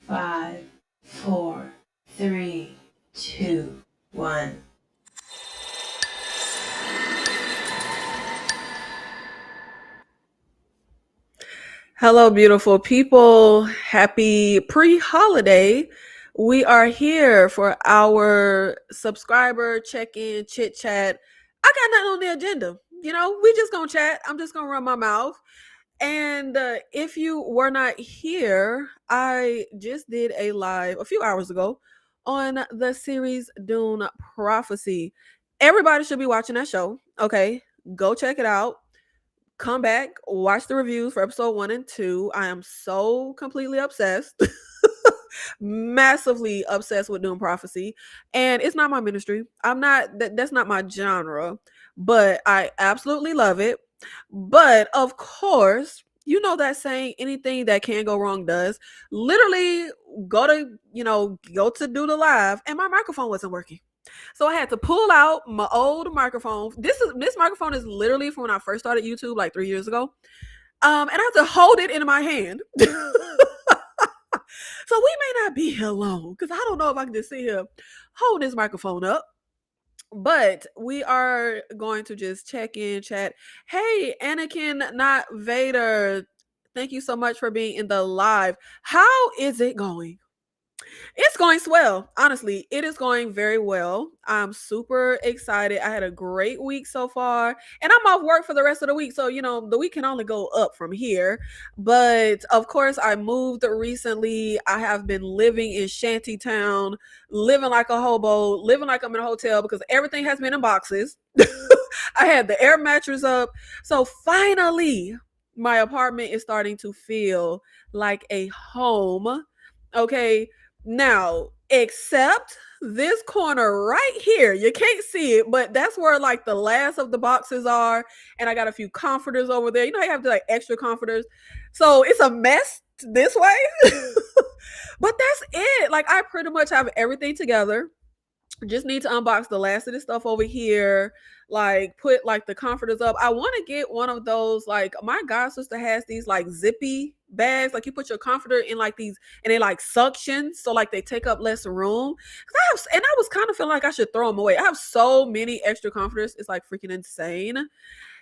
5, 4, 3, 2, 1. Hello, beautiful people. Happy pre-holiday. We are here for our subscriber check-in, chit-chat. I got nothing on the agenda. We just gonna chat. I'm just gonna run my mouth. And if you were not here, I just did a live a few hours ago on the series Dune Prophecy. Everybody should be watching that show. Okay, go check it out. Come back, watch the reviews for episode 1 and 2. I am so completely obsessed. Massively obsessed with Dune Prophecy. And it's not my ministry. That's not my genre, but I absolutely love it. But of course, you know that saying, anything that can go wrong does. Literally go to do the live and my microphone wasn't working. So I had to pull out my old microphone. This microphone is literally from when I first started YouTube like 3 years ago. And I have to hold it in my hand. So we may not be here long because I don't know if I can just sit here hold this microphone up. But we are going to just check in, chat. Hey, Anakin, not Vader. Thank you so much for being in the live. How is it going? It's going swell. Honestly, it is going very well. I'm super excited. I had a great week so far, and I'm off work for the rest of the week. So, the week can only go up from here. But of course, I moved recently. I have been living in Shantytown, living like a hobo, living like I'm in a hotel because everything has been in boxes. I had the air mattress up. So finally, my apartment is starting to feel like a home. Okay. Now, except this corner right here, you can't see it, but that's where like the last of the boxes are. And I got a few comforters over there. You have to like extra comforters. So it's a mess this way. But that's it. Like I pretty much have everything together. Just need to unbox the last of this stuff over here, like put like the comforters up. I want to get one of those, like my god sister has these like zippy bags, like you put your comforter in like these and they like suction, so like they take up less room. I was kind of feeling like I should throw them away. I have so many extra comforters, it's like freaking insane.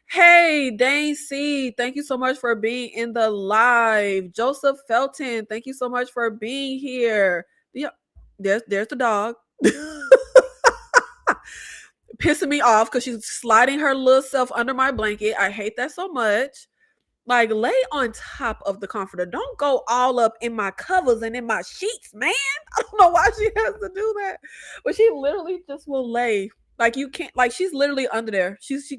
Hey, Dane C, thank you so much for being in the live. Joseph Felton, thank you so much for being here. Yeah, there's the dog. Pissing me off because she's sliding her little self under my blanket. I hate that so much. Like, lay on top of the comforter. Don't go all up in my covers and in my sheets, man. I don't know why she has to do that, but she literally just will lay. Like, you can't. Like, she's literally under there. She's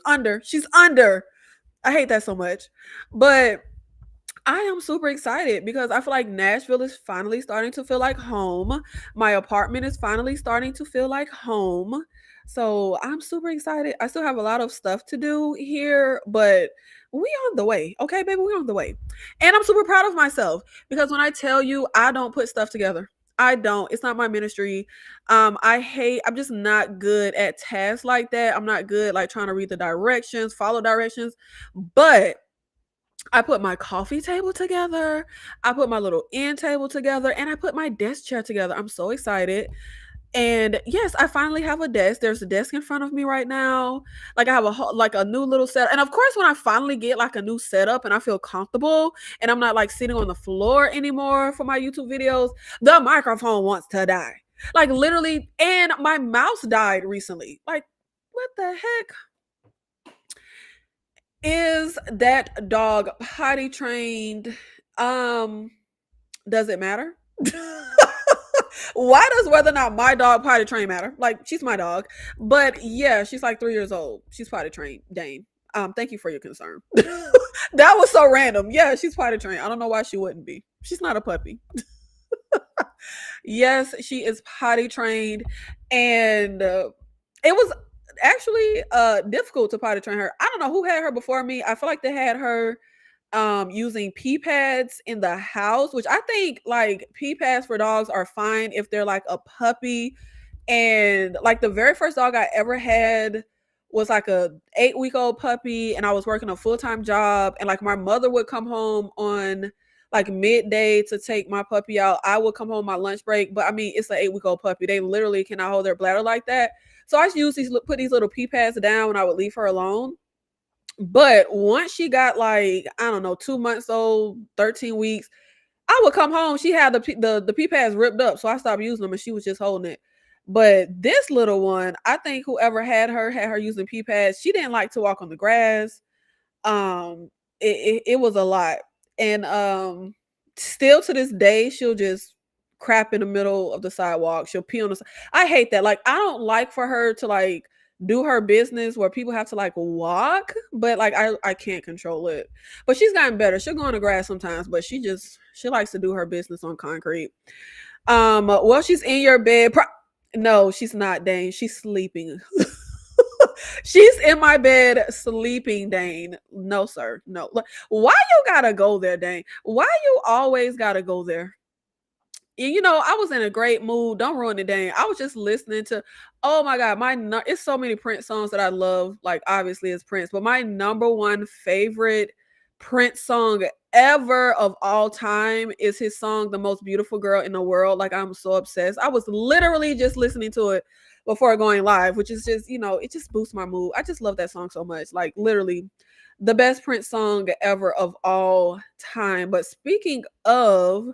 under. She's under. I hate that so much, but I am super excited because I feel like Nashville is finally starting to feel like home. My apartment is finally starting to feel like home. So I'm super excited. I still have a lot of stuff to do here, but we on the way. Okay, baby, we on the way. And I'm super proud of myself because when I tell you I don't put stuff together, I don't. It's not my ministry. I'm just not good at tasks like that. I'm not good like trying to read the directions, follow directions, but I put my coffee table together. I put my little end table together and I put my desk chair together. I'm so excited. And yes, I finally have a desk. There's a desk in front of me right now. Like I have a new little set. And of course, when I finally get like a new setup and I feel comfortable and I'm not like sitting on the floor anymore for my YouTube videos, the microphone wants to die. Like literally, and my mouse died recently. Like, what the heck? Is that dog potty trained? Does it matter? Why does whether or not my dog potty trained matter? Like, she's my dog. But yeah, she's like 3 years old. She's potty trained, Dane. Thank you for your concern. That was so random. Yeah, she's potty trained. I don't know why she wouldn't be. She's not a puppy. Yes, she is potty trained. And it was actually difficult to potty train her. I don't know who had her before me. I feel like they had her using pee pads in the house, which I think like pee pads for dogs are fine if they're like a puppy. And like the very first dog I ever had was like a 8-week-old puppy, and I was working a full-time job, and like my mother would come home on like midday to take my puppy out. I would come home my lunch break, but I mean, it's an 8-week-old puppy. They literally cannot hold their bladder like that. So I used these, put these little pee pads down when I would leave her alone. But once she got like, I don't know, 2 months old, 13 weeks, I would come home. She had the pee pads ripped up, so I stopped using them, and she was just holding it. But this little one, I think whoever had her using pee pads. She didn't like to walk on the grass. It was a lot, and still to this day, she'll just crap in the middle of the sidewalk. She'll pee on the. I hate that. Like, I don't like for her to like do her business where people have to like walk, but like I can't control it. But she's gotten better. She'll go on the grass sometimes, but she likes to do her business on concrete. Well, she's in your bed. No, she's not, Dane. She's sleeping. She's in my bed sleeping, Dane. No, sir. No. Why you gotta go there, Dane? Why you always gotta go there? And I was in a great mood. Don't ruin it, Dane. I was just listening to, oh my God, it's so many Prince songs that I love. Like, obviously it's Prince, but my number one favorite Prince song ever of all time is his song, The Most Beautiful Girl in the World. Like, I'm so obsessed. I was literally just listening to it before going live, which is just, it just boosts my mood. I just love that song so much. Like, literally the best Prince song ever of all time. But speaking of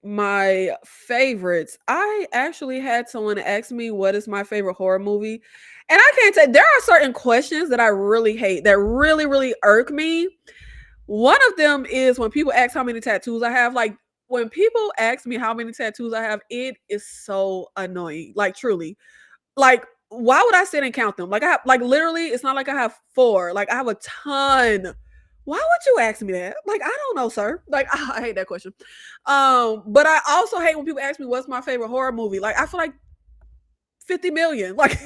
my favorites, I actually had someone ask me what is my favorite horror movie, and I can't say, there are certain questions that I really hate, that really really irk me. One of them is when people ask how many tattoos I have. Like, when people ask me how many tattoos I have, it is so annoying. Like, truly. Like, why would I sit and count them? Like, I have, like, literally, it's not like I have 4. Like, I have a ton. Why would you ask me that? Like, I don't know, sir. Like, I hate that question. But I also hate when people ask me what's my favorite horror movie. Like, I feel like 50 million. Like,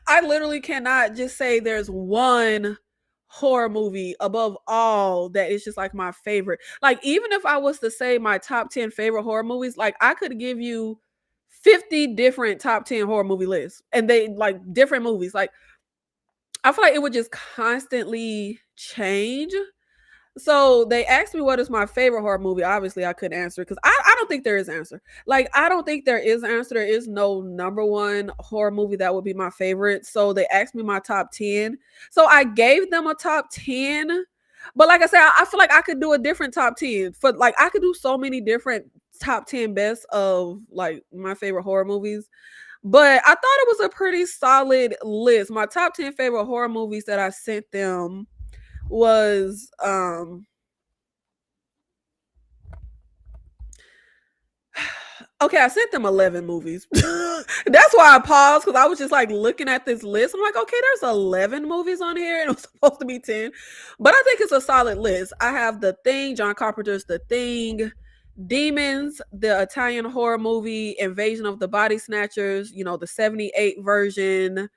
I literally cannot just say there's one horror movie above all that is just like my favorite. Like, even if I was to say my top 10 favorite horror movies, like, I could give you 50 different top 10 horror movie lists, and they like different movies. Like, I feel like it would just constantly change. So they asked me what is my favorite horror movie. Obviously, I couldn't answer because I don't think there is an answer. Like, I don't think there is an answer. There is no number one horror movie that would be my favorite. So they asked me my top 10. So I gave them a top 10. But like I said, I feel like I could do a different top 10. For like, I could do so many different top 10 best of like my favorite horror movies. But I thought it was a pretty solid list. My top 10 favorite horror movies that I sent them was okay, I sent them 11 movies. That's why I paused, because I was just like looking at this list. I'm like, okay, there's 11 movies on here, and it was supposed to be 10. But I think it's a solid list. I have The Thing, John Carpenter's The Thing, Demons, the Italian horror movie, Invasion of the Body Snatchers, the 78 version,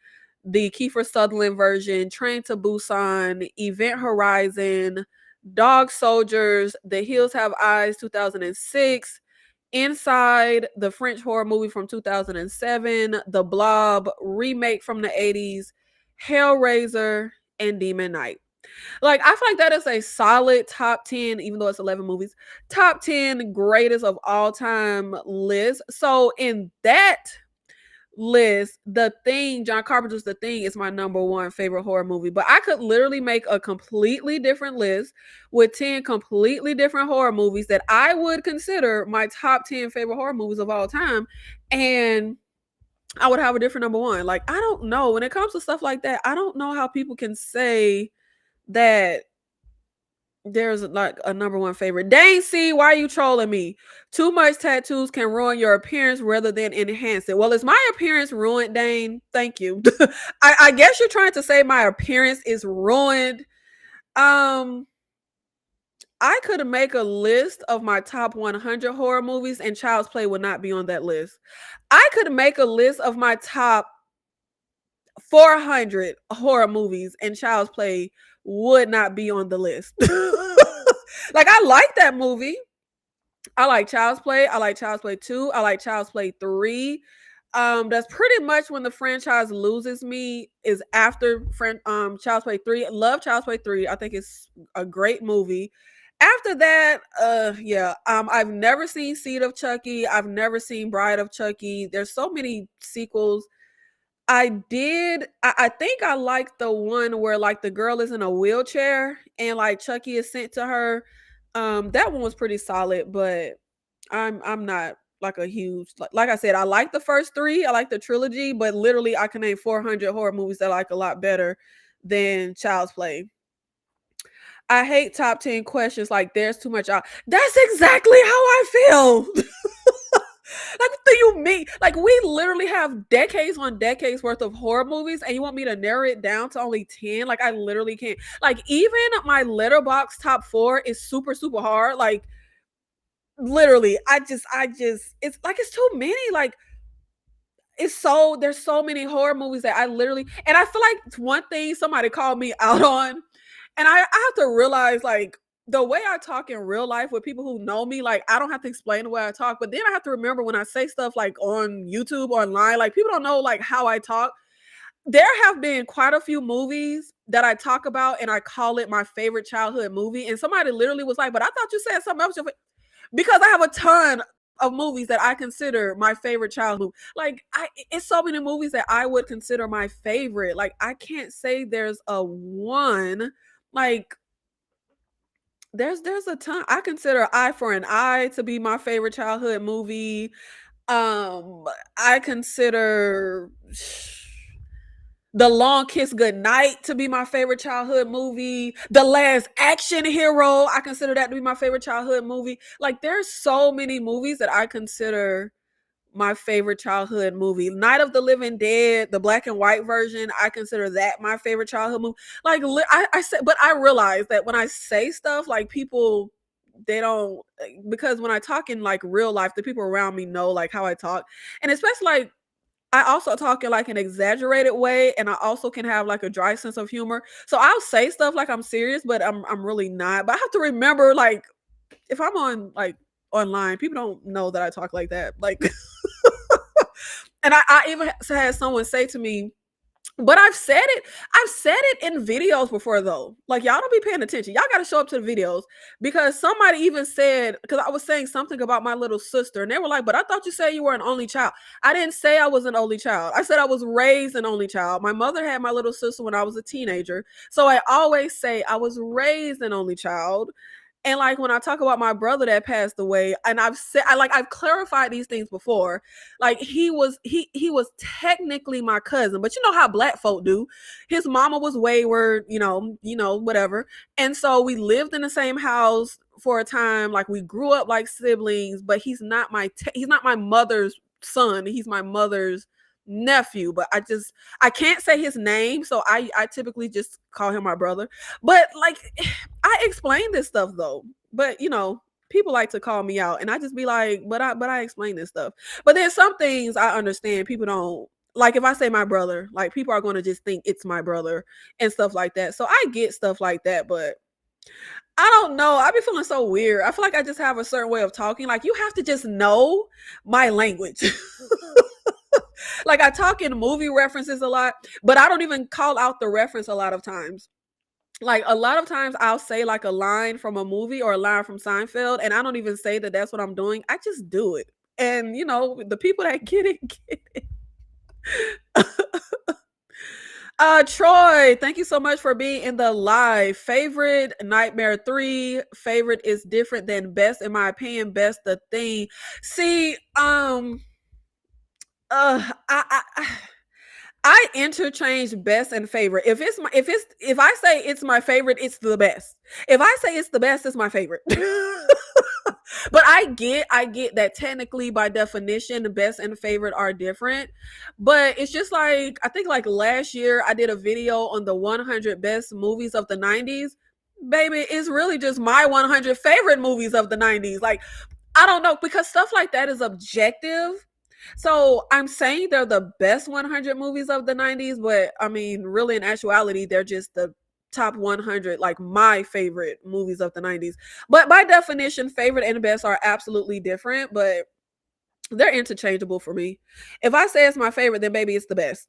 the Kiefer Sutherland version, Train to Busan, Event Horizon, Dog Soldiers, The Hills Have Eyes 2006, Inside, the French horror movie from 2007, The Blob, remake from the 80s, Hellraiser, and Demon Knight. Like, I feel like that is a solid top 10, even though it's 11 movies, top 10 greatest of all time list. So in that list, The Thing, John Carpenter's The Thing, is my number one favorite horror movie. But I could literally make a completely different list with 10 completely different horror movies that I would consider my top 10 favorite horror movies of all time. And I would have a different number one. Like, I don't know. When it comes to stuff like that, I don't know how people can say that there's like a number one favorite. Dang, see, why are you trolling me? Too much tattoos can ruin your appearance rather than enhance it. Well, is my appearance ruined, Dane? Thank you. I guess you're trying to say my appearance is ruined. I could make a list of my top 100 horror movies, and Child's Play would not be on that list. I could make a list of my top 400 horror movies, and Child's Play would not be on the list. Like, I like that movie. I like Child's Play. I like Child's Play 2. I like Child's Play 3. That's pretty much when the franchise loses me is after Child's Play 3. Love Child's Play 3. I think it's a great movie. After that, yeah, I've never seen Seed of Chucky. I've never seen Bride of Chucky. There's so many sequels. I think I like the one where like the girl is in a wheelchair and like Chucky is sent to her. That one was pretty solid, but I'm not like a huge like I said, I like the first three, I like the trilogy, but literally I can name 400 horror movies that I like a lot better than Child's Play. I hate top 10 questions like there's too much out. That's exactly how I feel. Like, what do you mean? Like, we literally have decades on decades worth of horror movies, and you want me to narrow it down to only 10? Like, I literally can't. Like, even my letterbox top 4 is super, super hard. Like, literally, it's like it's too many. Like, there's so many horror movies that I literally, and I feel like one thing somebody called me out on, and I have to realize, like, the way I talk in real life with people who know me, like, I don't have to explain the way I talk, but then I have to remember when I say stuff like on YouTube, online, like, people don't know like how I talk. There have been quite a few movies that I talk about and I call it my favorite childhood movie. And somebody literally was like, but I thought you said something else. Because I have a ton of movies that I consider my favorite childhood movie. Like, it's so many movies that I would consider my favorite. Like, I can't say there's a one. Like, there's a ton. I consider Eye for an Eye to be my favorite childhood movie. I consider The Long Kiss Goodnight to be my favorite childhood movie. The Last Action Hero, I consider that to be my favorite childhood movie. Like, there's so many movies that I consider my favorite childhood movie. Night of the Living Dead, the black and white version, I consider that my favorite childhood movie. Like, I said, but I realize that when I say stuff, like, people, they don't, because when I talk in like real life, the people around me know like how I talk, and especially like I also talk in like an exaggerated way, and I also can have like a dry sense of humor. So I'll say stuff like I'm serious, but I'm really not. But I have to remember, like, if I'm on like online, people don't know that I talk like that. Like, and I even had someone say to me, but I've said it. I've said it in videos before though. Like, y'all don't be paying attention. Y'all got to show up to the videos, because somebody even said, because I was saying something about my little sister, and they were like, "But I thought you said you were an only child." I didn't say I was an only child. I said I was raised an only child. My mother had my little sister when I was a teenager, so I always say I was raised an only child. And like when I talk about my brother that passed away, and I've said I've clarified these things before. Like, he was technically my cousin, but you know how black folk do. His mama was wayward, whatever. And so we lived in the same house for a time. Like, we grew up like siblings, but he's not my mother's son. He's my mother's nephew. But I can't say his name, so I typically just call him my brother. But like, I explain this stuff though. But people like to call me out, and I just be like, but I explain this stuff. But there's some things I understand people don't like. If I say my brother, like, people are going to just think it's my brother and stuff like that. So I get stuff like that, but I don't know. I be feeling so weird. I feel like I just have a certain way of talking. Like, you have to just know my language. Like, I talk in movie references a lot, but I don't even call out the reference a lot of times. Like, a lot of times I'll say like a line from a movie or a line from Seinfeld, and I don't even say that that's what I'm doing. I just do it. And the people that get it, get it. Troy, thank you so much for being in the live. Favorite Nightmare 3. Favorite is different than best, in my opinion. Best the thing. See, I interchange best and favorite. If I say it's my favorite, it's the best. If I say it's the best, it's my favorite. But I get that technically, by definition, the best and favorite are different. But it's just like, I think like last year I did a video on the 100 best movies of the 90s. Baby, it's really just my 100 favorite movies of the 90s. Like, I don't know, because stuff like that is objective. So I'm saying they're the best 100 movies of the 90s, but I mean, really, in actuality, they're just the top 100, like, my favorite movies of the 90s. But by definition, favorite and best are absolutely different. But They're interchangeable for me. If I say it's my favorite, then baby, it's the best.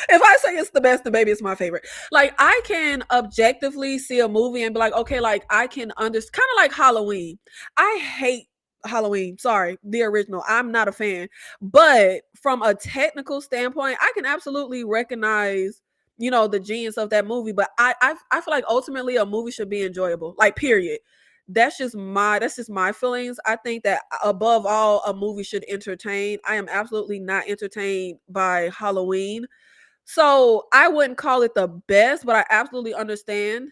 If I say it's the best, then maybe it's my favorite. Like I can objectively see a movie and be like, okay, like I can understand. Kind of like Halloween. I hate Halloween. Sorry, the original. I'm not a fan. But from a technical standpoint, I can absolutely recognize, the genius of that movie. But I feel like ultimately a movie should be enjoyable. Like period. That's just my feelings. I think that above all, a movie should entertain. I am absolutely not entertained by Halloween, so I wouldn't call it the best, but I absolutely understand.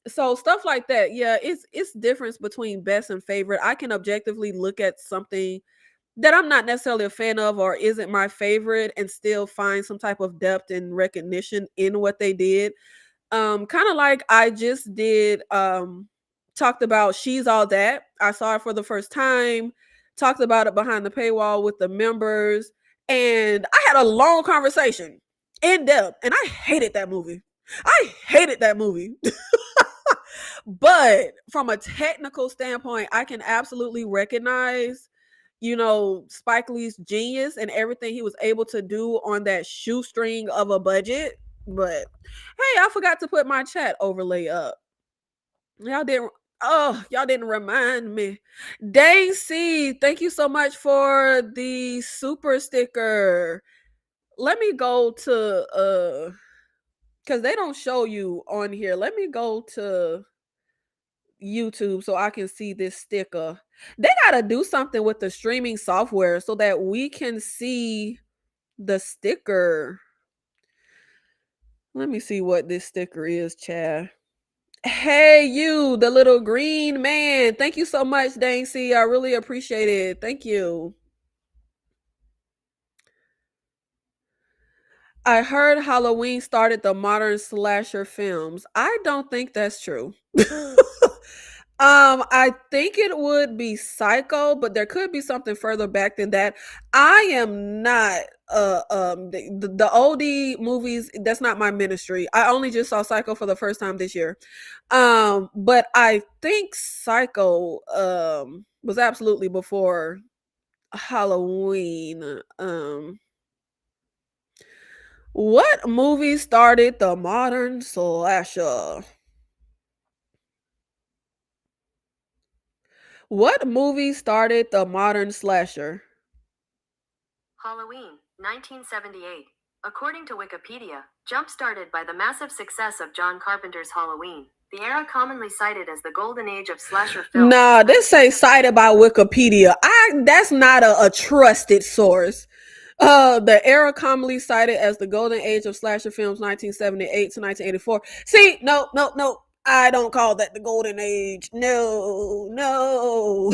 So stuff like that, yeah, it's difference between best and favorite. I can objectively look at something that I'm not necessarily a fan of or isn't my favorite and still find some type of depth and recognition in what they did. Kind of like I just did talked about She's All That. I saw it for the first time, talked about it behind the paywall with the members, and I had a long conversation in depth, and I hated that movie. I hated that movie. But from a technical standpoint, I can absolutely recognize, Spike Lee's genius and everything he was able to do on that shoestring of a budget. But hey, I forgot to put my chat overlay up. Y'all didn't y'all didn't remind me. Dang C, thank you so much for the super sticker. Let me go to because they don't show you on here. Let me go to YouTube so I can see this sticker. They gotta do something with the streaming software so that we can see the sticker. Let me see what this sticker is, Chad. Hey, you, the little green man. Thank you so much, Dancy. I really appreciate it. Thank you. I heard Halloween started the modern slasher films. I don't think that's true. I think it would be Psycho, but there could be something further back than that. I am not the oldie movies, that's not my ministry. I only just saw Psycho for the first time this year. But I think Psycho was absolutely before Halloween. What movie started the modern slasher? What movie started the modern slasher? Halloween, 1978. According to Wikipedia, jump-started by the massive success of John Carpenter's Halloween, the era commonly cited as the golden age of slasher films. Nah, this say cited by Wikipedia. That's not a trusted source. The era commonly cited as the golden age of slasher films, 1978 to 1984. See, no, no, no. I don't call that the golden age. No, no.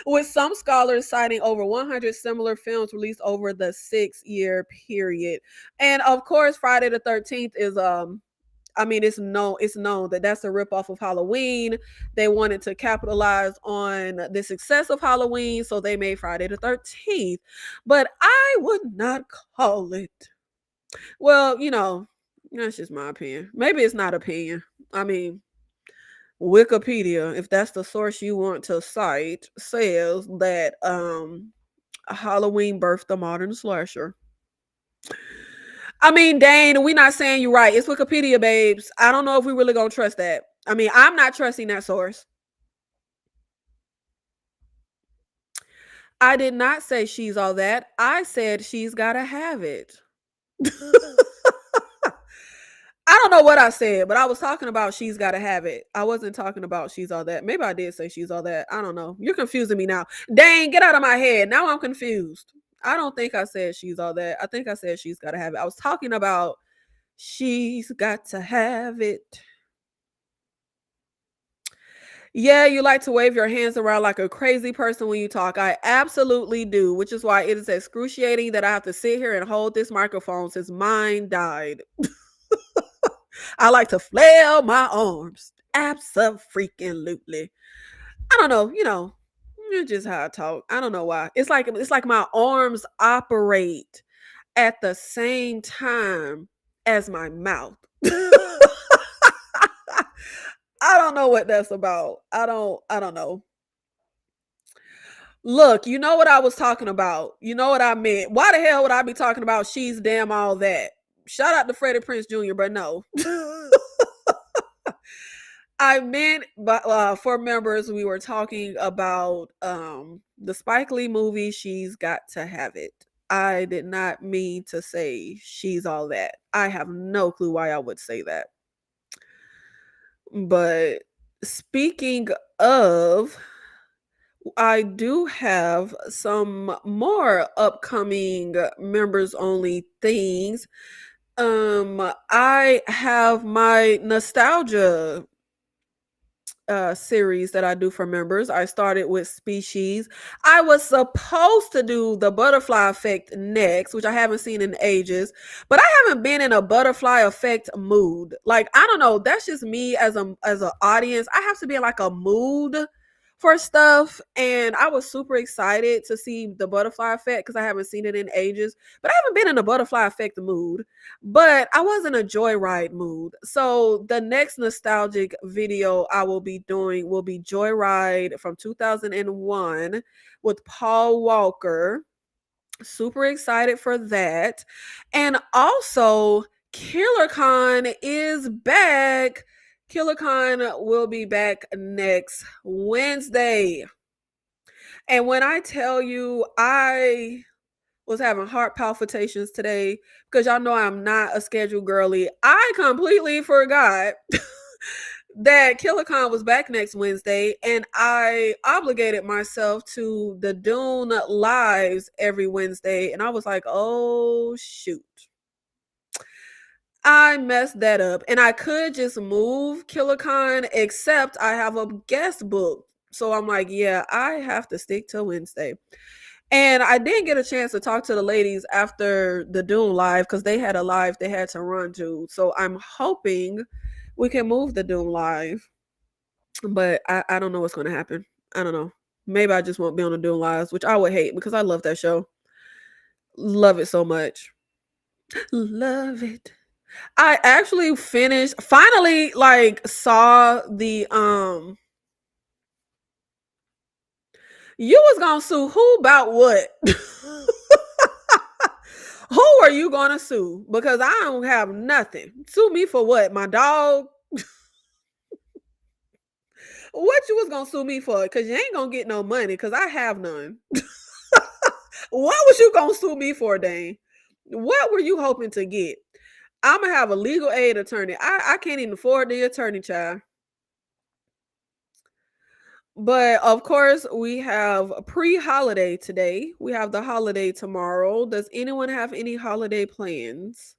With some scholars citing over 100 similar films released over the 6-year period. And of course, Friday the 13th is it's known that that's a ripoff of Halloween. They wanted to capitalize on the success of Halloween, so they made Friday the 13th. But I would not call it. Well, that's just my opinion. Maybe it's not opinion. I mean, Wikipedia, if that's the source you want to cite, says that Halloween birthed the modern slasher. I mean, Dane, we not saying you're right. It's Wikipedia, babes. I don't know if we really gonna trust that. I mean, I'm not trusting that source. I did not say She's All That. I said She's Gotta Have It. I don't know what I said, but I was talking about She's Gotta Have It. I wasn't talking about She's All That. Maybe I did say She's All That. I don't know. You're confusing me now. Dang, get out of my head. Now I'm confused. I don't think I said She's All That. I think I said She's Gotta Have It. I was talking about She's Got to Have It. Yeah, you like to wave your hands around like a crazy person when you talk. I absolutely do, which is why it is excruciating that I have to sit here and hold this microphone since mine died. I like to flail my arms. Absolutely. I don't know, it's just how I talk. I don't know why. It's like my arms operate at the same time as my mouth. I don't know what that's about. I don't know. Look, you know what I was talking about. You know what I meant. Why the hell would I be talking about she's damn all that? Shout out to Freddie Prinze Jr., but no. I meant, but for members, we were talking about the Spike Lee movie. She's got to have it. I did not mean to say she's all that. I have no clue why I would say that. But speaking of, I do have some more upcoming members only things. I have my nostalgia series that I do for members. I started with Species. I was supposed to do the butterfly effect next, which I haven't seen in ages, but I haven't been in a butterfly effect mood. Like, I don't know, that's just me as an audience. I have to be in like a mood for stuff, and I was super excited to see the butterfly effect because I haven't seen it in ages, but I haven't been in a butterfly effect mood, but I was in a joyride mood. So the next nostalgic video I will be doing will be Joyride from 2001 with Paul Walker. Super excited for that. And also, KillerCon is back. KillerCon will be back next Wednesday. And when I tell you, I was having heart palpitations today because y'all know I'm not a schedule girly. I completely forgot that KillerCon was back next Wednesday, and I obligated myself to the Dune lives every Wednesday, and I was like, oh shoot. I messed that up, and I could just move KillerCon, except I have a guest book. So I'm like, yeah, I have to stick to Wednesday. And I didn't get a chance to talk to the ladies after the Dune live because they had a live they had to run to. So I'm hoping we can move the Dune live. But I don't know what's going to happen. I don't know. Maybe I just won't be on the Dune lives, which I would hate because I love that show. Love it so much. Love it. I actually finally like saw the you was gonna sue who about what? Who are you gonna sue? Because I don't have nothing. Sue me for what? My dog? What you was gonna sue me for? Because you ain't gonna get no money because I have none. What was you gonna sue me for, Dane? What were you hoping to get? I'm gonna have a legal aid attorney. I can't even afford the attorney, child. But of course, we have a pre-holiday today. We have the holiday tomorrow. Does anyone have any holiday plans?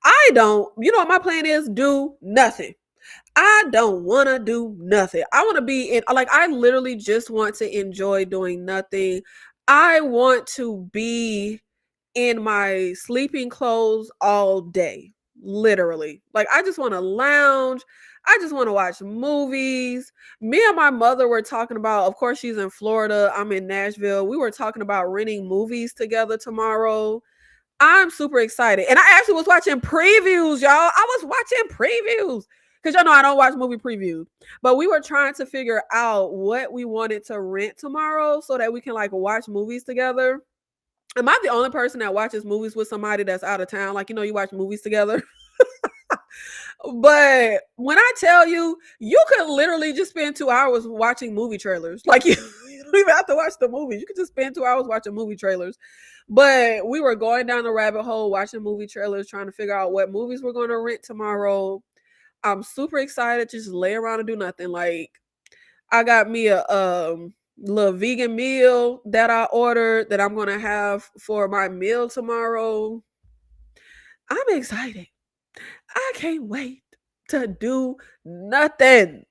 I don't. You know what my plan is? Do nothing. I don't want to do nothing. I want to be in, like, I literally just want to enjoy doing nothing. I want to be in my sleeping clothes all day, literally. Like, I just want to lounge. I just want to watch movies. Me and my mother were talking about, of course, she's in Florida. I'm in Nashville. We were talking about renting movies together tomorrow. I'm super excited. And I actually was watching previews, y'all. I was watching previews because y'all know I don't watch movie previews. But we were trying to figure out what we wanted to rent tomorrow so that we can like watch movies together. Am I the only person that watches movies with somebody that's out of town? Like, you know, you watch movies together. But when I tell you, you could literally just spend 2 hours watching movie trailers. Like, you don't even have to watch the movies. You could just spend 2 hours watching movie trailers. But we were going down the rabbit hole watching movie trailers, trying to figure out what movies we're going to rent tomorrow. I'm super excited to just lay around and do nothing. Like, I got me a little vegan meal that I ordered that I'm going to have for my meal tomorrow. I'm excited. I can't wait to do nothing.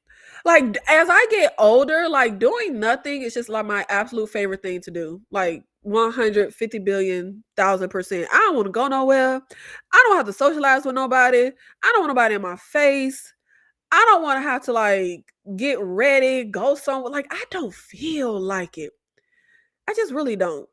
Like, as I get older, like, doing nothing is just like my absolute favorite thing to do. Like, 150 billion thousand percent. I don't want to go nowhere. I don't have to socialize with nobody. I don't want nobody in my face. I don't want to have to like get ready, go somewhere. Like, I don't feel like it. I just really don't.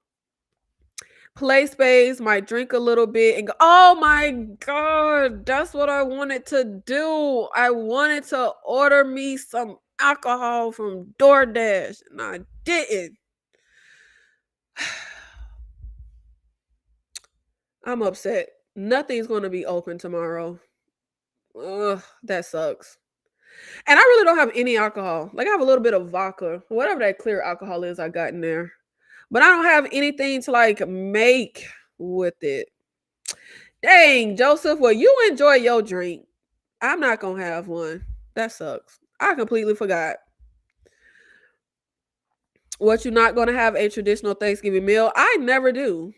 Play space, might drink a little bit and go, oh my God, that's what I wanted to do. I wanted to order me some alcohol from DoorDash and I didn't. I'm upset. Nothing's going to be open tomorrow. Ugh, that sucks. And I really don't have any alcohol. Like I have a little bit of vodka, whatever that clear alcohol is I got in there. But I don't have anything to like make with it. Dang, Joseph, well, you enjoy your drink. I'm not going to have one. That sucks. I completely forgot. What, you not going to have a traditional Thanksgiving meal? I never do.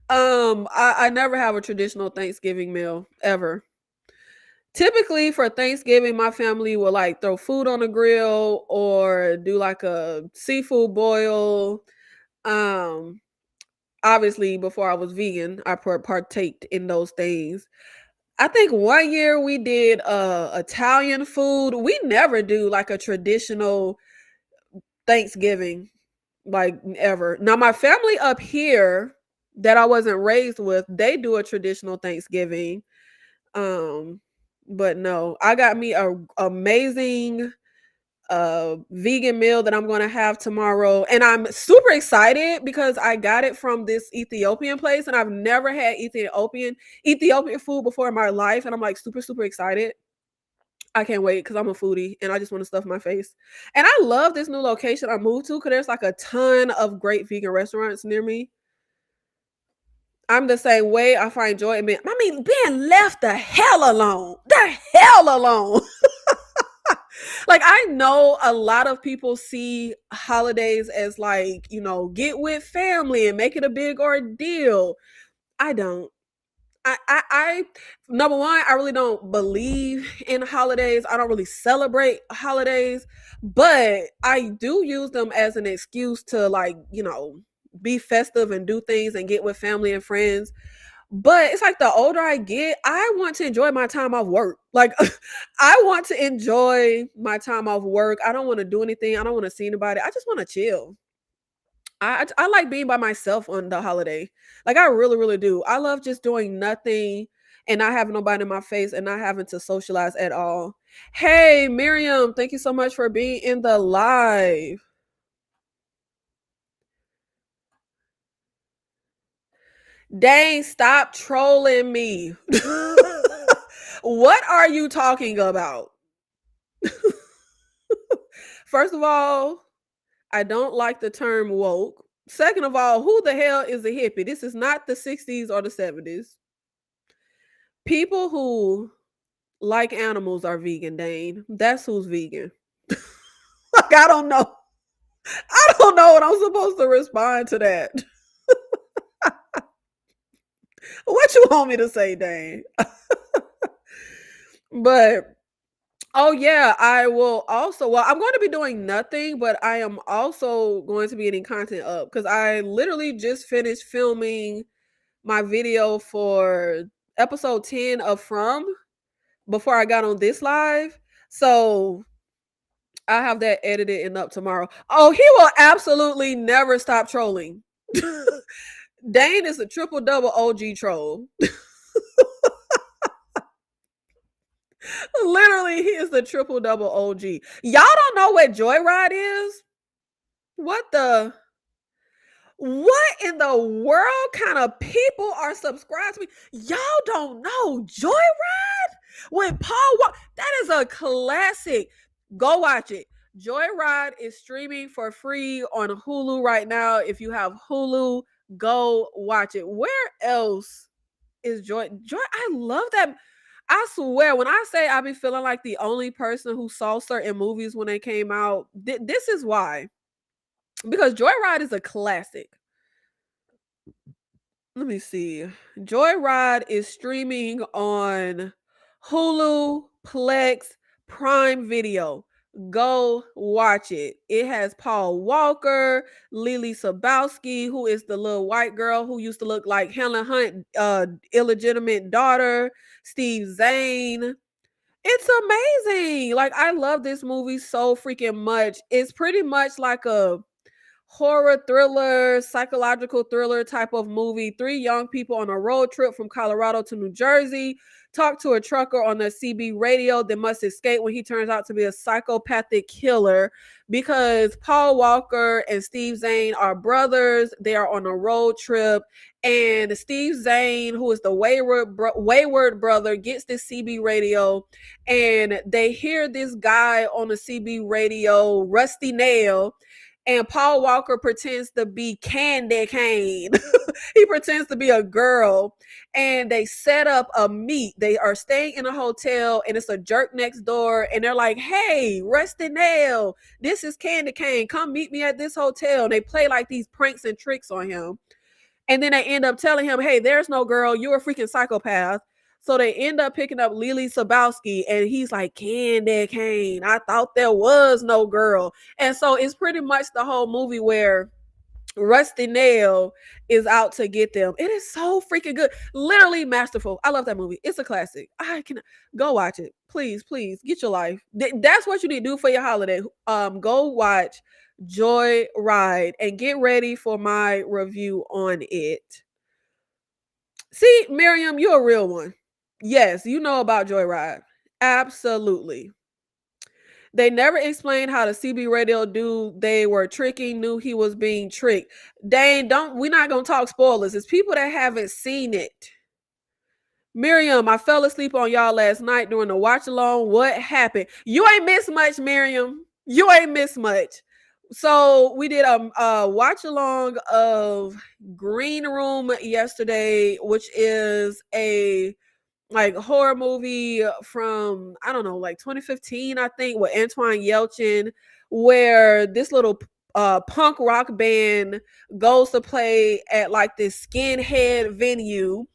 I never have a traditional Thanksgiving meal ever. Typically for Thanksgiving, my family will like throw food on the grill or do like a seafood boil. Um, Obviously, before I was vegan, I partaked in those things. I think one year we did Italian food. We never do like a traditional Thanksgiving, like ever. Now, my family up here that I wasn't raised with, they do a traditional Thanksgiving. Um, but no, I got me a amazing vegan meal that I'm gonna have tomorrow. And I'm super excited because I got it from this Ethiopian place and I've never had Ethiopian food before in my life. And I'm like super, super excited. I can't wait because I'm a foodie and I just want to stuff my face. And I love this new location I moved to because there's like a ton of great vegan restaurants near me. I'm the same way. I find joy in being left the hell alone. The hell alone. Like I know a lot of people see holidays as like, get with family and make it a big ordeal. I don't. I number one, I really don't believe in holidays. I don't really celebrate holidays, but I do use them as an excuse to like, be festive and do things and get with family and friends. But it's like the older I get, I want to enjoy my time off work. Like I want to enjoy my time off work. I don't want to do anything. I don't want to see anybody. I just want to chill. I like being by myself on the holiday. Like I really, really do. I love just doing nothing and not having nobody in my face and not having to socialize at all. Hey, Miriam, thank you so much for being in the live. Dang, stop trolling me. What are you talking about? First of all, I don't like the term woke. Second of all, who the hell is a hippie? This is not the 60s or the 70s. People who like animals are vegan, Dane. That's who's vegan. Like, I don't know. I don't know what I'm supposed to respond to that. What you want me to say, Dane? But oh yeah, I will also. Well, I'm going to be doing nothing, but I am also going to be getting content up because I literally just finished filming my video for episode 10 of From before I got on this live. So I have that edited and up tomorrow. Oh, he will absolutely never stop trolling. Dane is a triple double OG troll. Literally, he is the triple double OG. Y'all don't know what Joyride is? What in the world kind of people are subscribed to me? Y'all don't know Joyride with Paul that is a classic. Go watch it. Joyride is streaming for free on Hulu right now. If you have Hulu, go watch it. Where else is Joy? I love that. I swear, when I say I be feeling like the only person who saw certain movies when they came out, this is why. Because Joyride is a classic. Let me see. Joyride is streaming on Hulu, Plex, Prime Video. Go watch it. It has Paul Walker, Lily Sabowski, who is the little white girl who used to look like Helen Hunt, illegitimate daughter, Steve Zane. It's amazing. Like I love this movie so freaking much. It's pretty much like a horror thriller, psychological thriller type of movie. Three young people on a road trip from Colorado to New Jersey talk to a trucker on the CB radio that must escape when he turns out to be a psychopathic killer because Paul Walker and Steve Zane are brothers. They are on a road trip, and Steve Zane, who is the wayward brother, gets this CB radio, and they hear this guy on the CB radio, Rusty Nail, and Paul Walker pretends to be Candy Cane. He pretends to be a girl, and they set up a meet. They are staying in a hotel, and it's a jerk next door, and they're like, "Hey, Rusty Nail, this is Candy Cane. Come meet me at this hotel." And they play like these pranks and tricks on him. And then they end up telling him, "Hey, there's no girl. You're a freaking psychopath." So they end up picking up Lily Sabowski, and he's like, "Candy Cane, I thought there was no girl." And so it's pretty much the whole movie where Rusty Nail is out to get them. It is so freaking good. Literally masterful. I love that movie. It's a classic. I can go watch it. Please, please get your life. That's what you need to do for your holiday. Go watch Joy Ride and get ready for my review on it. See, Miriam, you're a real one. Yes, you know about Joyride. Absolutely. They never explained how the CB radio dude they were tricking knew he was being tricked. Dane, we're not gonna talk spoilers. It's people that haven't seen it. Miriam, I fell asleep on y'all last night during the watch along. What happened? You ain't missed much, Miriam. You ain't missed much. So we did a watch along of Green Room yesterday, which is a like horror movie from I don't know, like 2015, I think, with Antoine Yelchin, where this little punk rock band goes to play at like this skinhead venue,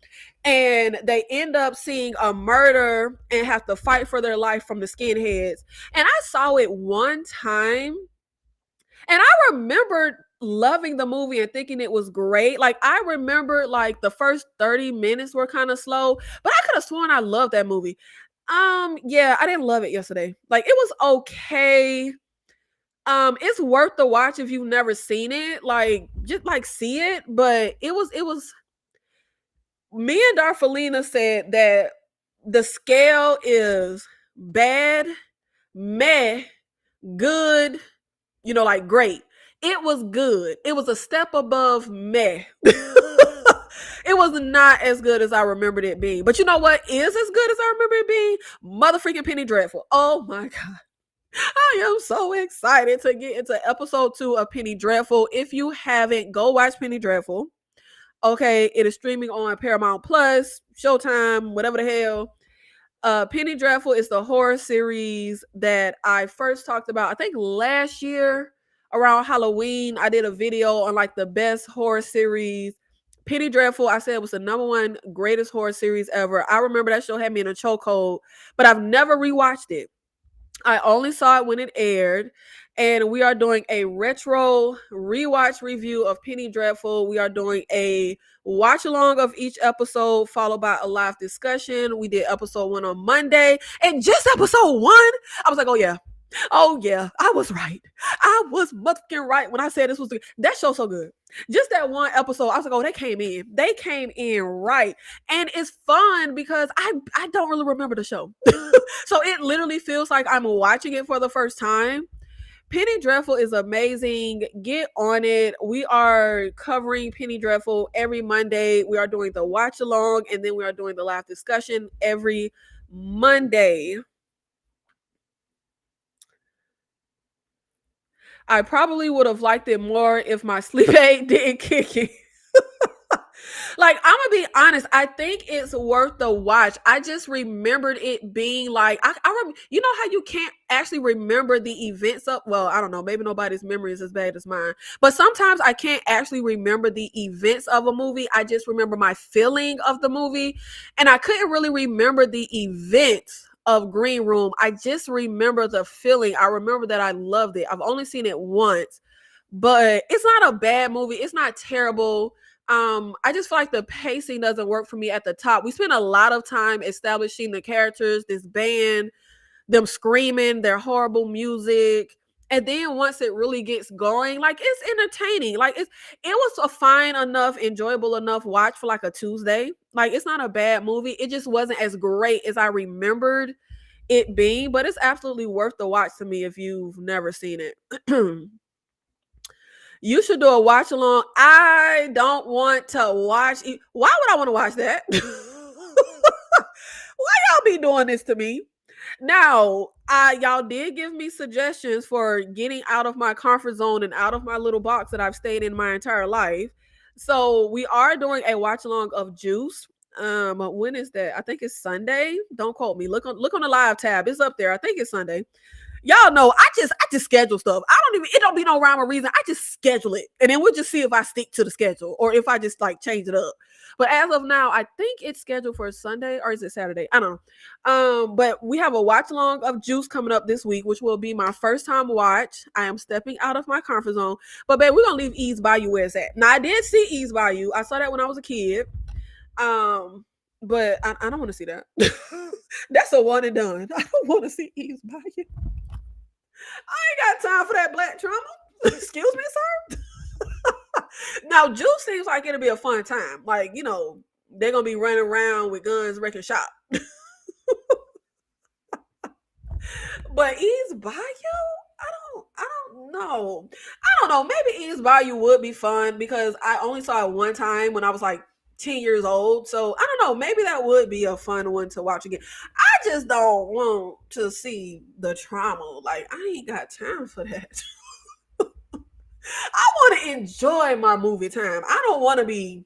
and they end up seeing a murder and have to fight for their life from the skinheads. And I saw it one time, and I remembered loving the movie and thinking it was great. Like I remember like the first 30 minutes were kind of slow, but I could have sworn I loved that movie. Yeah, I didn't love it yesterday. Like it was okay. It's worth the watch if you've never seen it. Like just like see it, but it was me and Darfelina said that the scale is bad, meh, good, like great. It was good. It was a step above meh. It was not as good as I remembered it being. But you know what is as good as I remember it being? Motherfreaking Penny Dreadful. Oh my God. I am so excited to get into episode 2 of Penny Dreadful. If you haven't, go watch Penny Dreadful. Okay, it is streaming on Paramount Plus, Showtime, whatever the hell. Penny Dreadful is the horror series that I first talked about, I think last year around Halloween. I did a video on like the best horror series. Penny Dreadful, I said, was the #1 greatest horror series ever. I remember that show had me in a chokehold, but I've never rewatched it. I only saw it when it aired, and we are doing a retro rewatch review of Penny Dreadful. We are doing a watch along of each episode, followed by a live discussion. We did episode 1 on Monday, and just episode 1, I was like, oh yeah, I was right. I was motherfucking right when I said this was that show so good. Just that one episode, I was like, oh, they came in right. And it's fun because I don't really remember the show. So it literally feels like I'm watching it for the first time. Penny Dreadful is amazing. Get on it. We are covering Penny Dreadful every Monday. We are doing the watch along, and then we are doing the live discussion every Monday. I probably would have liked it more if my sleep aid didn't kick in. Like, I'm gonna be honest, I think it's worth the watch. I just remembered it being like, you know how you can't actually remember the events of, well, I don't know, maybe nobody's memory is as bad as mine, but sometimes I can't actually remember the events of a movie. I just remember my feeling of the movie, and I couldn't really remember the events of Green Room. I just remember the feeling. I remember that I loved it. I've only seen it once, but it's not a bad movie. It's not terrible. I just feel like the pacing doesn't work for me at the top. We spent a lot of time establishing the characters, this band, them screaming, their horrible music, And then once it really gets going, like it's entertaining. Like it was a fine enough, enjoyable enough watch for like a Tuesday. Like it's not a bad movie. It just wasn't as great as I remembered it being, but it's absolutely worth the watch to me if you've never seen it. You should do a watch along. I don't want to watch. Why would I want to watch that? Why y'all be doing this to me? Now, y'all did give me suggestions for getting out of my comfort zone and out of my little box that I've stayed in my entire life. So we are doing a watch along of Juice. When is that? I think it's Sunday. Don't quote me. Look on the live tab. It's up there. I think it's Sunday. Y'all know I just schedule stuff. I don't even, it don't be no rhyme or reason. I just schedule it. And then we'll just see if I stick to the schedule or if I just like change it up. But as of now, I think it's scheduled for Sunday or is it Saturday? I don't know. But we have a watch along of Juice coming up this week, which will be my first time watch. I am stepping out of my comfort zone. But babe, we're gonna leave Ease Bayou where it's at. Now I did see Ease Bayou. I saw that when I was a kid. But I don't want to see that. That's a one and done. I don't want to see Ease Bayou. I ain't got time for that black trauma. Excuse me, sir. Now, Juice seems like it'll be a fun time. Like, you know, they're gonna be running around with guns wrecking shop. But East Bayou, I don't know. I don't know. Maybe East Bayou would be fun because I only saw it one time when I was like 10 years old. So I don't know. Maybe that would be a fun one to watch again. I just don't want to see the trauma. Like, I ain't got time for that. I want to enjoy my movie time. I don't want to be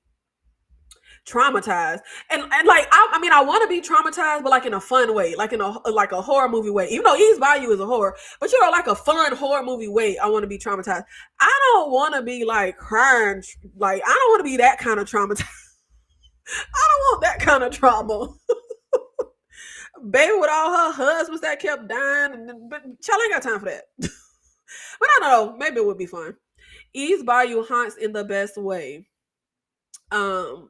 traumatized. And like I mean I want to be traumatized, but like in a fun way, like in a horror movie way. Even though East Bayou is a horror, but you know, like a fun horror movie way, I want to be traumatized. I don't want to be like crying. Like I don't want to be that kind of traumatized. I don't want that kind of trauma. Baby with all her husbands that kept dying, but child ain't got time for that. But I don't know. Maybe it would be fun. East Bayou haunts in the best way. Um,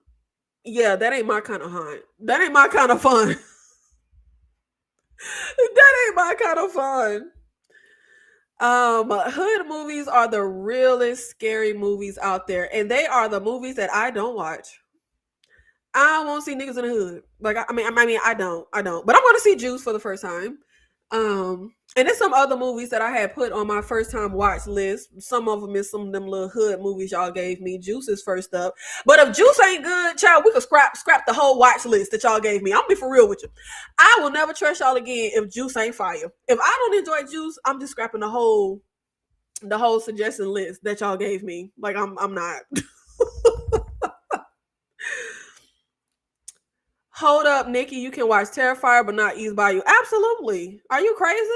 yeah, that ain't my kind of haunt. That ain't my kind of fun. That ain't my kind of fun. Hood movies are the realest scary movies out there, and they are the movies that I don't watch. I won't see niggas in the hood. Like I mean, I don't. But I'm going to see Juice for the first time. And there's some other movies that I had put on my first time watch list. Some of them is some of them little hood movies y'all gave me. Juice is first up. But if Juice ain't good, child, we could scrap the whole watch list that y'all gave me. I'm gonna be for real with you. I will never trust y'all again if Juice ain't fire. If I don't enjoy Juice, I'm just scrapping the whole suggestion list that y'all gave me. Like I'm not. Hold up, Nikki. You can watch Terrifier, but not East Bayou. Absolutely. Are you crazy?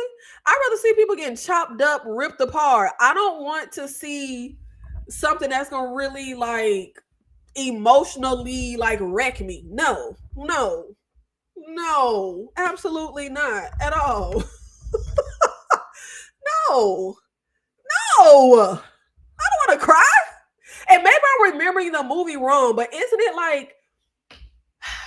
I'd rather see people getting chopped up, ripped apart. I don't want to see something that's gonna really like emotionally like wreck me. No, absolutely not at all. No, no. I don't want to cry. And maybe I'm remembering the movie wrong, but isn't it like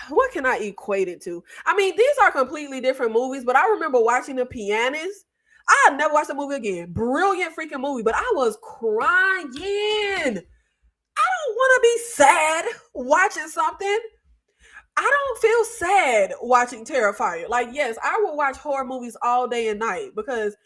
what can I equate it to? I mean, these are completely different movies, but I remember watching The Pianist. I had never watched the movie again. Brilliant freaking movie, but I was crying. I don't want to be sad watching something. I don't feel sad watching Terrifier. Like, yes, I will watch horror movies all day and night because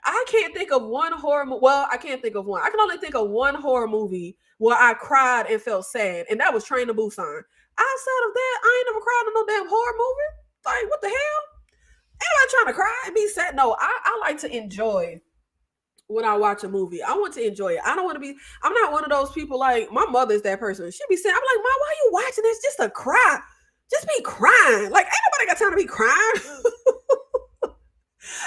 I can't think of one horror movie. Well, I can't think of one. I can only think of one horror movie where I cried and felt sad, and that was Train to Busan. Outside of that, I ain't never cried in no damn horror movie. Like, what the hell? Anybody trying to cry and be sad? No, I like to enjoy when I watch a movie. I want to enjoy it. I don't want to be, I'm not one of those people like, my mother is that person. She be saying, I'm like, Mom, why are you watching this? Just to cry. Just be crying. Like, ain't nobody got time to be crying.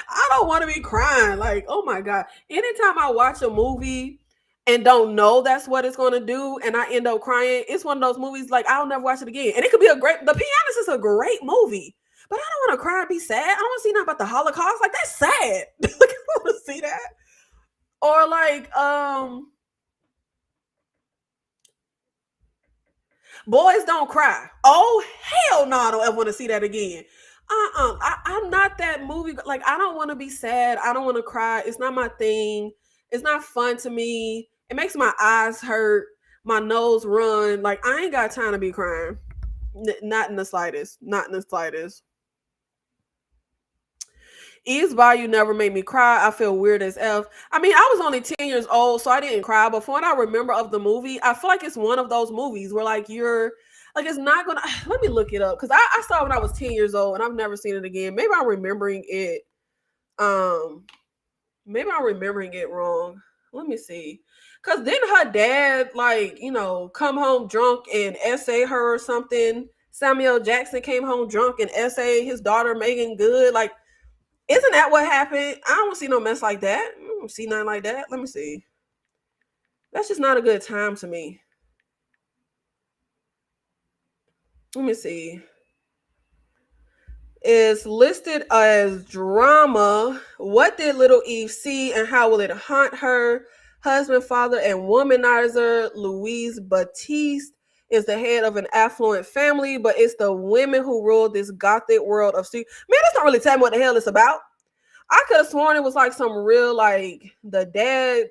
I don't want to be crying. Like, oh my God. Anytime I watch a movie and don't know that's what it's going to do and I end up crying, it's one of those movies like I'll never watch it again. And it could be The Pianist is a great movie, but I don't want to cry and be sad. I don't want to see nothing about the Holocaust. Like, that's sad. Like, I don't want to see that. Or like, Boys Don't Cry. Oh, hell no, I don't ever want to see that again. I'm not that movie. Like, I don't want to be sad. I don't want to cry. It's not my thing. It's not fun to me. It makes my eyes hurt, my nose run. Like, I ain't got time to be crying. Not in the slightest. Not in the slightest. Eve's Bayou never made me cry. I feel weird as F. I mean, I was only 10 years old, so I didn't cry. But from what I remember of the movie, I feel like it's one of those movies where like you're like it's not gonna let me look it up because I saw it when I was 10 years old and I've never seen it again. Maybe I'm remembering it. Um, maybe I'm remembering it wrong. Let me see. Cause then her dad, like, come home drunk and essay her or something. Samuel Jackson came home drunk and essay his daughter Megan Good. Like, isn't that what happened? I don't see no mess like that. I don't see nothing like that. Let me see. That's just not a good time to me. Let me see. It's listed as drama. What did little Eve see and how will it haunt her? Husband, father, and womanizer Louise Batiste is the head of an affluent family, but it's the women who rule this gothic world of Man, that's not really telling me what the hell it's about. I could have sworn it was like some real like the dad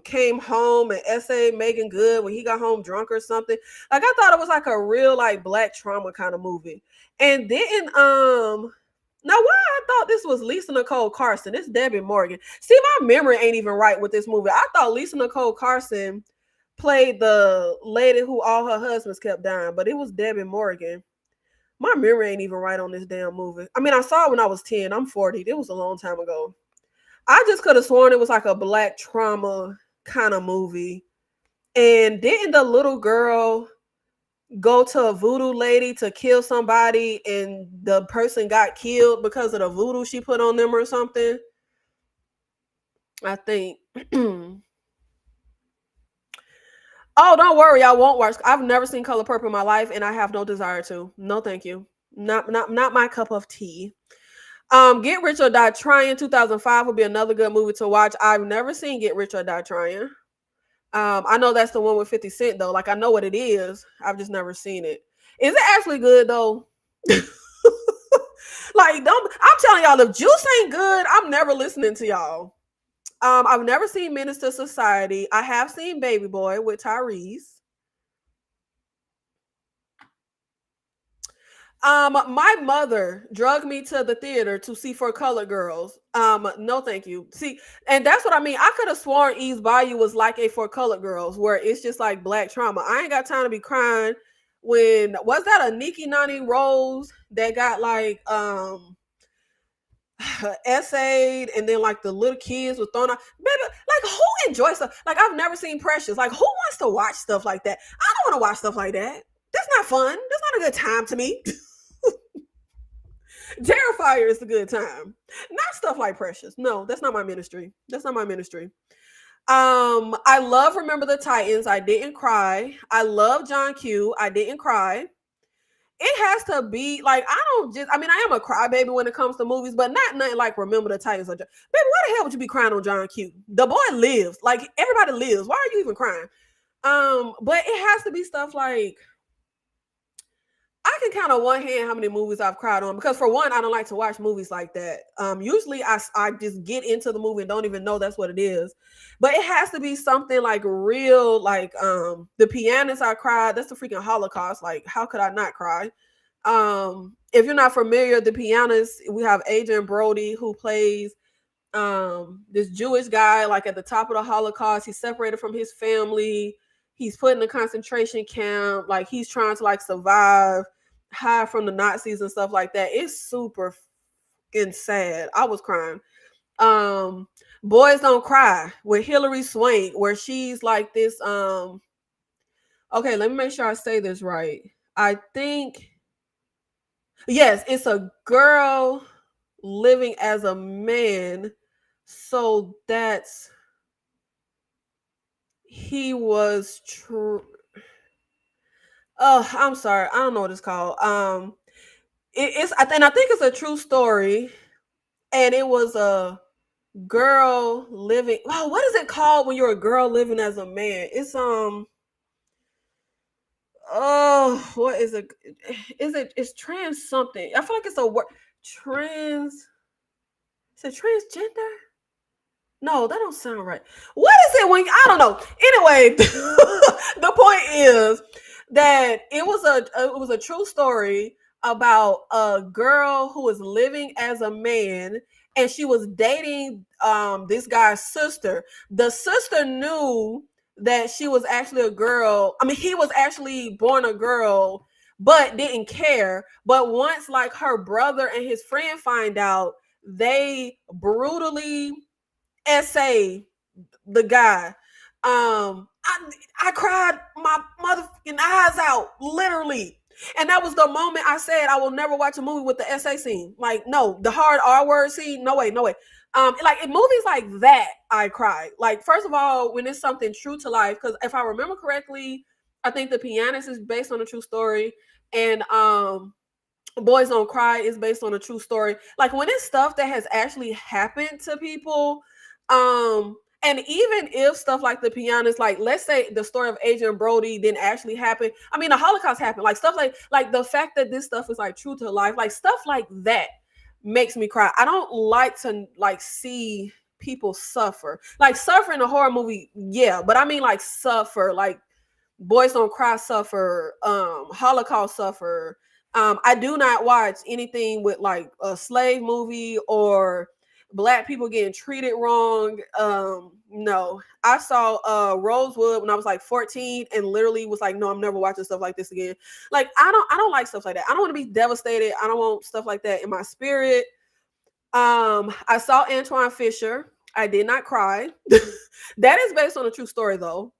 came home and essayed Megan Good when he got home drunk or something. Like I thought it was like a real like black trauma kind of movie. And then now why I thought this was Lisa Nicole Carson. It's Debbie Morgan. See, my memory ain't even right with this movie. I thought Lisa Nicole Carson played the lady who all her husbands kept dying, but it was Debbie Morgan. My memory ain't even right on this damn movie. I mean, I saw it when I was 10. I'm 40. It was a long time ago. I just could have sworn it was like a black trauma kind of movie. And didn't the little girl go to a voodoo lady to kill somebody and the person got killed because of the voodoo she put on them or something? I think. Oh, don't worry, I won't watch. I've never seen Color Purple in my life, and I have no desire to. No, thank you. Not my cup of tea. Get Rich or Die Trying 2005 would be another good movie to watch. I've never seen Get Rich or Die Trying. I know that's the one with 50 Cent though. Like I know what it is. I've just never seen it. Is it actually good though? Like I'm telling y'all, if Juice ain't good, I'm never listening to y'all. I've never seen Minister Society. I have seen Baby Boy with Tyrese. My mother drugged me to the theater to see For Colored Girls. No, thank you. See, and that's what I mean. I could have sworn Eve's Bayou was like a For Colored Girls, where it's just like black trauma. I ain't got time to be crying. When was that a Nikki Nani Rose that got like essayed and then like the little kids were thrown out? Baby, like who enjoys stuff? Like I've never seen Precious. Like who wants to watch stuff like that? I don't want to watch stuff like that. That's not fun. That's not a good time to me. Terrifier is a good time. Not stuff like Precious. No, that's not my ministry. That's not my ministry. I love Remember the Titans. I didn't cry. I love John Q. I didn't cry. It has to be like I mean, I am a crybaby when it comes to movies, but not nothing like Remember the Titans. Baby, why the hell would you be crying on John Q? The boy lives. Like everybody lives. Why are you even crying? But it has to be stuff like I can count on one hand how many movies I've cried on because for one, I don't like to watch movies like that. Usually I just get into the movie and don't even know that's what it is. But it has to be something like real, like The Pianist. I cried. That's the freaking Holocaust. Like, how could I not cry? If you're not familiar, The Pianist, we have Adrian Brody who plays this Jewish guy, like at the top of the Holocaust. He's separated from his family. He's put in a concentration camp. Like he's trying to like survive, hide from the Nazis and stuff like that. It's super fucking sad. I was crying. Boys Don't Cry with Hilary Swank, where she's like this. Okay, let me make sure I say this right. I think yes, it's a girl living as a man. So that's he was true. Oh, I'm sorry. I don't know what it's called. It's I think it's a true story, and it was a girl living. Oh, what is it called when you're a girl living as a man? It's Oh, what is it? Is it's trans something? I feel like it's a word. Trans. Is it transgender? No, that don't sound right. What is it when I don't know? Anyway, the point is that it was a true story about a girl who was living as a man and she was dating this guy's sister. The sister knew that she was actually a girl. I mean, he was actually born a girl, but didn't care. But once like her brother and his friend find out, they brutally essay the guy. I cried my motherfucking eyes out, literally. And that was the moment I said I will never watch a movie with the essay scene. Like, no, the hard R word scene, no way, no way. Like in movies like that, I cry. Like, first of all, when it's something true to life, because if I remember correctly, I think The Pianist is based on a true story, and Boys Don't Cry is based on a true story. Like when it's stuff that has actually happened to people, and even if stuff like The Pianist, like let's say the story of Adrian Brody didn't actually happen. I mean, the Holocaust happened. Like stuff like the fact that this stuff is like true to life, like stuff like that makes me cry. I don't like to like see people suffer. Like suffer in a horror movie, yeah, but I mean like suffer, like Boys Don't Cry suffer, Holocaust suffer. I do not watch anything with like a slave movie or black people getting treated wrong. No. I saw Rosewood when I was like 14 and literally was like, no, I'm never watching stuff like this again. Like I don't like stuff like that. I don't want to be devastated. I don't want stuff like that in my spirit. I saw Antoine Fisher. I did not cry. That is based on a true story though.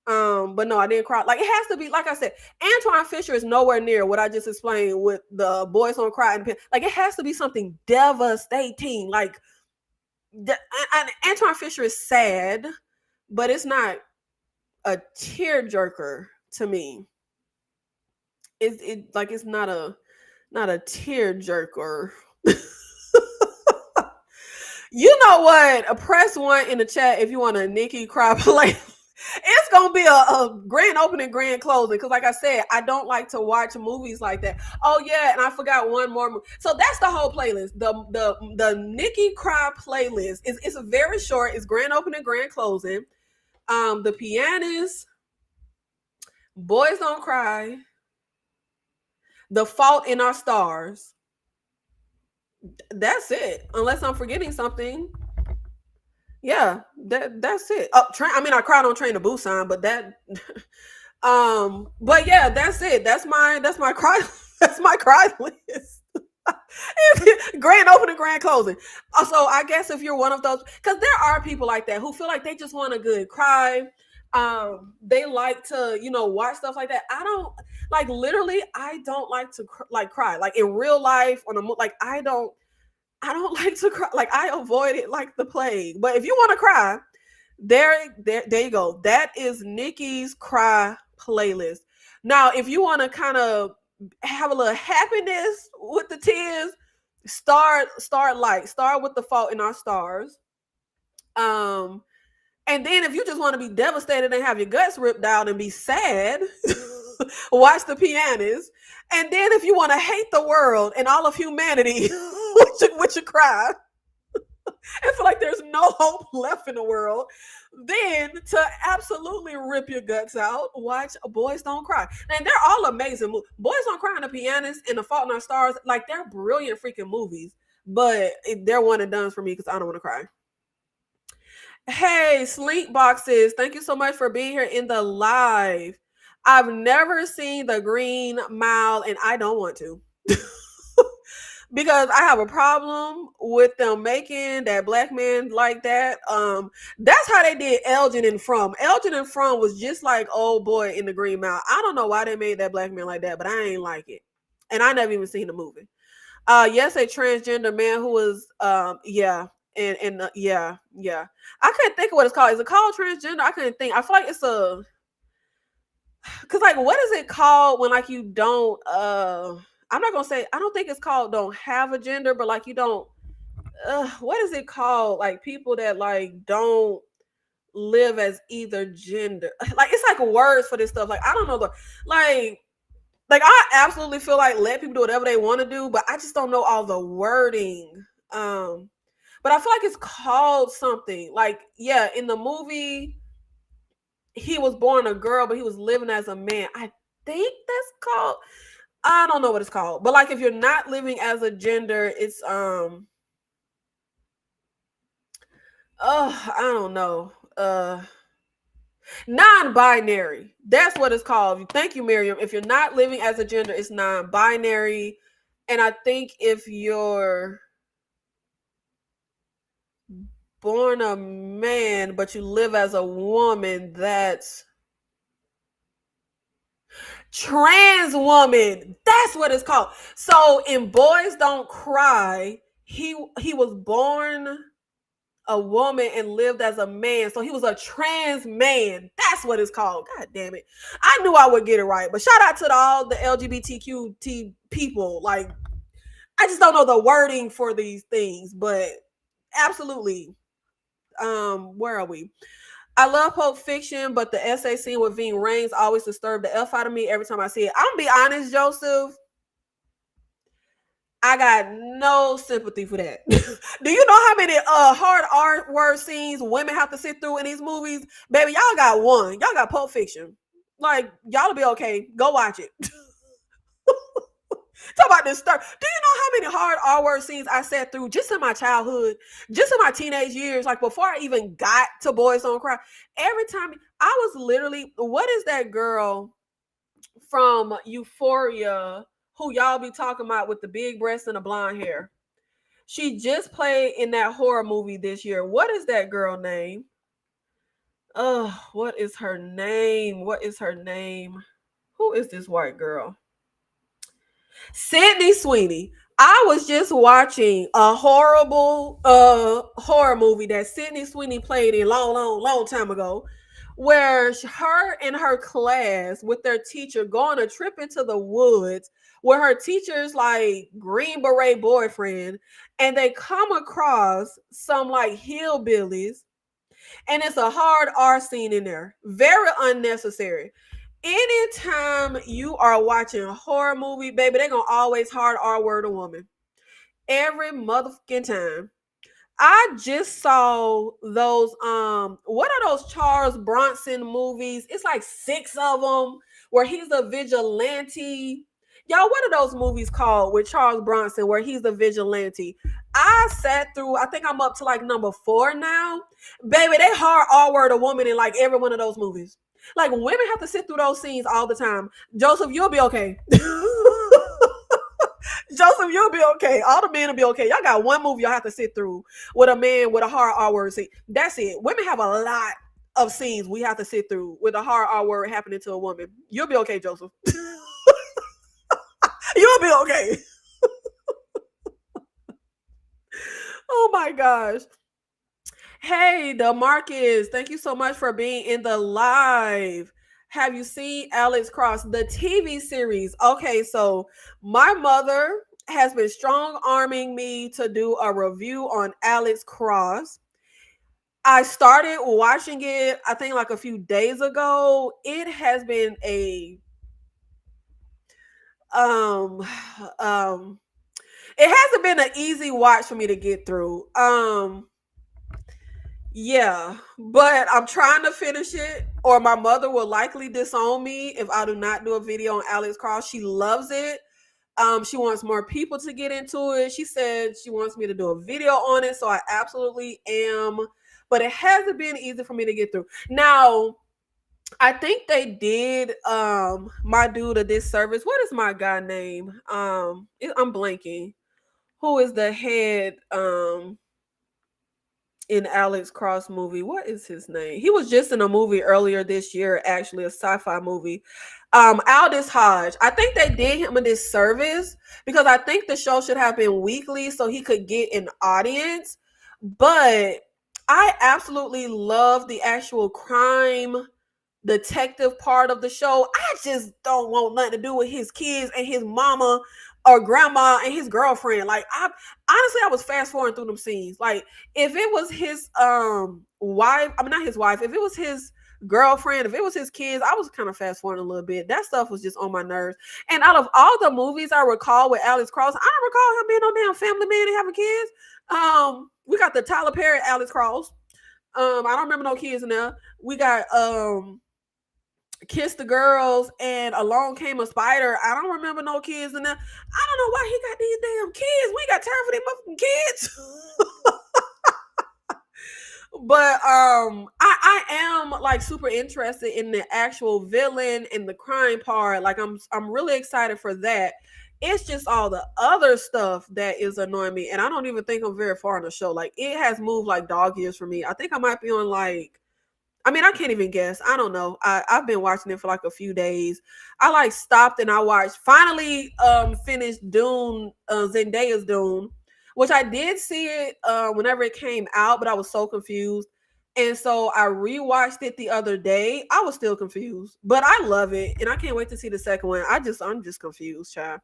But no, I didn't cry. Like it has to be, like I said, Antoine Fisher is nowhere near what I just explained with the Boys Don't Cry. Like it has to be something devastating. Like Antoine Fisher is sad, but it's not a tearjerker to me. It's not a tearjerker. You know what? Press one in the chat if you want a Nikki cry play. It's gonna be a grand opening, grand closing. Because, like I said, I don't like to watch movies like that. Oh yeah, and I forgot one more movie. So that's the whole playlist. The Nikki Cry playlist is it's very short. It's grand opening, grand closing. The Pianist, Boys Don't Cry, The Fault in Our Stars. That's it. Unless I'm forgetting something. Yeah, that's it. Oh, I cried on Train to Busan, but that but yeah, that's it. That's my cry that's my cry list. Grand opening, grand closing. Also, I guess if you're one of those, because there are people like that who feel like they just want a good cry. They like to, watch stuff like that. I don't like literally. I don't like to like cry like in real life on a like I don't like to cry. Like I avoid it like the plague. But if you want to cry, there you go. That is Nikki's cry playlist. Now, if you want to kind of have a little happiness with the tears, start light. Start with The Fault in Our Stars. And then if you just want to be devastated and have your guts ripped out and be sad, watch The Pianist. And then if you want to hate the world and all of humanity, with your cry, and feel like there's no hope left in the world, then to absolutely rip your guts out, watch Boys Don't Cry. And they're all amazing. Boys Don't Cry and The Pianist and The Fault in Our Stars, like they're brilliant freaking movies. But they're one and done for me because I don't want to cry. Hey, Slink Boxes, thank you so much for being here in the live. I've never seen The Green Mile and I don't want to. Because I have a problem with them making that black man like that. That's how they did Elgin and From. Elgin and From was just like old boy in The Green Mile. I don't know why they made that black man like that, but I ain't like it. And I never even seen the movie. Yes, a transgender man who was yeah. And yeah. I couldn't think of what it's called. Is it called transgender? I couldn't think. I feel like it's a because like what is it called when like you don't I'm not gonna say I don't think it's called don't have a gender, but like you don't what is it called? Like people that like don't live as either gender. Like it's like words for this stuff. Like I don't know the like I absolutely feel like let people do whatever they want to do, but I just don't know all the wording. But I feel like it's called something. Like yeah, in the movie he was born a girl, but he was living as a man. I think that's called. I don't know what it's called, but like if you're not living as a gender, it's oh I don't know non-binary. That's what it's called. Thank you, Miriam. If you're not living as a gender, it's non-binary, and I think if you're born a man but you live as a woman, that's trans woman. That's what it's called. So in Boys Don't Cry, he was born a woman and lived as a man. So he was a trans man. That's what it's called. God damn it. I knew I would get it right. But shout out to all the LGBTQ people. Like, I just don't know the wording for these things, but absolutely. Where are we? I love Pulp Fiction, but the essay scene with Ving Rhames always disturbed the F out of me every time I see it. I'm gonna be honest, Joseph. I got no sympathy for that. Do you know how many hard R word scenes women have to sit through in these movies? Baby, y'all got one. Y'all got Pulp Fiction. Like, y'all will be okay. Go watch it. Talk about this stuff. Do you know how many hard R word scenes I sat through just in my childhood, just in my teenage years, like before I even got to Boys Don't Cry? Every time I was literally, what is that girl from Euphoria who y'all be talking about with the big breasts and the blonde hair? She just played in that horror movie this year. What is that girl name? What is her name? What is her name? Who is this white girl? Sydney Sweeney. I was just watching a horrible horror movie that Sydney Sweeney played in long time ago, where her and her class with their teacher go on a trip into the woods where her teacher's like Green Beret boyfriend, and they come across some like hillbillies, and it's a hard R scene in there. Very unnecessary. Anytime you are watching a horror movie, baby, they're gonna always hard R word a woman. Every motherfucking time. I just saw those what are those Charles Bronson movies? It's like 6 of them where he's a vigilante. Y'all, what are those movies called with Charles Bronson where he's a vigilante? I sat through, I think I'm up to like number 4 now. Baby, they hard R word a woman in like every one of those movies. Like women have to sit through those scenes all the time. Joseph, you'll be okay. Joseph, you'll be okay. All the men will be okay. Y'all got one movie y'all have to sit through with a man with a hard R word scene. That's it. Women have a lot of scenes we have to sit through with a hard R word happening to a woman. You'll be okay, Joseph. You'll be okay. Oh my gosh. Hey, DeMarcus, thank you so much for being in the live. Have you seen Alex Cross, the TV series? Okay, so my mother has been strong arming me to do a review on Alex Cross. I started watching it, I think like a few days ago. It has been a um it hasn't been an easy watch for me to get through. Yeah, but I'm trying to finish it, or my mother will likely disown me if I do not do a video on Alex Cross. She loves it. She wants more people to get into it. She said she wants me to do a video on it, so I absolutely am. But it hasn't been easy for me to get through. Now, I think they did my dude a disservice. What is my guy name? I'm blanking. Who is the head in Alex Cross movie? What is his name? He was just in a movie earlier this year, actually a sci-fi movie. Aldous Hodge. I think they did him a disservice because I think the show should have been weekly so he could get an audience. But I absolutely love the actual crime detective part of the show. I just don't want nothing to do with his kids and his mama or grandma and his girlfriend. Like I honestly I was fast forwarding through them scenes. Like if it was his wife, I mean not his wife, if it was his girlfriend, if it was his kids, I was kind of fast forwarding a little bit. That stuff was just on my nerves. And out of all the movies I recall with Alex Cross, I don't recall him being on damn Family Man and having kids. We got the Tyler Perry Alex Cross. I don't remember no kids in there. We got Kiss the Girls and Along Came a Spider. I don't remember no kids in there. I don't know why he got these damn kids. We ain't got time for them motherfucking kids. But I am like super interested in the actual villain and the crime part. Like I'm really excited for that. It's just all the other stuff that is annoying me, and I don't even think I'm very far in the show. Like it has moved like dog years for me. I think I might be on like, I mean, I can't even guess. I don't know. I've been watching it for like a few days. I like stopped and I watched, finally finished Dune, Zendaya's Dune, which I did see it whenever it came out, but I was so confused. And so I rewatched it the other day. I was still confused, but I love it. And I can't wait to see the second one. I'm just confused, child.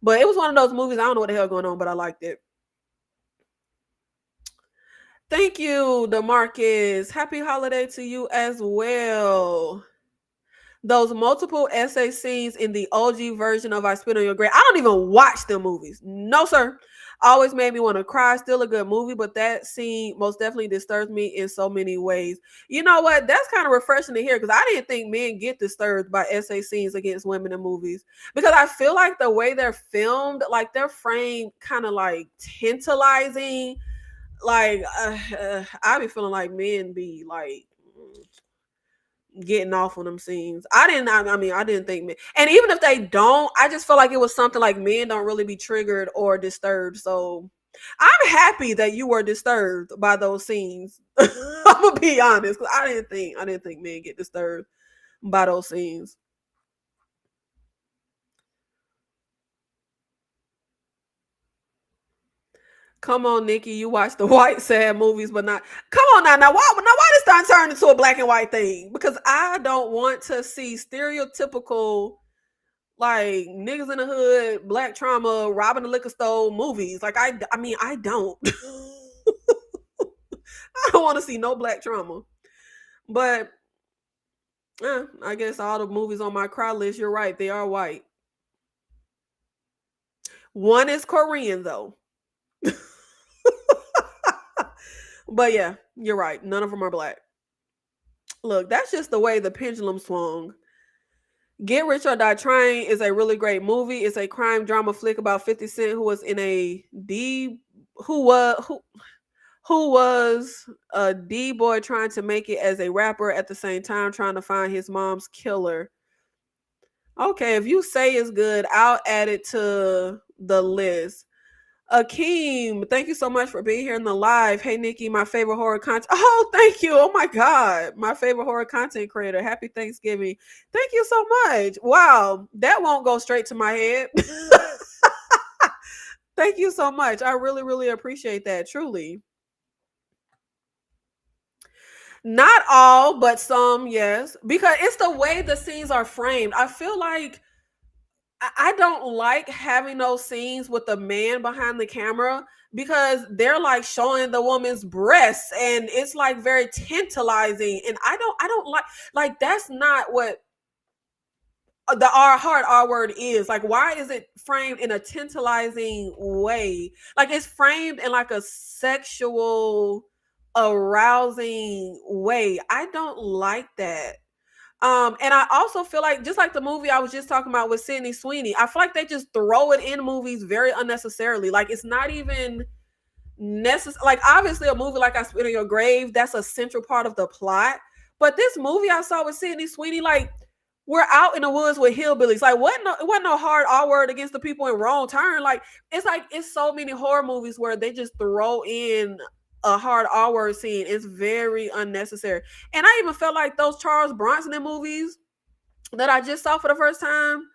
But it was one of those movies. I don't know what the hell going on, but I liked it. Thank you, DeMarcus. Happy holiday to you as well. Those multiple essay scenes in the OG version of I Spit on Your Grave. I don't even watch them movies. No, sir. Always made me want to cry. Still a good movie, but that scene most definitely disturbs me in so many ways. You know what? That's kind of refreshing to hear because I didn't think men get disturbed by essay scenes against women in movies because I feel like the way they're filmed, like they're framed kind of like tantalizing. Like I be feeling like men be like getting off on them scenes. I didn't think men, and even if they don't, I just feel like it was something like men don't really be triggered or disturbed. So I'm happy that you were disturbed by those scenes. I'm gonna be honest, because I didn't think men get disturbed by those scenes. Come on, Nikki, you watch the white sad movies, but not. Come on now why this done turn into a black and white thing? Because I don't want to see stereotypical like niggas in the hood, black trauma, robbing the liquor store movies. Like I mean, I don't. I don't want to see no black trauma. But I guess all the movies on my cry list, you're right, they are white. One is Korean though. But yeah, you're right. None of them are black. Look, that's just the way the pendulum swung. Get Rich or Die Trying is a really great movie. It's a crime drama flick about 50 Cent who was in a D who was a D boy trying to make it as a rapper at the same time trying to find his mom's killer. Okay, if you say it's good, I'll add it to the list. Akeem, thank you so much for being here in the live. Hey, Nikki, my favorite horror content. Oh, thank you. Oh my God. My favorite horror content creator. Happy Thanksgiving. Thank you so much. Wow. That won't go straight to my head. Thank you so much. I really, really appreciate that. Truly. Not all, but some, yes. Because it's the way the scenes are framed. I feel like I don't like having those scenes with the man behind the camera because they're like showing the woman's breasts and it's like very tantalizing. And I don't like that's not what the R word is. Like, why is it framed in a tantalizing way? Like it's framed in like a sexual arousing way. I don't like that. And I also feel like just like the movie I was just talking about with Sydney Sweeney, I feel like they just throw it in movies very unnecessarily. Like it's not even necessary. Like obviously a movie like I Spit on Your Grave, that's a central part of the plot. But this movie I saw with Sydney Sweeney, like we're out in the woods with hillbillies. Like it wasn't no hard R word against the people in Wrong Turn. Like it's so many horror movies where they just throw in a hard R word scene. It's very unnecessary. And I even felt like those Charles Bronson movies that I just saw for the first time,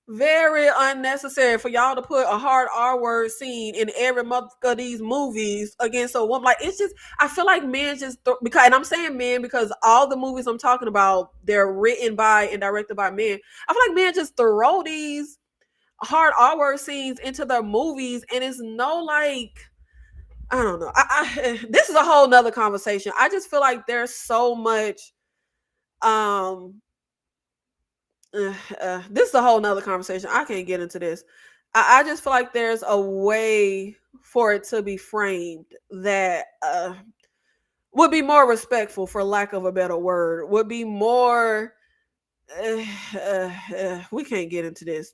very unnecessary for y'all to put a hard R word scene in every month of these movies against a woman. Like it's just, I feel like men just because, and I'm saying men because all the movies I'm talking about, they're written by and directed by men. I feel like men just throw these hard R word scenes into their movies, and it's no like, I don't know. This is a whole nother conversation. I just feel like there's so much. Um, this is a whole nother conversation. I can't get into this. I just feel like there's a way for it to be framed that would be more respectful, for lack of a better word. Would be more. We can't get into this.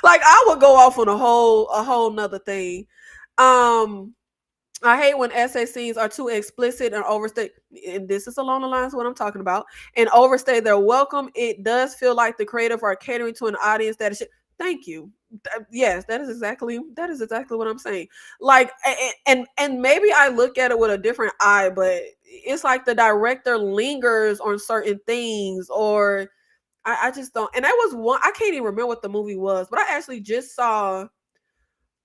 Like, I would go off on a whole nother thing. I hate when essay scenes are too explicit and overstay. And this is along the lines of what I'm talking about. And overstay their welcome. It does feel like the creative are catering to an audience that is. Thank you. Yes, that is exactly what I'm saying. Like, and maybe I look at it with a different eye, but it's like the director lingers on certain things, or I just don't. And that was one. I can't even remember what the movie was, but I actually just saw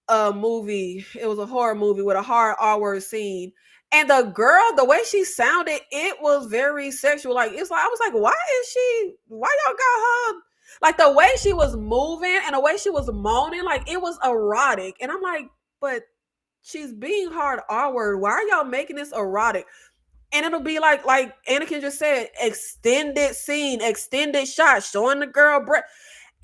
a movie. It was a horror movie with a hard R word scene. And the girl, the way she sounded, it was very sexual. Like, it's like, I was like, why y'all got her? Like, the way she was moving and the way she was moaning, like, it was erotic. And I'm like, but she's being hard R word. Why are y'all making this erotic? And it'll be like Anakin just said, extended scene, extended shot, showing the girl breast.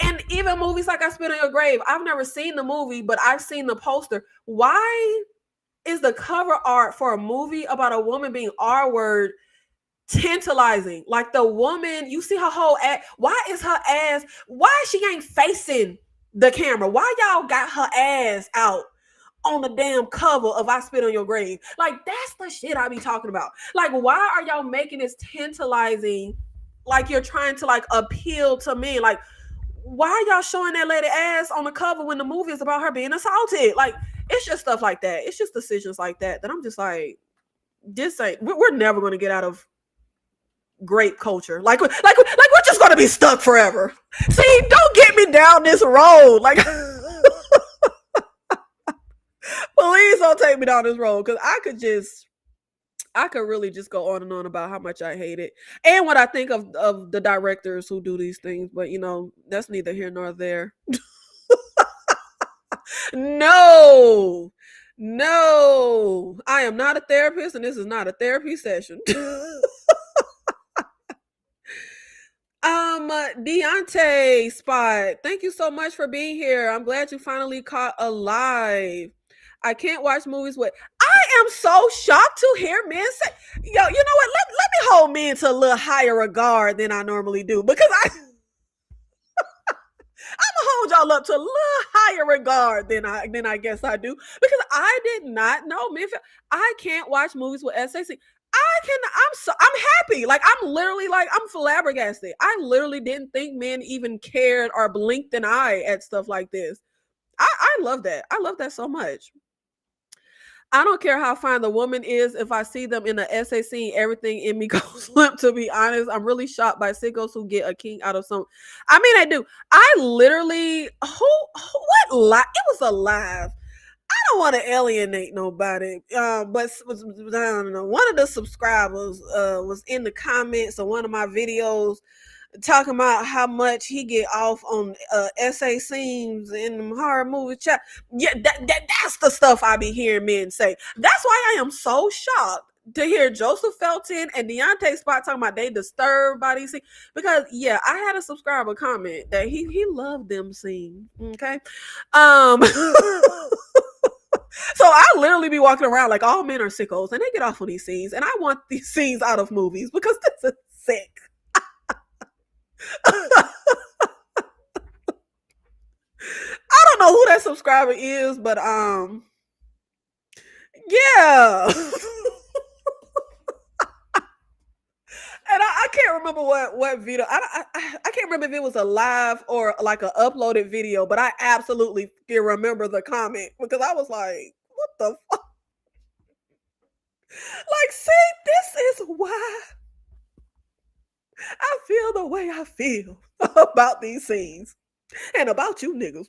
And even movies like I Spit on Your Grave, I've never seen the movie, but I've seen the poster. Why is the cover art for a movie about a woman being R word tantalizing? Like, the woman, you see her whole ass. Why is her ass? Why she ain't facing the camera? Why y'all got her ass out on the damn cover of I Spit on Your Grave? Like, that's the shit I be talking about. Like, why are y'all making this tantalizing? Like, you're trying to like appeal to men. Like, why are y'all showing that lady ass on the cover when the movie is about her being assaulted? Like, it's just stuff like that. It's just decisions like that I'm just like, this ain't. We're never going to get out of grape culture. Like we're just going to be stuck forever. See, don't get me down this road. Like, please don't take me down this road, because I could really just go on and on about how much I hate it and what I think of the directors who do these things. But, that's neither here nor there. No, I am not a therapist, and this is not a therapy session. Deontay Spot, thank you so much for being here. I'm glad you finally caught alive. I can't watch movies with. I am so shocked to hear men say, yo, you know what? Let me hold men to a little higher regard than I normally do, because I'm gonna hold y'all up to a little higher regard than I guess I do, because I did not know men. I can't watch movies with SAC. I'm happy. Like, I'm literally like, I'm flabbergasted. I literally didn't think men even cared or blinked an eye at stuff like this. I love that. I love that so much. I don't care how fine the woman is. If I see them in the essay scene, everything in me goes limp, to be honest. I'm really shocked by sickos who get a king out of some. I mean, I do. I literally, what live? It was a live. I don't want to alienate nobody, but I don't know. One of the subscribers was in the comments of one of my videos talking about how much he get off on essay scenes in horror movie chat. Yeah, that's the stuff I be hearing men say. That's why I am so shocked to hear Joseph Felton and Deontay Spot talking about they disturbed by these scenes. Because yeah, I had a subscriber comment that he loved them scenes. Okay. So I literally be walking around like all men are sickos, and they get off on these scenes, and I want these scenes out of movies because this is sick. I don't know who that subscriber is, but yeah. And I can't remember what video. I can't remember if it was a live or like an uploaded video, but I absolutely can remember the comment, because I was like, what the fuck? Like, see, this is why I feel the way I feel about these scenes and about you niggas.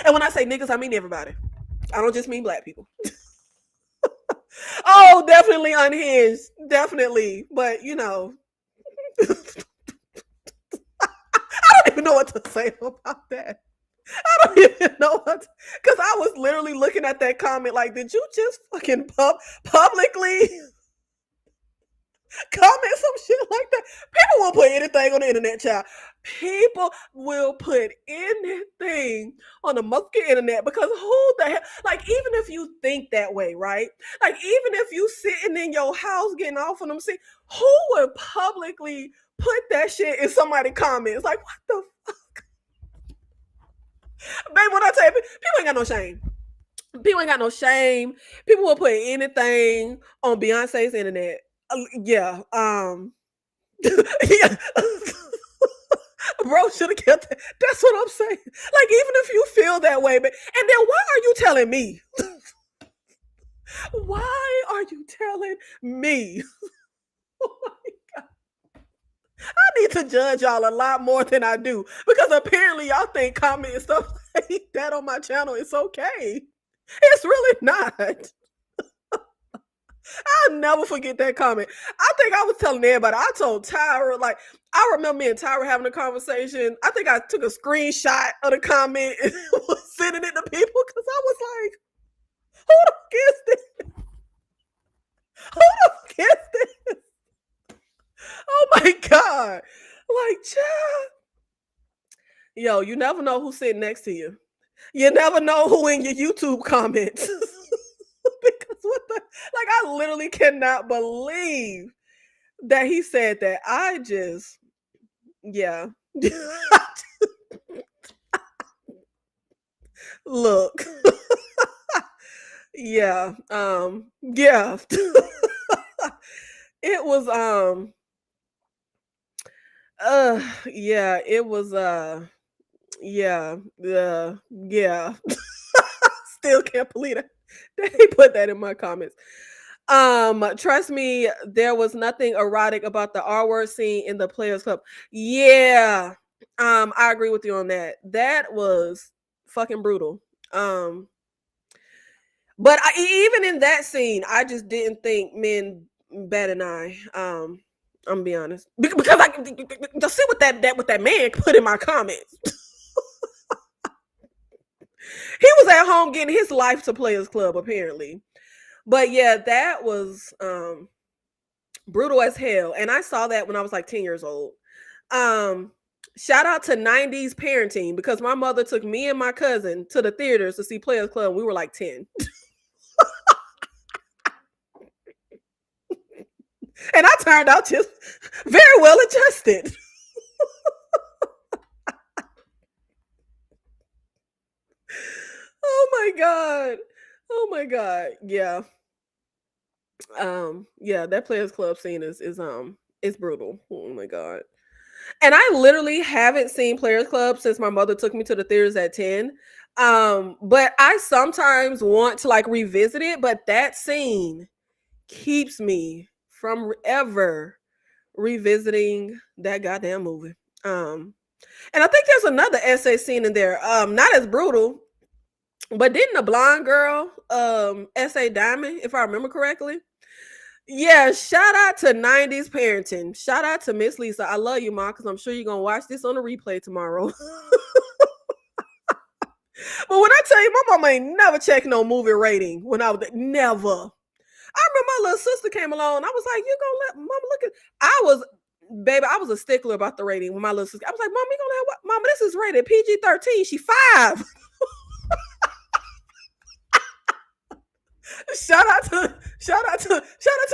And when I say niggas, I mean everybody. I don't just mean black people. Oh, definitely unhinged. Definitely. But, I don't even know what to say about that. I don't even know what, because I was literally looking at that comment like, did you just fucking publicly comment some shit like that? People will put anything on the internet, child. People will put anything on the motherfucking internet, because who the hell, like, even if you think that way, right? Like, even if you sitting in your house getting off on them, see, who would publicly put that shit in somebody's comments? Like, what the baby, when I tell you, people ain't got no shame. People ain't got no shame. People will put anything on Beyonce's internet. Yeah. Yeah. Bro should have kept that. That's what I'm saying. Like, even if you feel that way, but and then why are you telling me? Why are you telling me? Oh my God. I need to judge y'all a lot more than I do, because apparently y'all think commenting stuff like that on my channel is okay. It's really not. I'll never forget that comment. I think I was telling everybody. I told Tyra, like, I remember me and Tyra having a conversation. I think I took a screenshot of the comment and was sending it to people, because I was like, who the fuck is this? Who the fuck is this? Oh my God. Like, child. Yo, you never know who's sitting next to you. You never know who in your YouTube comments. Because what the, like, I literally cannot believe that he said that. I just, yeah. Look. Yeah. Yeah. It was yeah, it was yeah, yeah. Still can't believe it. They put that in my comments. Trust me, there was nothing erotic about the R word scene in the Players Club. Yeah. I agree with you on that. That was fucking brutal. But even in that scene, I just didn't think men bat an eye. I'm gonna be honest, because I to see what that man put in my comments. He was at home getting his life to Players Club, apparently. But yeah, that was brutal as hell. And I saw that when I was like 10 years old. Shout out to 90s parenting, because my mother took me and my cousin to the theaters to see Players Club. We were like 10. And I turned out just very well adjusted. Oh my God. Oh my God. Yeah. Yeah, that Players Club scene is brutal. Oh my God. And I literally haven't seen Players Club since my mother took me to the theaters at 10. But I sometimes want to like revisit it, but that scene keeps me from ever revisiting that goddamn movie. And I think there's another essay scene in there. Not as brutal, but didn't the blonde girl essay Diamond, if I remember correctly? Yeah, shout out to 90s parenting. Shout out to Miss Lisa. I love you, Ma, because I'm sure you're gonna watch this on the replay tomorrow. But when I tell you, my mama ain't never checked no movie rating when I was never. I remember my little sister came along. I was like, you gonna let mama look at I was a stickler about the rating when my little sister. I was like, Mama, you gonna have what? Mama, this is rated PG-13. She 5. Shout out to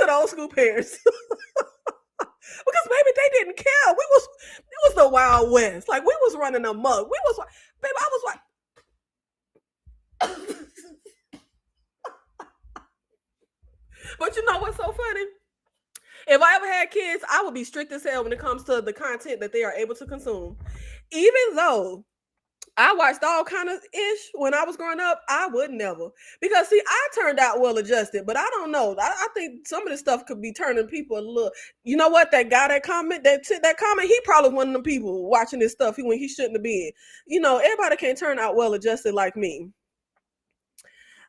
the old school parents. Because maybe they didn't care. It was the Wild West. Like, we was running amok. Baby, I was like. But you know what's so funny? If I ever had kids, I would be strict as hell when it comes to the content that they are able to consume. Even though I watched all kind of ish when I was growing up, I would never. Because see, I turned out well adjusted, but I don't know. I think some of this stuff could be turning people a little. You know what? That guy that comment, he probably one of the people watching this stuff when he shouldn't have been. You know, everybody can't turn out well adjusted like me.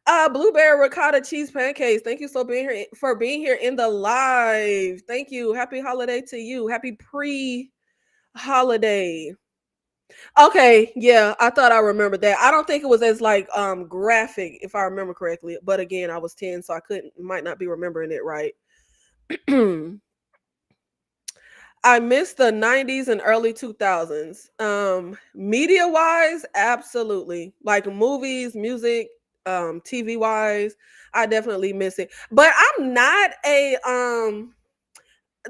Blueberry ricotta cheese pancakes. Thank you for being here in the live. Thank you. Happy holiday to you. Happy pre-holiday. Okay, yeah, I thought I remembered that. I don't think it was as like graphic, if I remember correctly. But again, I was 10, so I couldn't might not be remembering it right. I missed the 90s and early 2000s. Media wise, absolutely. Like movies, music, TV wise, I definitely miss it. But I'm not a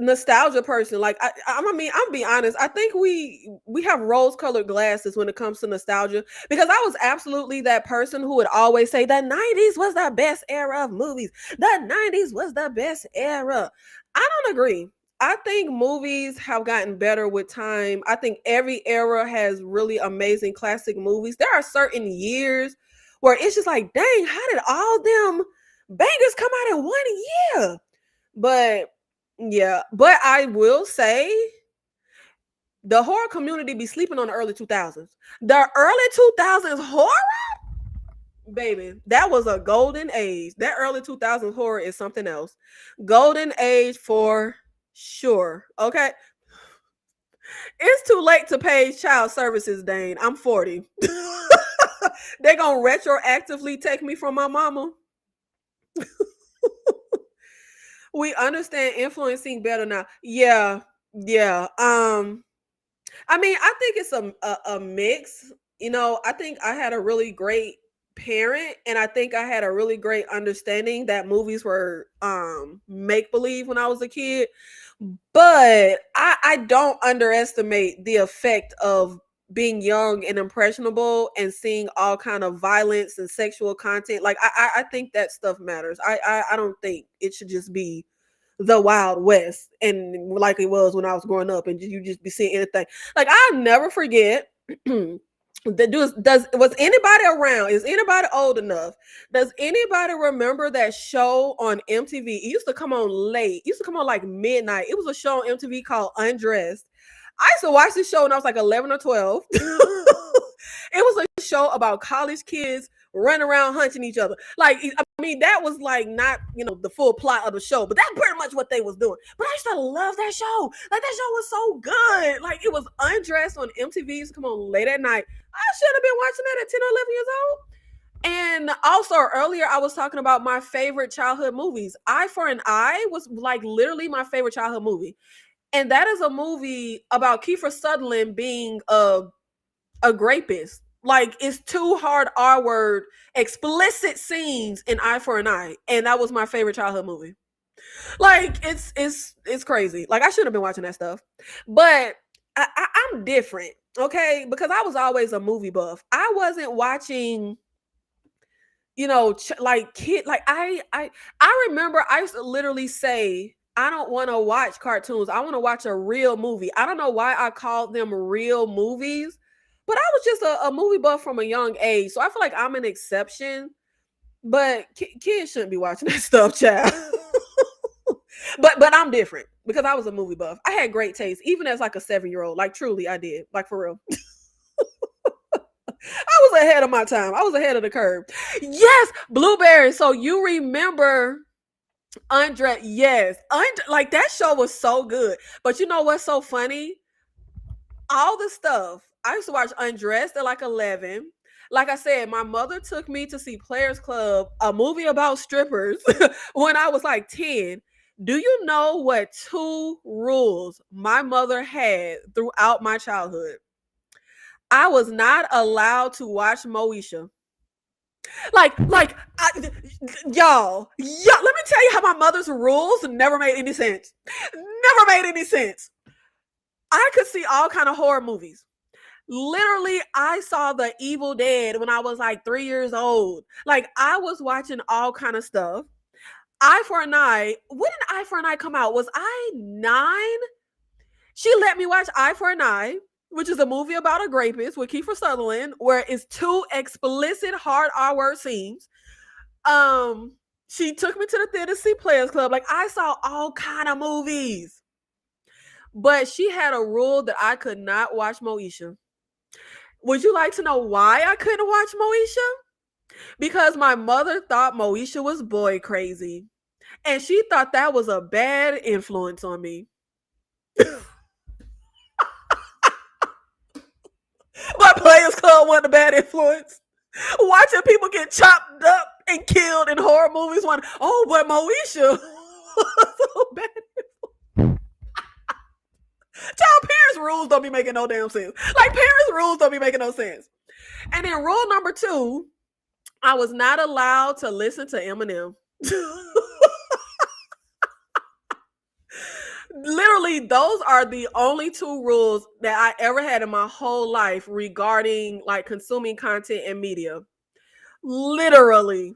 nostalgia person. Like I mean, I'm being honest. I think we have rose colored glasses when it comes to nostalgia, because I was absolutely that person who would always say the 90s was the best era of movies. The 90s was the best era. I don't agree. I think movies have gotten better with time. I think every era has really amazing classic movies. There are certain years where it's just like, dang, how did all them bangers come out in 1 year? But yeah, but I will say the horror community be sleeping on the early 2000s. The early 2000s horror, baby, that was a golden age. That early 2000s horror is something else. Golden age for sure. Okay. It's too late to pay child services, Dane. I'm 40. They gonna retroactively take me from my mama. We understand influencing better now. Yeah, yeah. I mean, I think it's a mix. You know, I think I had a really great parent, and I think I had a really great understanding that movies were make believe when I was a kid. But I don't underestimate the effect of being young and impressionable and seeing all kind of violence and sexual content. Like I think that stuff matters. I don't think it should just be the Wild West and like it was when I was growing up and you just be seeing anything. Like I'll never forget. Does was anybody around? Is anybody old enough? Does anybody remember that show on MTV? It used to come on late. It used to come on like midnight. It was a show on MTV called Undressed. I used to watch this show when I was like 11 or 12. It was a show about college kids running around hunting each other. Like, I mean, that was like not, the full plot of the show, but that's pretty much what they was doing. But I used to love that show. Like, that show was so good. Like, it was Undressed on MTV. It used to come on late at night. I should have been watching that at 10 or 11 years old. And also earlier I was talking about my favorite childhood movies. Eye for an Eye was like literally my favorite childhood movie. And that is a movie about Kiefer Sutherland being a rapist. Like it's two hard R word explicit scenes in Eye for an Eye. And that was my favorite childhood movie. Like it's crazy. Like I should have been watching that stuff. But I'm different, okay? Because I was always a movie buff. I wasn't watching like kid like I remember I used to literally say I don't want to watch cartoons. I want to watch a real movie. I don't know why I called them real movies, but I was just a movie buff from a young age. So I feel like I'm an exception, but kids shouldn't be watching that stuff, child. but I'm different because I was a movie buff. I had great taste, even as like a 7-year-old. Like truly, I did. Like for real. I was ahead of my time. I was ahead of the curve. Yes, Blueberry. So you remember Andre? Yes, like that show was so good. But you know what's so funny? All the stuff I used to watch Undressed at like 11. Like I said, my mother took me to see Players Club, a movie about strippers, when I was like 10. Do you know what two rules my mother had throughout my childhood? I was not allowed to watch Moesha. Y'all, let me tell you how my mother's rules never made any sense. Never made any sense. I could see all kind of horror movies. Literally, I saw The Evil Dead when I was like 3 years old. Like I was watching all kind of stuff. Eye for an Eye. When did Eye for an Eye come out? Was I 9? She let me watch Eye for an Eye, which is a movie about a rapist with Kiefer Sutherland, where it's two explicit hard R word scenes. She took me to the theater to see Players Club. Like I saw all kind of movies, but she had a rule that I could not watch Moesha. Would you like to know why I couldn't watch Moesha? Because my mother thought Moesha was boy crazy, and she thought that was a bad influence on me. Players Club wasn't a bad influence. Watching people get chopped up and killed in horror movies. One, oh, but Moesha was so bad. Child, parents' rules don't be making no damn sense. Like, parents' rules don't be making no sense. And then rule number 2, I was not allowed to listen to Eminem. Literally, those are the only 2 rules that I ever had in my whole life regarding like consuming content and media. Literally.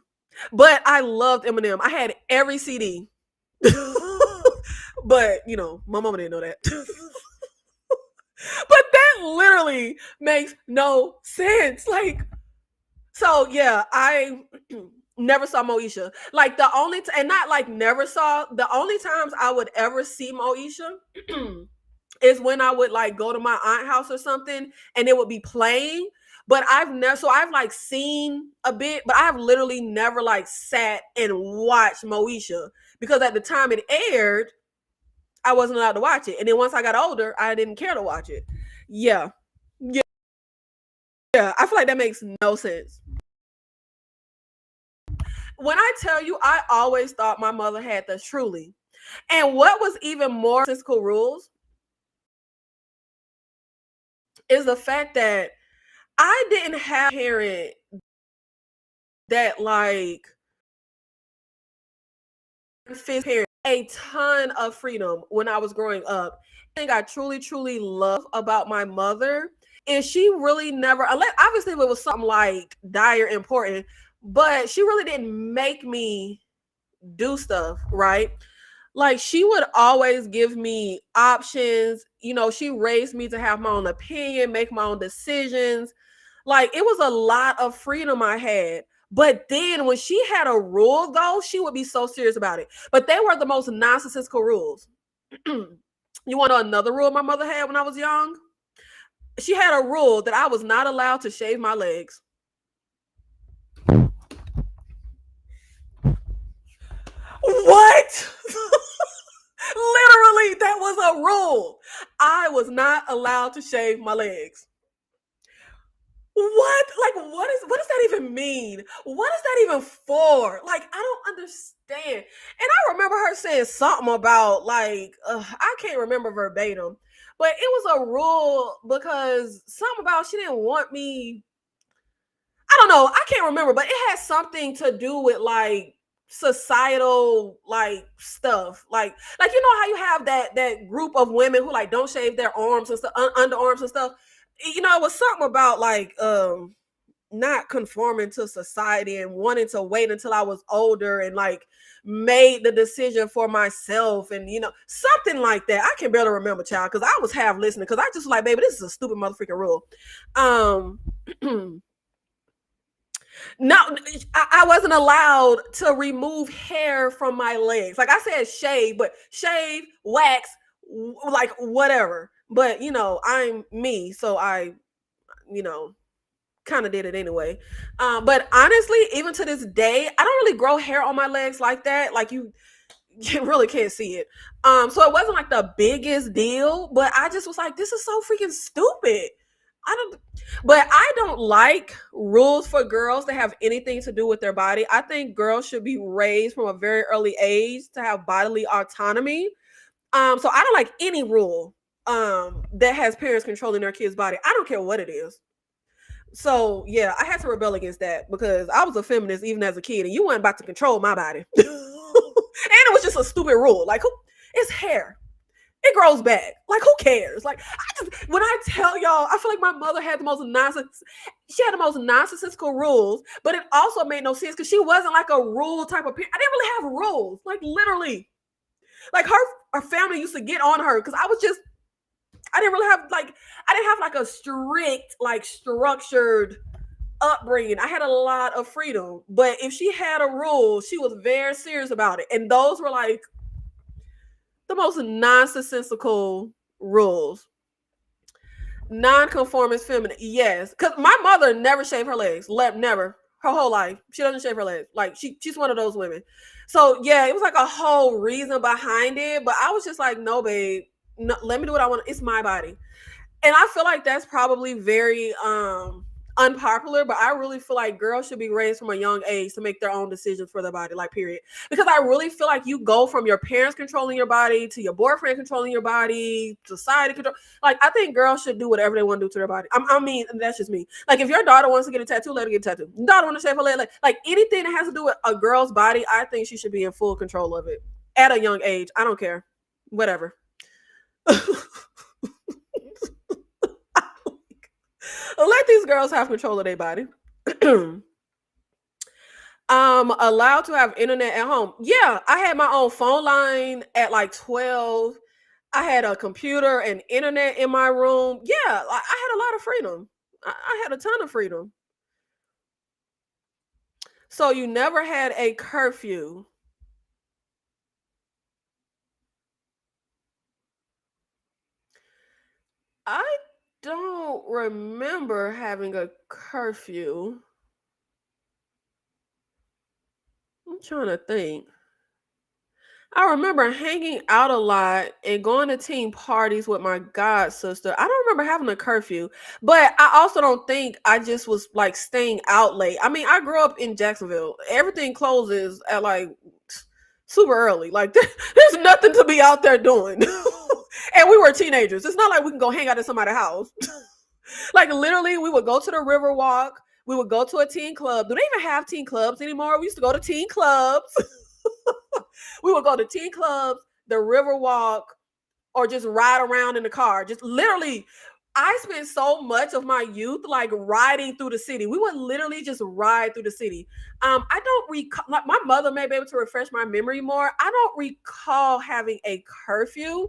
But I loved Eminem. I had every CD. But, you know, my mama didn't know that. But that literally makes no sense. Like, so yeah, I never saw Moesha. Like the only and not like never saw. The only times I would ever see Moesha is when I would like go to my aunt's house or something, and it would be playing. But I've never, so I've like seen a bit, but I've literally never like sat and watched Moesha because at the time it aired, I wasn't allowed to watch it. And then once I got older, I didn't care to watch it. Yeah. Yeah. Yeah. I feel like that makes no sense. When I tell you, I always thought my mother had the truly. And what was even more physical rules is the fact that I didn't have a parent that like a ton of freedom when I was growing up. I think I truly love about my mother is she really never, unless obviously if it was something like dire important, but she really didn't make me do stuff, right? Like she would always give me options. You know, she raised me to have my own opinion, make my own decisions. Like it was a lot of freedom I had. But then when she had a rule, though, she would be so serious about it. But they were the most nonsensical rules. You want to know another rule my mother had when I was young? She had a rule that I was not allowed to shave my legs. What? Literally, that was a rule. I was not allowed to shave my legs. What? Like, what does that even mean? What is that even for? Like, I don't understand. And I remember her saying something about like, I can't remember verbatim, but it was a rule because something about she didn't want me. I don't know. I can't remember, but it had something to do with like societal like stuff. Like you know how you have that group of women who like don't shave their arms and stuff, underarms and stuff. You know, it was something about like not conforming to society and wanting to wait until I was older and like made the decision for myself and you know something like that. I can barely remember, child, because I was half listening because I just like, baby, this is a stupid motherfucking rule. No, I wasn't allowed to remove hair from my legs. Like I said, shave, but shave, wax, like whatever. But you know, I'm me, so I, you know, kind of did it anyway. But honestly, even to this day, I don't really grow hair on my legs like that. Like you really can't see it. So it wasn't like the biggest deal, but I just was like, this is so freaking stupid. But I don't like rules for girls that have anything to do with their body. I think girls should be raised from a very early age to have bodily autonomy. So I don't like any rule that has parents controlling their kids' body. I don't care what it is. So yeah, I had to rebel against that because I was a feminist even as a kid, and you weren't about to control my body. And it was just a stupid rule. Like, it's hair. It grows back. Like, who cares? Like, when I tell y'all, I feel like my mother had the most nonsense. She had the most nonsensical rules, but it also made no sense because she wasn't like a rule type of parent. I didn't really have rules. Like, literally. Like, her family used to get on her because I didn't really have like, I didn't have like a strict, like structured upbringing. I had a lot of freedom, but if she had a rule, she was very serious about it. And those were like the most nonsensical rules. Non-conformist feminine, yes, because my mother never shaved her legs, never, her whole life. She doesn't shave her legs. Like she's one of those women. So yeah, it was like a whole reason behind it, but I was just like, no, babe, no, let me do what I want. It's my body. And I feel like that's probably very unpopular, but I really feel like girls should be raised from a young age to make their own decisions for their body, like period. Because I really feel like you go from your parents controlling your body to your boyfriend controlling your body, society control. Like I think girls should do whatever they want to do to their body. I mean, that's just me. Like if your daughter wants to get a tattoo, let her get a tattoo. Your daughter wants to shave her leg, like anything that has to do with a girl's body, I think she should be in full control of it at a young age. I don't care, whatever. Let these girls have control of their body. Allowed to have internet at home. Yeah, I had my own phone line at like 12. I had a computer and internet in my room. Yeah, I had a lot of freedom. I had a ton of freedom. So you never had a curfew. I don't remember having a curfew. I'm trying to think. I remember hanging out a lot and going to team parties with my god sister. I don't remember having a curfew, but I also don't think I just was like staying out late. I mean, I grew up in Jacksonville. Everything closes at like super early. Like there's nothing to be out there doing. And we were teenagers. It's not like we can go hang out at somebody's house. Like literally, we would go to the river walk. We would go to a teen club. Do they even have teen clubs anymore? We used to go to teen clubs. We would go to teen clubs, the river walk, or just ride around in the car. Just literally, I spent so much of my youth like riding through the city. We would literally just ride through the city. I don't recall. Like, my mother may be able to refresh my memory more. I don't recall having a curfew.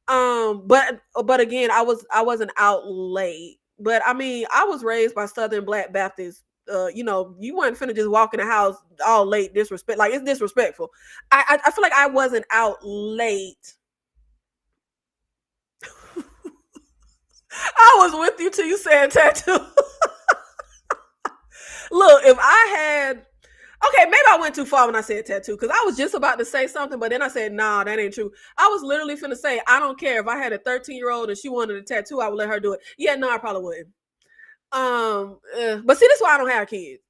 But again, I wasn't out late. But I mean, I was raised by Southern Black Baptists. You weren't finna just walk in the house all late, disrespect. Like it's disrespectful. I feel like I wasn't out late. I was with you till you said tattoo. Look, if I had okay, maybe I went too far when I said tattoo because I was just about to say something, but then I said, nah, that ain't true. I was literally finna say, I don't care if I had a 13-year-old and she wanted a tattoo, I would let her do it. Yeah, no, I probably wouldn't. But see, that's why I don't have kids.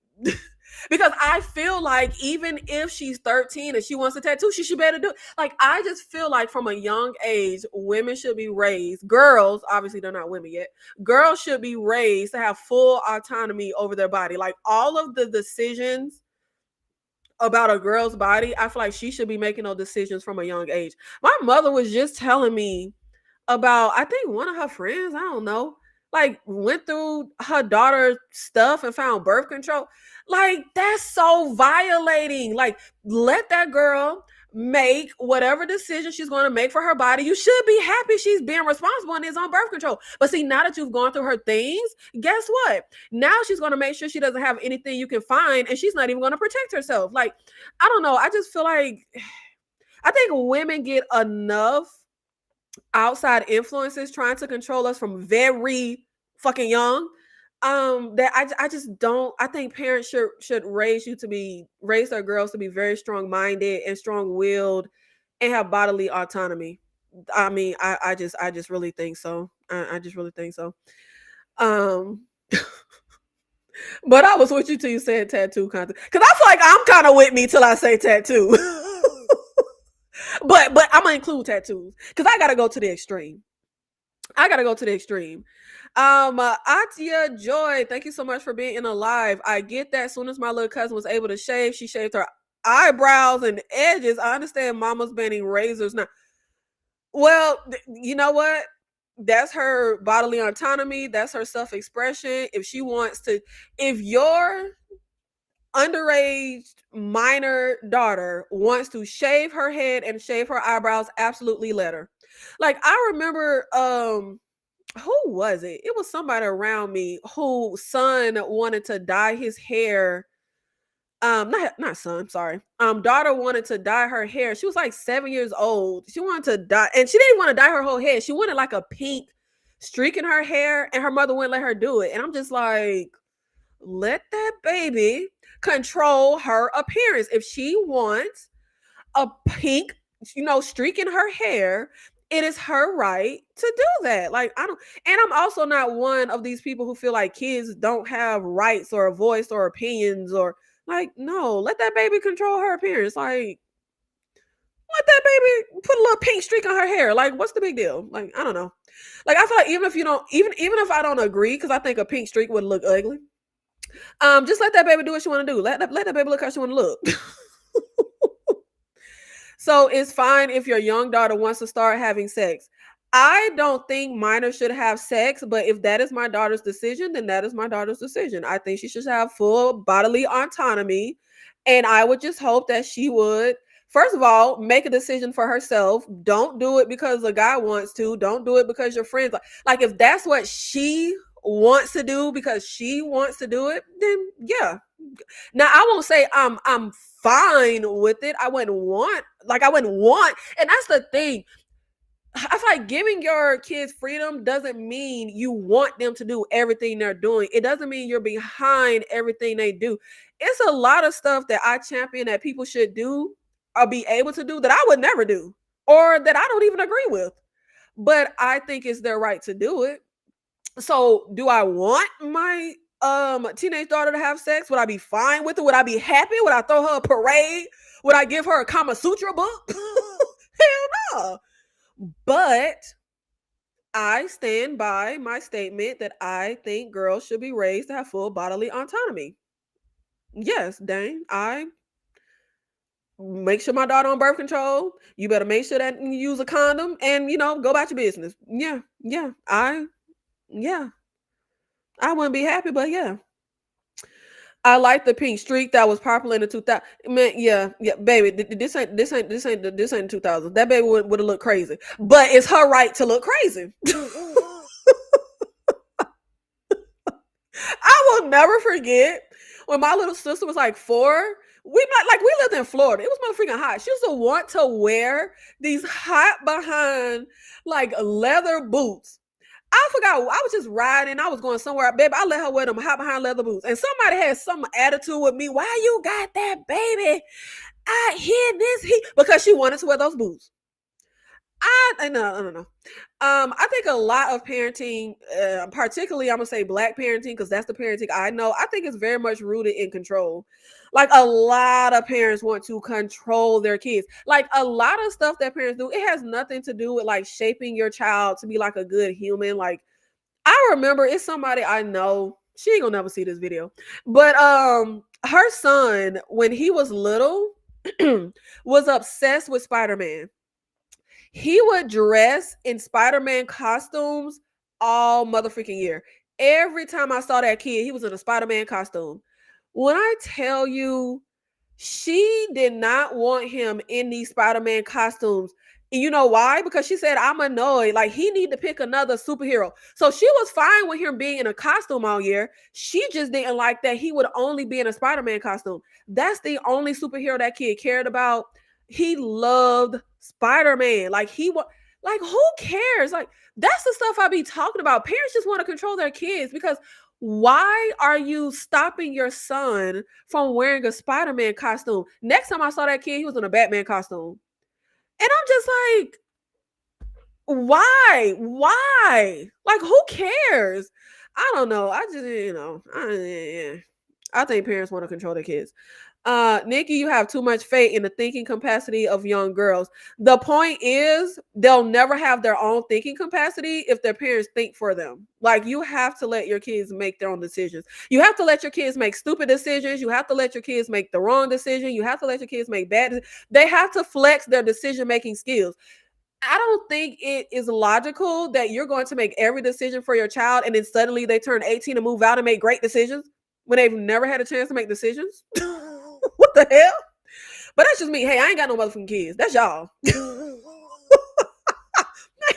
Because I feel like even if she's 13 and she wants a tattoo, she should be able to do it. Like, I just feel like from a young age, women should be raised. Girls, obviously, they're not women yet. Girls should be raised to have full autonomy over their body. Like, all of the decisions about a girl's body, I feel like she should be making those decisions from a young age. My mother was just telling me about, I think one of her friends, I don't know, like went through her daughter's stuff and found birth control. Like that's so violating. Like let that girl make whatever decision she's going to make for her body. You should be happy she's being responsible and is on birth control. But see, now that you've gone through her things, guess what? Now she's going to make sure she doesn't have anything you can find, and she's not even going to protect herself. Like, I don't know. I just feel like I think women get enough outside influences trying to control us from very fucking young. That I just don't. I think parents should raise their girls to be very strong minded and strong willed and have bodily autonomy. I mean, I just really think so. I just really think so. Um, but I was with you till you said tattoo content because I feel like I'm kind of with me till I say tattoo. But I'm gonna include tattoos because I gotta go to the extreme. I gotta go to the extreme. Atia Joy, thank you so much for being in alive. I get that. As soon as my little cousin was able to shave, she shaved her eyebrows and edges. I understand mama's banning razors now. Well, you know what? That's her bodily autonomy. That's her self-expression. If she wants to, if your underage minor daughter wants to shave her head and shave her eyebrows, absolutely let her. Like I remember who was it? It was somebody around me whose son wanted to dye his hair. Not son, sorry. Daughter wanted to dye her hair. She was like 7 years old. She wanted to dye, and she didn't want to dye her whole head. She wanted like a pink streak in her hair, and her mother wouldn't let her do it. And I'm just like, let that baby control her appearance. If she wants a pink, streak in her hair it is her right to do that. Like, I don't, and I'm also not one of these people who feel like kids don't have rights or a voice or opinions or like, no, let that baby control her appearance. Like, let that baby put a little pink streak on her hair. Like, what's the big deal? Like, I don't know. Like, I feel like even if you don't, even if I don't agree, because I think a pink streak would look ugly. Just let that baby do what she want to do. Let that baby look how she want to look. So it's fine if your young daughter wants to start having sex. I don't think minors should have sex, but if that is my daughter's decision, then that is my daughter's decision. I think she should have full bodily autonomy. And I would just hope that she would, first of all, make a decision for herself. Don't do it because a guy wants to. Don't do it because your friends like if that's what she wants to do because she wants to do it, then yeah. Now I won't say I'm fine with it. I wouldn't want, and that's the thing. I feel like giving your kids freedom doesn't mean you want them to do everything they're doing. It doesn't mean you're behind everything they do. It's a lot of stuff that I champion that people should do or be able to do that I would never do or that I don't even agree with. But I think it's their right to do it. So do I want my teenage daughter to have sex? Would I be fine with it? Would I be happy? Would I throw her a parade? Would I give her a Kama Sutra book? Hell no. But I stand by my statement that I think girls should be raised to have full bodily autonomy. Yes, Dane. I make sure my daughter on birth control. You better make sure that you use a condom and go about your business. Yeah. I wouldn't be happy, but yeah. I like the pink streak that was popular in the 2000s. Man, yeah, baby. This ain't the 2000s. That baby would have looked crazy, but it's her right to look crazy. I will never forget when my little sister was like 4. We lived in Florida. It was motherfucking hot. She used to want to wear these hot behind like leather boots. I forgot. I was just riding. I was going somewhere. Baby, I let her wear them hot behind leather boots. And somebody had some attitude with me. Why you got that, baby? I hear this because she wanted to wear those boots. I no. I think a lot of parenting, particularly I'm gonna say black parenting, because that's the parenting I know. I think it's very much rooted in control. Like a lot of parents want to control their kids. Like a lot of stuff that parents do, it has nothing to do with like shaping your child to be like a good human. Like I remember it's somebody I know. She ain't gonna never see this video, but her son when he was little was obsessed with Spider-Man. He would dress in Spider-Man costumes all motherfucking year. Every time I saw that kid, he was in a Spider-Man costume. When I tell you, she did not want him in these Spider-Man costumes. And you know why? Because she said, I'm annoyed. Like, he need to pick another superhero. So she was fine with him being in a costume all year. She just didn't like that he would only be in a Spider-Man costume. That's the only superhero that kid cared about. He loved Spider-Man. Like, who cares? Like, that's the stuff I be talking about. Parents just want to control their kids because why are you stopping your son from wearing a Spider-Man costume? Next time I saw that kid, he was in a Batman costume. And I'm just like, why? Why? Like, who cares? I don't know. I just, I think parents want to control their kids. Nikki, you have too much faith in the thinking capacity of young girls. The point is, they'll never have their own thinking capacity if their parents think for them. Like, you have to let your kids make their own decisions. You have to let your kids make stupid decisions. You have to let your kids make the wrong decision. You have to let your kids make bad decisions. They have to flex their decision-making skills. I don't think it is logical that you're going to make every decision for your child and then suddenly they turn 18 and move out and make great decisions when they've never had a chance to make decisions. What the hell? But that's just me. Hey, I ain't got no motherfucking kids. That's y'all. I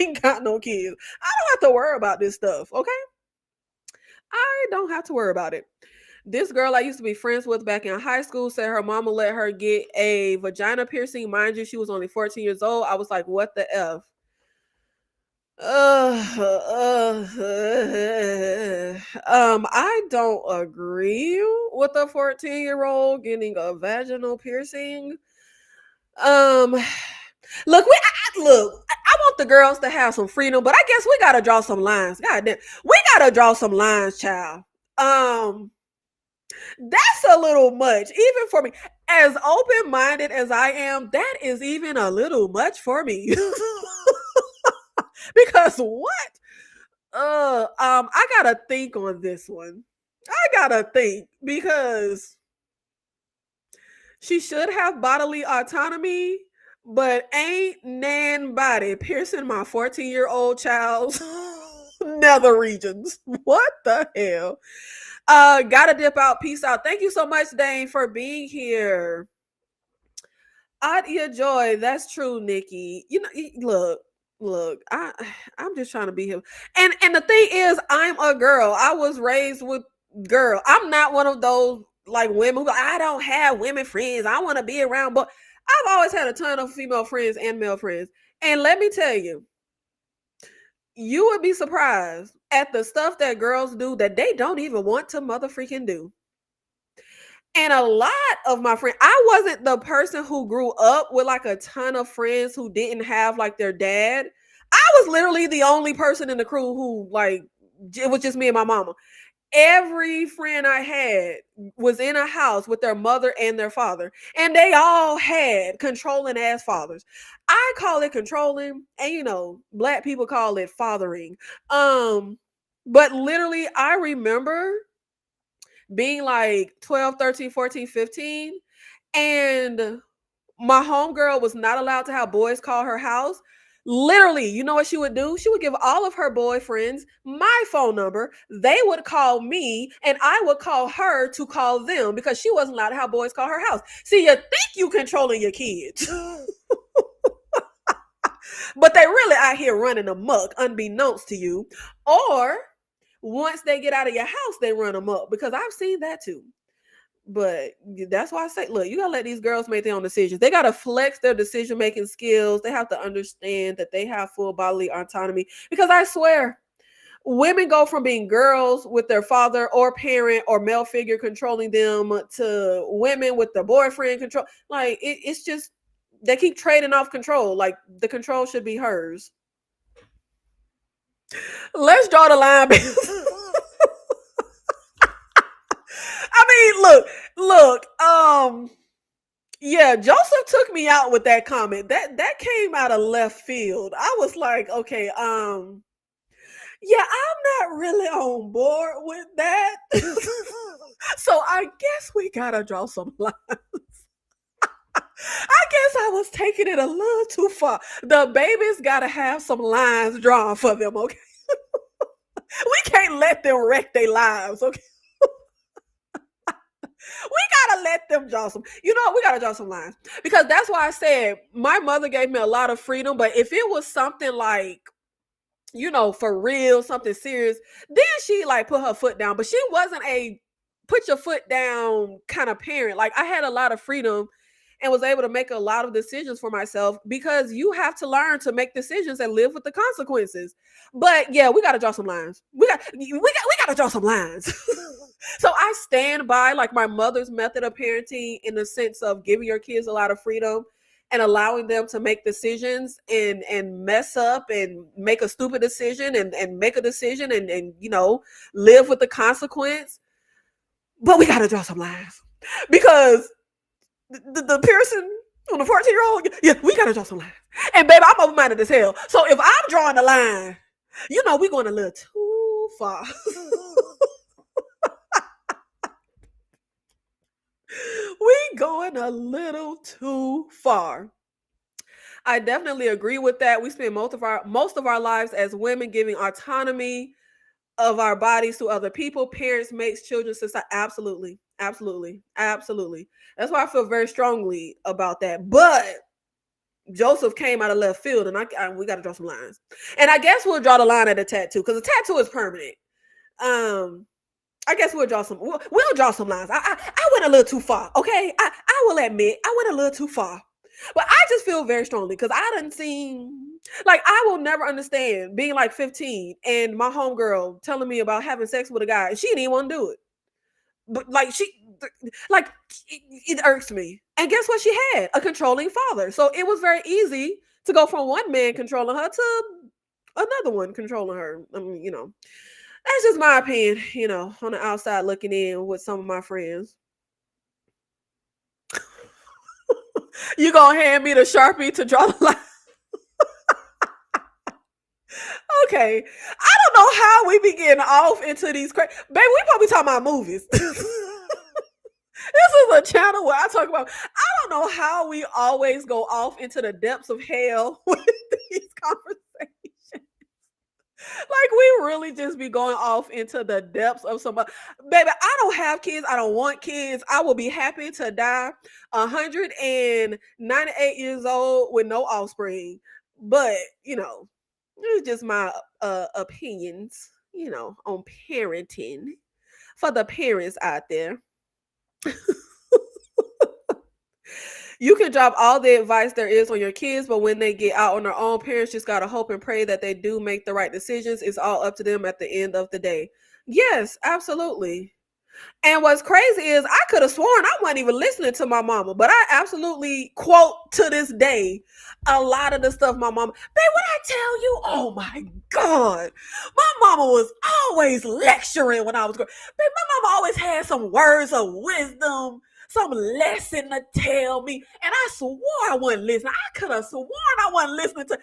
ain't got no kids. I don't have to worry about this stuff, okay? I don't have to worry about it. This girl I used to be friends with back in high school said her mama let her get a vagina piercing. Mind you, she was only 14 years old. I was like, what the F? I don't agree with a 14-year-old getting a vaginal piercing. Look, I want the girls to have some freedom, but I guess we gotta draw some lines. God damn, we gotta draw some lines, child. Um, that's a little much, even for me. As open-minded as I am, that is even a little much for me. Because what? I gotta think on this one. I gotta think because she should have bodily autonomy, but ain't nan body piercing my 14-year-old child's nether regions. What the hell? Gotta dip out. Peace out. Thank you so much, Dane, for being here. Adia Joy, that's true, Nikki. You know, look, I'm just trying to be him. And the thing is, I'm a girl. I was raised with girl. I'm not one of those like women who I don't have women friends. I want to be around, but I've always had a ton of female friends and male friends. And let me tell you, you would be surprised at the stuff that girls do that they don't even want to mother freaking do. And a lot of my friends, I wasn't the person who grew up with like a ton of friends who didn't have like their dad. I was literally the only person in the crew who like it was just me and my mama. Every friend I had was in a house with their mother and their father, and they all had controlling ass fathers. I call it controlling, and you know, black people call it fathering. But literally, I remember being like 12, 13, 14, 15, and my homegirl was not allowed to have boys call her house. Literally, you know what she would do? She would give all of her boyfriends my phone number. They would call me, and I would call her to call them because she wasn't allowed to have boys call her house. See, you think you controlling your kids, but they really out here running amok unbeknownst to you. Or once they get out of your house, they run amok because I've seen that too. But that's why I say, look, you gotta let these girls make their own decisions. They gotta flex their decision-making skills. They have to understand that they have full bodily autonomy. Because I swear, women go from being girls with their father or parent or male figure controlling them to women with their boyfriend control. Like it's just they keep trading off control. Like the control should be hers. Let's draw the line. I mean, look, yeah, Joseph took me out with that comment. That came out of left field. I was like, okay, yeah, I'm not really on board with that. So I guess we gotta draw some lines. I guess I was taking it a little too far. The babies gotta have some lines drawn for them, okay? We can't let them wreck their lives, okay? We gotta let them draw some. You know, we gotta draw some lines because that's why I said my mother gave me a lot of freedom. But if it was something like, you know, for real, something serious, then she like put her foot down. But she wasn't a put your foot down kind of parent. Like I had a lot of freedom and was able to make a lot of decisions for myself because you have to learn to make decisions and live with the consequences. But yeah, we gotta draw some lines. We gotta draw some lines. So I stand by like my mother's method of parenting in the sense of giving your kids a lot of freedom and allowing them to make decisions and mess up and make a stupid decision and make a decision and you know live with the consequence. But we gotta draw some lines because the person on the 14-year-old, yeah, we gotta draw some lines. And baby, I'm open-minded as hell. So if I'm drawing the line, you know we're going a little too far. We going a little too far. I definitely agree with that. We spend most of our lives as women giving autonomy of our bodies to other people, parents, mates, children, society. Absolutely, absolutely, absolutely. That's why I feel very strongly about that. But Joseph came out of left field, and we got to draw some lines. And I guess we'll draw the line at a tattoo because a tattoo is permanent. I guess we'll draw some. We'll draw some lines. I went a little too far. Okay, I will admit I went a little too far, but I just feel very strongly because I didn't see. Like I will never understand being like 15 and my homegirl telling me about having sex with a guy and she didn't even want to do it. But like it irks me. And guess what? She had a controlling father, so it was very easy to go from one man controlling her to another one controlling her. I mean, that's just my opinion, on the outside looking in with some of my friends. You gonna hand me the Sharpie to draw the line? Okay. I don't know how we be getting off into these baby, we probably talking about movies. This is a channel where I talk about, I don't know how we always go off into the depths of hell with these conversations. Like we really just be going off into the depths of somebody. Baby, I don't have kids. I don't want kids. I will be happy to die 198 years old with no offspring. But, it's just my opinions, on parenting for the parents out there. You can drop all the advice there is on your kids, but when they get out on their own, parents just got to hope and pray that they do make the right decisions. It's all up to them at the end of the day. Yes, absolutely. And what's crazy is I could have sworn I wasn't even listening to my mama, but I absolutely quote to this day a lot of the stuff my mama, babe, what I tell you? Oh my God. My mama was always lecturing when I was growing. Babe, my mama always had some words of wisdom, some lesson to tell me. And I swore I wasn't listening. I could have sworn I wasn't listening to.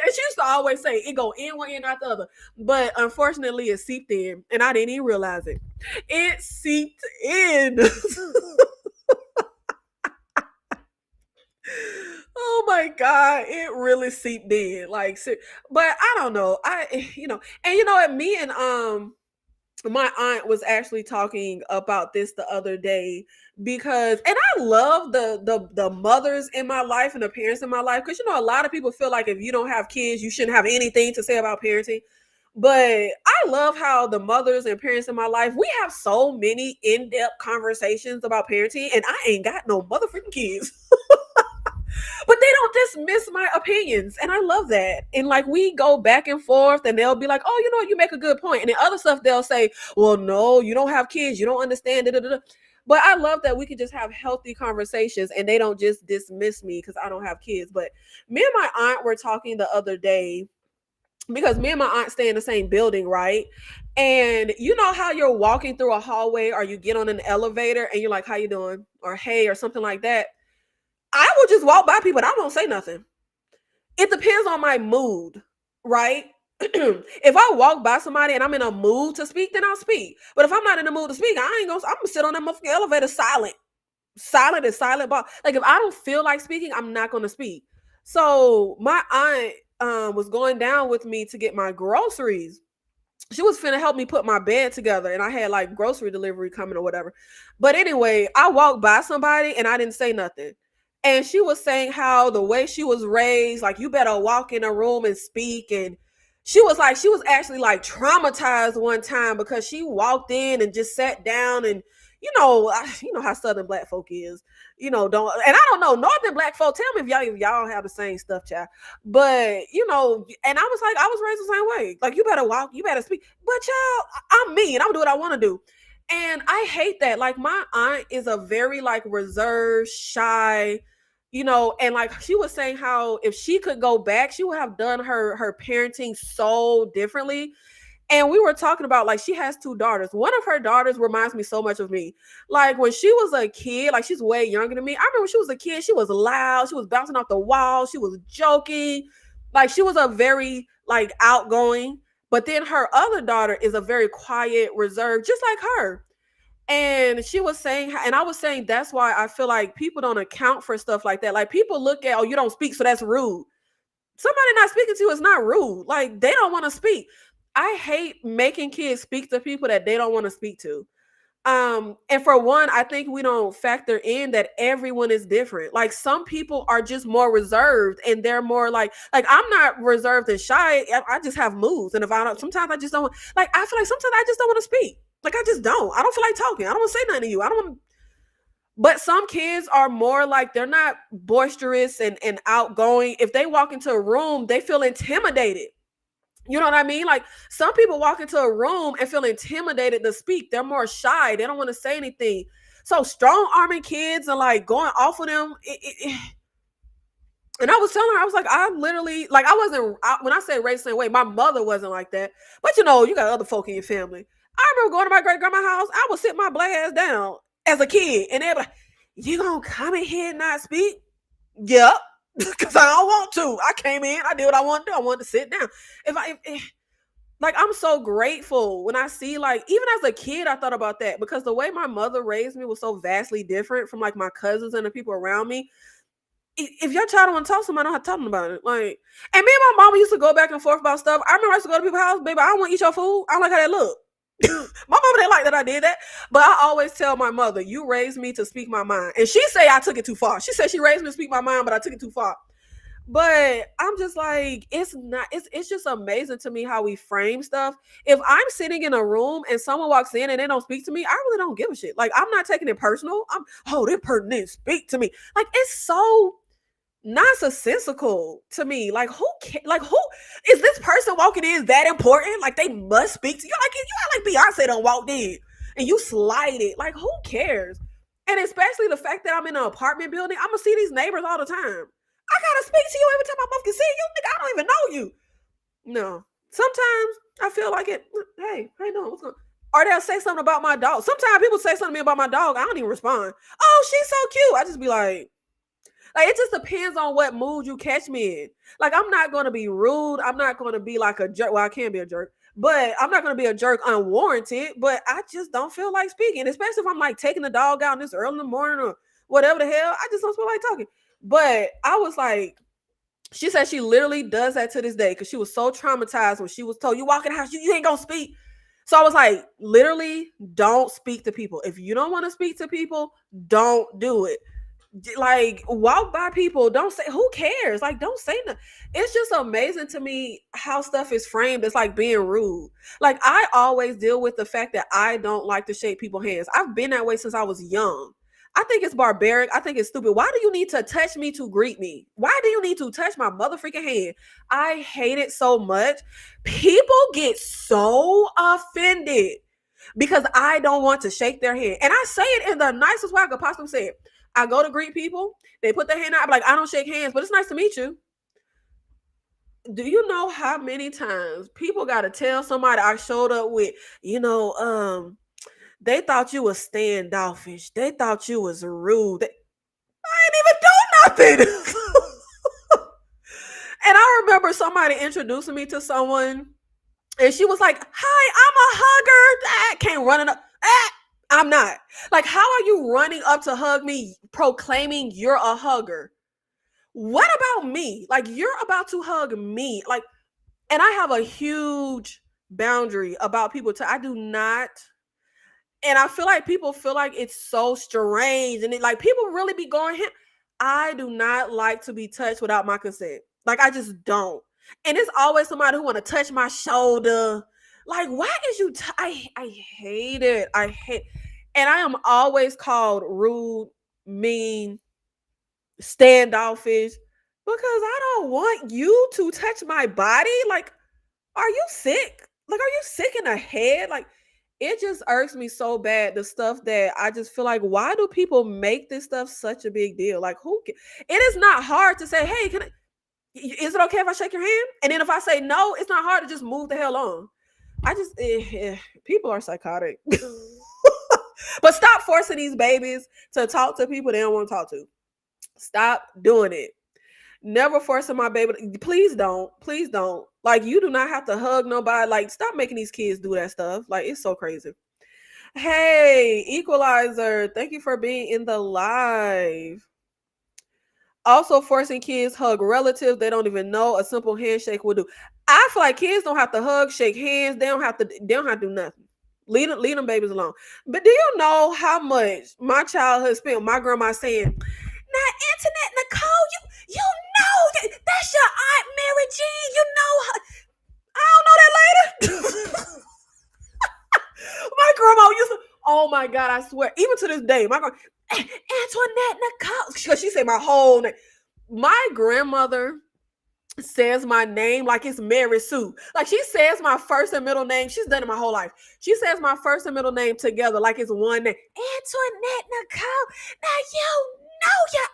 She used to always say it go in one ear, not the other. But unfortunately, it seeped in, and I didn't even realize it. It seeped in. Oh my God, it really seeped in. But I don't know. Me and my aunt was actually talking about this the other day because, and I love the mothers in my life and the parents in my life, because a lot of people feel like if you don't have kids, you shouldn't have anything to say about parenting. But I love how the mothers and parents in my life, we have so many in-depth conversations about parenting, and I ain't got no motherfucking kids. But they don't dismiss my opinions, and I love that. And we go back and forth, and they'll be like, "Oh, you make a good point." And then other stuff they'll say, "Well, no, you don't have kids, you don't understand." But I love that we can just have healthy conversations, and they don't just dismiss me because I don't have kids. But me and my aunt were talking the other day, because me and my aunt stay in the same building, right? And you know how you're walking through a hallway, or you get on an elevator and you're like, "How you doing?" or "Hey," or something like that. I will just walk by people and I won't say nothing. It depends on my mood, right? If I walk by somebody and I'm in a mood to speak, then I'll speak. But if I'm not in the mood to speak, I'm gonna sit on that motherfucking elevator silent. Silent is silent. But if I don't feel like speaking, I'm not gonna speak. So my aunt was going down with me to get my groceries. She was finna help me put my bed together, and I had grocery delivery coming or whatever. But anyway, I walked by somebody and I didn't say nothing. And she was saying how the way she was raised, you better walk in a room and speak. And she was actually traumatized one time because she walked in and just sat down. And you know how Southern Black folk is. Don't, and I don't know, Northern Black folk, tell me if y'all have the same stuff, child. But and I was raised the same way. You better walk, you better speak. But child, I'm me and I'm do what I want to do. And I hate that. My aunt is a very reserved, shy, and she was saying how if she could go back, she would have done her parenting so differently. And we were talking about she has two daughters. One of her daughters reminds me so much of me. When she was a kid, she's way younger than me. I remember when she was a kid, she was loud, she was bouncing off the wall, she was joking. She was a very outgoing. But then her other daughter is a very quiet, reserved, just like her. And she was saying, and I was saying, that's why I feel like people don't account for stuff like that. People look at, oh, you don't speak, so that's rude. Somebody not speaking to you is not rude. They don't want to speak. I hate making kids speak to people that they don't want to speak to. And for one, I think we don't factor in that everyone is different. Some people are just more reserved, and they're more I'm not reserved and shy. I just have moods. And if I don't, sometimes I just don't, I feel like sometimes I just don't want to speak. I just don't. I don't feel like talking. I don't want to say nothing to you. I don't want to. But some kids are more they're not boisterous and outgoing. If they walk into a room, they feel intimidated. You know what I mean? Some people walk into a room and feel intimidated to speak. They're more shy. They don't want to say anything. So strong arming kids and going off of them, And I was telling her, I was like, I'm literally like, when I say raised the same way, my mother wasn't like that. But you know, you got other folk in your family. I remember going to my great grandma's house. I would sit my black ass down as a kid, and they'd be like, "You gonna come in here and not speak?" Yep, because I don't want to. I came in, I did what I wanted to do. I wanted to sit down. Like, I'm so grateful when I see, like, even as a kid, I thought about that because the way my mother raised me was so vastly different from like my cousins and the people around me. If your child don't want to talk to somebody, I don't have to tell them about it. Like, and me and my mama used to go back and forth about stuff. I remember I used to go to people's house, baby, I don't want to eat your food. I don't like how that look. My mama didn't like that I did that. But I always tell my mother, you raised me to speak my mind. And she say I took it too far. She said she raised me to speak my mind, but I took it too far. But I'm just like, it's just amazing to me how we frame stuff. If I'm sitting in a room and someone walks in and they don't speak to me, I really don't give a shit. Like, I'm not taking it personal. This person didn't speak to me. Like, it's so nonsensical to me. Like, who is this person walking in is that important? Like, they must speak to you. Like, you act like Beyonce done walked in and you slide it. Like, who cares? And especially the fact that I'm in an apartment building, I'm gonna see these neighbors all the time. I gotta speak to you every time I can see you. Nigga, I don't even know you. No. Sometimes I feel like it. Hey, how you doing? What's going on? Or they'll say something about my dog. Sometimes people say something to me about my dog. I don't even respond. Oh, she's so cute. I just be like, it just depends on what mood you catch me in. Like, I'm not going to be rude. I'm not going to be like a jerk. Well, I can be a jerk, but I'm not going to be a jerk unwarranted. But I just don't feel like speaking, especially if I'm like taking the dog out this early in the morning or whatever the hell. I just don't feel like talking. But I was like, she said she literally does that to this day because she was so traumatized when she was told, you walk in the house, you ain't going to speak. So I was like, literally, don't speak to people. If you don't want to speak to people, don't do it. Like, walk by people, don't say, who cares, like, don't say nothing. It's just amazing to me how stuff is framed as like being rude. Like, I always deal with the fact that I don't like to shake people's hands. I've been that way since I was young. I think it's barbaric. I think it's stupid. Why do you need to touch me to greet me? Why do you need to touch my motherfucking hand? I hate it so much. People get so offended because I don't want to shake their hand. And I say it in the nicest way I could possibly say it. I go to greet people. They put their hand out. I'm like, I don't shake hands, but it's nice to meet you. Do you know how many times people got to tell somebody I showed up with, they thought you was standoffish. They thought you was rude. I ain't even do nothing. And I remember somebody introducing me to someone, and she was like, hi, I'm a hugger. I can't run up. I'm not. Like, how are you running up to hug me, proclaiming you're a hugger? What about me? Like, you're about to hug me. Like, and I have a huge boundary about people. I do not. And I feel like people feel like it's so strange. And like, people really be going here. I do not like to be touched without my consent. Like, I just don't. And it's always somebody who want to touch my shoulder. Like, why is you? I hate it. I hate. And I am always called rude, mean, standoffish because I don't want you to touch my body. Like, are you sick? Like, are you sick in the head? Like, it just irks me so bad. The stuff that I just feel like, why do people make this stuff such a big deal? Like, it is not hard to say, hey, is it okay if I shake your hand? And then if I say no, it's not hard to just move the hell on. People are psychotic. But stop forcing these babies to talk to people they don't want to talk to. Stop doing it. Never forcing my baby. Please don't. Please don't. Like, you do not have to hug nobody. Like, stop making these kids do that stuff. Like, it's so crazy. Hey, Equalizer, thank you for being in the live. Also, forcing kids hug relatives they don't even know. A simple handshake will do. I feel like kids don't have to hug, shake hands. They don't have to do nothing. Leave them babies alone. But do you know how much my childhood spent my grandma saying, now, Internet Nicole, you know that's your Aunt Mary Jean. You know her. I don't know that lady. My grandma used to, oh my God, I swear, even to this day, my grandma, Antoinette Nicole, because she said my whole name. My grandmother says my name like it's Mary Sue. Like, she says my first and middle name. She's done it my whole life. She says my first and middle name together like it's one name. Antoinette Nicole. Now you know your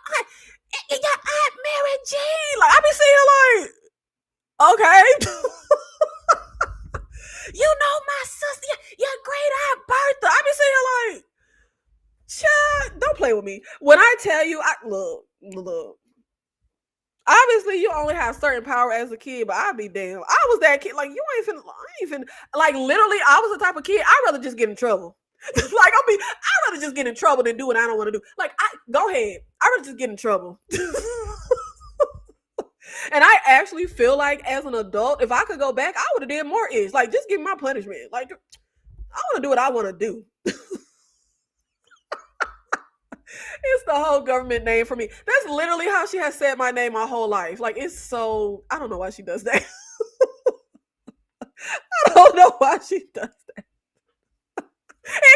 Aunt Mary with me. When I tell you, look. Obviously, you only have certain power as a kid, but I'd be damn. I was that kid. Like, I ain't finna, like, literally, I was the type of kid, I'd rather just get in trouble. Like, I'd rather just get in trouble than do what I don't want to do. Like, go ahead. I'd rather just get in trouble. And I actually feel like as an adult, if I could go back, I would have did more ish. Like, just give me my punishment. Like, I want to do what I want to do. It's the whole government name for me. That's literally how she has said my name my whole life. Like, it's so, I don't know why she does that. I don't know why she does that.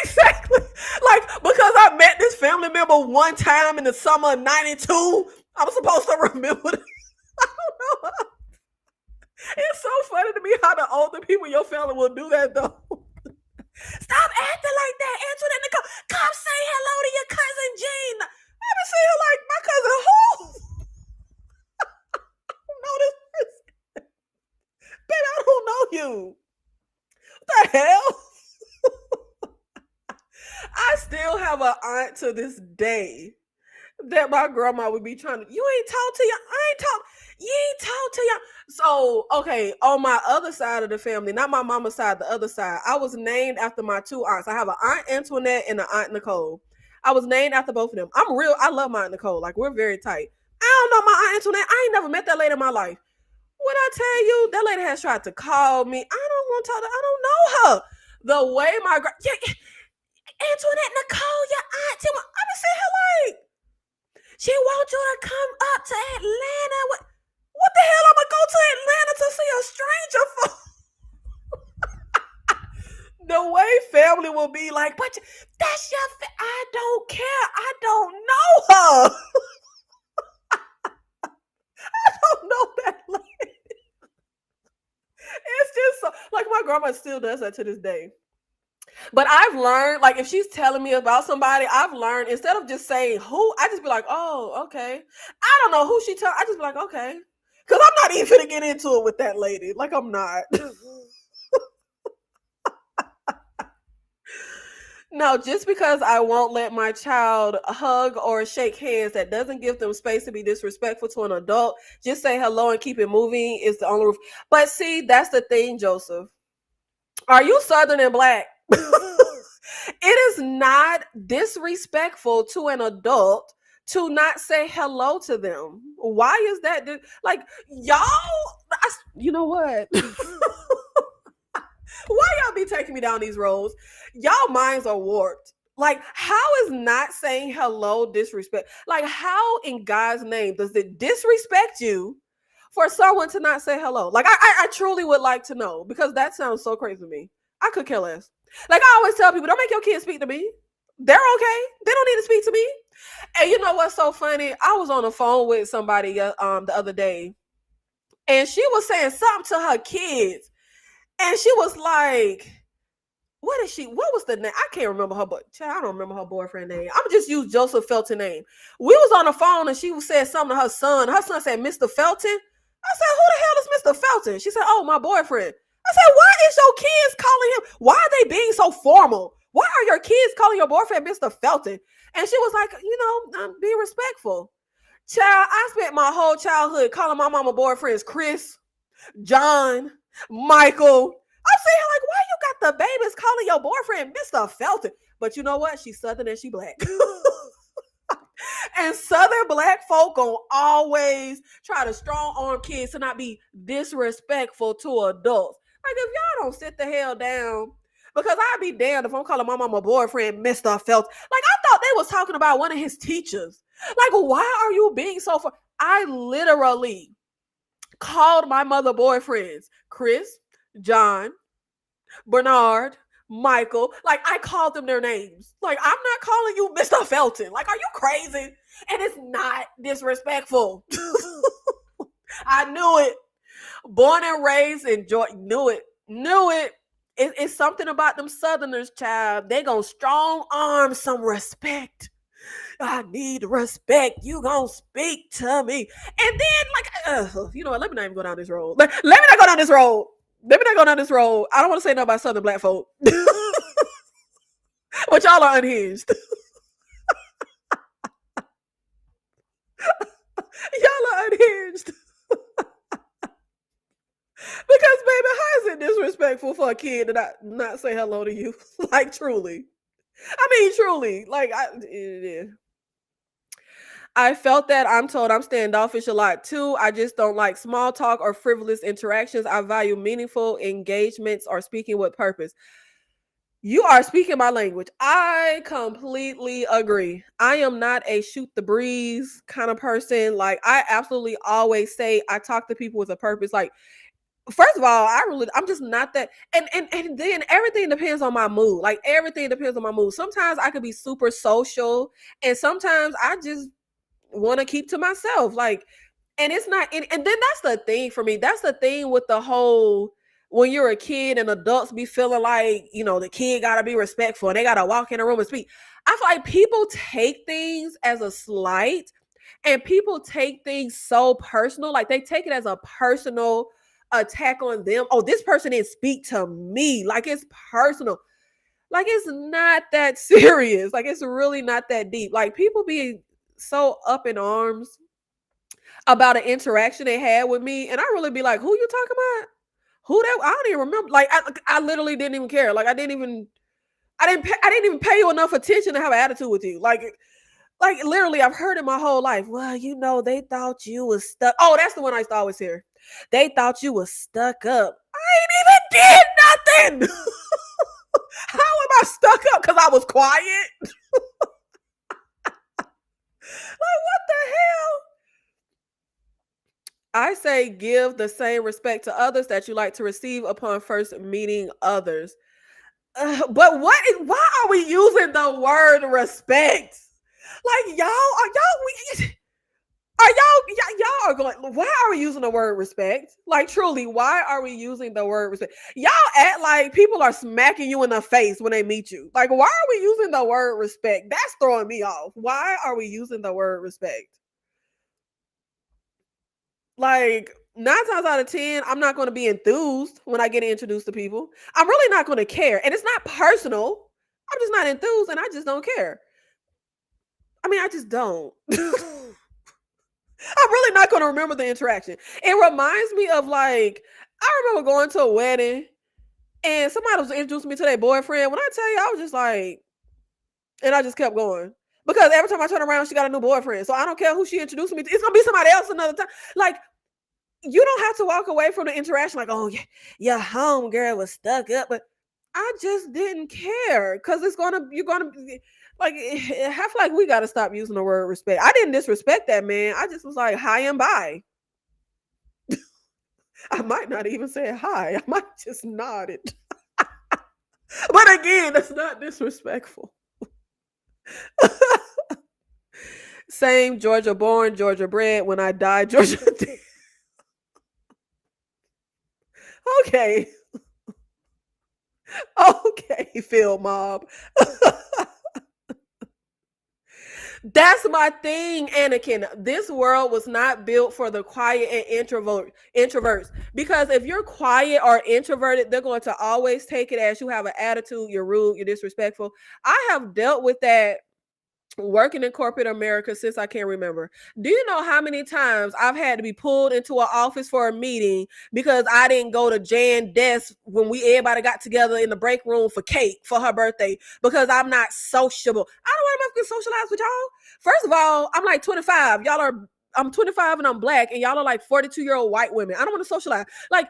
Exactly. Like, because I met this family member one time in the summer of 92, I'm supposed to remember this. I don't know. It's so funny to me how the older people in your family will do that, though. Stop acting like that. Antoinette Nicole, come say hello to your cousin Jean. I've been saying like my cousin who? I don't know this person. Baby, I don't know you. What the hell? I still have an aunt to this day that my grandma would be trying to, you ain't talk to you ain't talk to y'all. So, okay, on my other side of the family, not my mama's side, the other side, I was named after my two aunts. I have an Aunt Antoinette and an Aunt Nicole. I was named after both of them. I love my Aunt Nicole. Like, we're very tight. I don't know my Aunt Antoinette. I ain't never met that lady in my life. When I tell you, that lady has tried to call me. I don't want to talk to her. I don't know her. The way Antoinette Nicole, your aunt, I've been saying her like, she wants you to come up to Atlanta. What the hell? I'm gonna go to Atlanta to see a stranger for? The way family will be like, but that's your I don't care. I don't know her. I don't know that lady. It's just so, like, my grandma still does that to this day. But I've learned, like, if she's telling me about somebody, I've learned, instead of just saying who, I just be like, oh, okay. I don't know who she I just be like, okay. Because I'm not even gonna get into it with that lady. Like, I'm not. No, just because I won't let my child hug or shake hands, that doesn't give them space to be disrespectful to an adult. Just say hello and keep it moving is the only roof. But see, that's the thing, Joseph. Are you Southern and Black? It is not disrespectful to an adult to not say hello to them. Why is that? Like, y'all, you know what? Why y'all be taking me down these roads? Y'all minds are warped. Like, how is not saying hello disrespect? Like, how in God's name does it disrespect you for someone to not say hello? Like, I truly would like to know, because that sounds so crazy to me. I could care less. Like, I always tell people, don't make your kids speak to me. They're okay. They don't need to speak to me. And you know what's so funny? I was on the phone with somebody the other day, and she was saying something to her kids. And she was like, what was the name? I can't remember her, but I don't remember her boyfriend name. I'm just use Joseph Felton name. We was on the phone and she said something to her son. Her son said, Mr. Felton. I said, who the hell is Mr. Felton? She said, oh, my boyfriend. I said, why is your kids calling him? Why are they being so formal? Why are your kids calling your boyfriend Mr. Felton? And she was like, be respectful. Child, I spent my whole childhood calling my mama boyfriends Chris, John, Michael. I'm saying, like, why you got the babies calling your boyfriend Mr. Felton? But you know what? She's Southern and she Black. And Southern Black folk gonna always try to strong arm kids to not be disrespectful to adults. Like, if y'all don't sit the hell down, because I'd be damned if I'm calling my mama boyfriend Mr. Felton. Like, I thought they was talking about one of his teachers. Like, why are you being so I literally called my mother boyfriends Chris, John, Bernard, Michael. Like, I called them their names. Like, I'm not calling you Mr. Felton. Like, are you crazy? And it's not disrespectful. I knew it. Born and raised in Georgia. Knew it. It's something about them Southerners, child. They gonna strong arm some respect. I need respect. You gonna speak to me. And then, like, you know what? Let me not even go down this road. Let me not go down this road. I don't want to say nothing about Southern Black folk. But y'all are unhinged. disrespectful for a kid to not say hello to you. Like, truly. I mean, truly. Like, I felt that. I'm told I'm standoffish a lot too. I just don't like small talk or frivolous interactions. I value meaningful engagements or speaking with purpose. You are speaking my language. I completely agree. I am not a shoot the breeze kind of person. Like, I absolutely always say I talk to people with a purpose. Like, first of all, I'm just not that. And then everything depends on my mood. Like, everything depends on my mood. Sometimes I could be super social, and sometimes I just want to keep to myself. Like, and it's not, and then that's the thing for me. That's the thing with the whole, when you're a kid and adults be feeling like, the kid gotta be respectful and they gotta walk in a room and speak. I feel like people take things as a slight, and people take things so personal. Like, they take it as a personal attack on them. Oh, this person didn't speak to me. Like, it's personal. Like, it's not that serious. Like, it's really not that deep. Like, people be so up in arms about an interaction they had with me, and I really be like, who you talking about? Who that? I don't even remember. Like, I literally didn't even care. Like, I didn't even pay you enough attention to have an attitude with you. Like, literally, I've heard it my whole life. Well, they thought you was stuck. Oh, that's the one I used to always hear. They thought you was stuck up. I ain't even did nothing. How am I stuck up? Because I was quiet. Like, what the hell? I say give the same respect to others that you like to receive upon first meeting others. But why are we using the word respect? Like, y'all are going, why are we using the word respect? Like, truly, why are we using the word respect? Y'all act like people are smacking you in the face when they meet you. Like, why are we using the word respect? That's throwing me off. Why are we using the word respect? Like, 9 times out of 10, I'm not going to be enthused when I get introduced to people. I'm really not going to care. And it's not personal. I'm just not enthused, and I just don't care. I mean, I just don't. I'm really not going to remember the interaction. It reminds me of, like, I remember going to a wedding and somebody was introducing me to their boyfriend. When I tell you, I was just like, and I just kept going. Because every time I turn around, she got a new boyfriend. So I don't care who she introduced me to. It's going to be somebody else another time. Like, you don't have to walk away from the interaction like, oh, yeah, your home girl was stuck up. But I just didn't care, because you're gonna be like, I feel like we got to stop using the word respect. I didn't disrespect that man. I just was like, hi and bye. I might not even say hi. I might just nod it. But again, that's not disrespectful. Same, Georgia born, Georgia bred. When I die, Georgia dead. Okay. Okay, Phil Mob. That's my thing, Anakin. This world was not built for the quiet and introverts. Because if you're quiet or introverted, they're going to always take it as you have an attitude, you're rude, you're disrespectful. I have dealt with that working in corporate America since I can remember. Do you know how many times I've had to be pulled into an office for a meeting because I didn't go to Jan's desk when everybody got together in the break room for cake for her birthday because I'm not sociable. I don't want to socialize with y'all. First of all, I'm like 25. I'm 25 and I'm black, and y'all are like 42-year-old white women. I don't want to socialize. Like,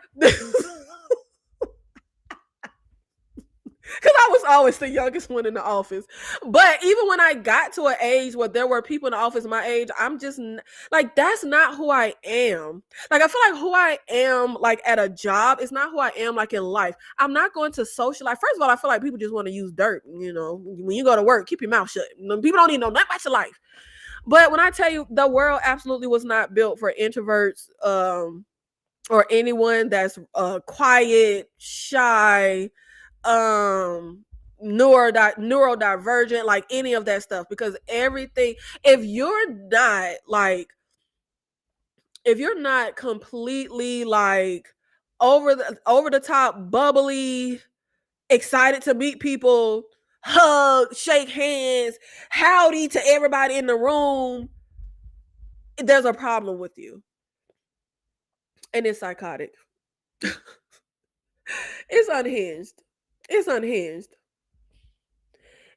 because I was always the youngest one in the office. But even when I got to an age where there were people in the office my age, I'm just like, that's not who I am. Like, I feel like who I am, like, at a job is not who I am, like, in life. I'm not going to socialize. First of all, I feel like people just want to use dirt. When you go to work, keep your mouth shut. People don't need to know nothing about your life. But when I tell you, the world absolutely was not built for introverts, or anyone that's quiet, shy, neurodivergent, like any of that stuff. Because everything, if you're not completely like over the top, bubbly, excited to meet people, hug, shake hands, howdy to everybody in the room, there's a problem with you, and it's psychotic. It's unhinged. It's unhinged.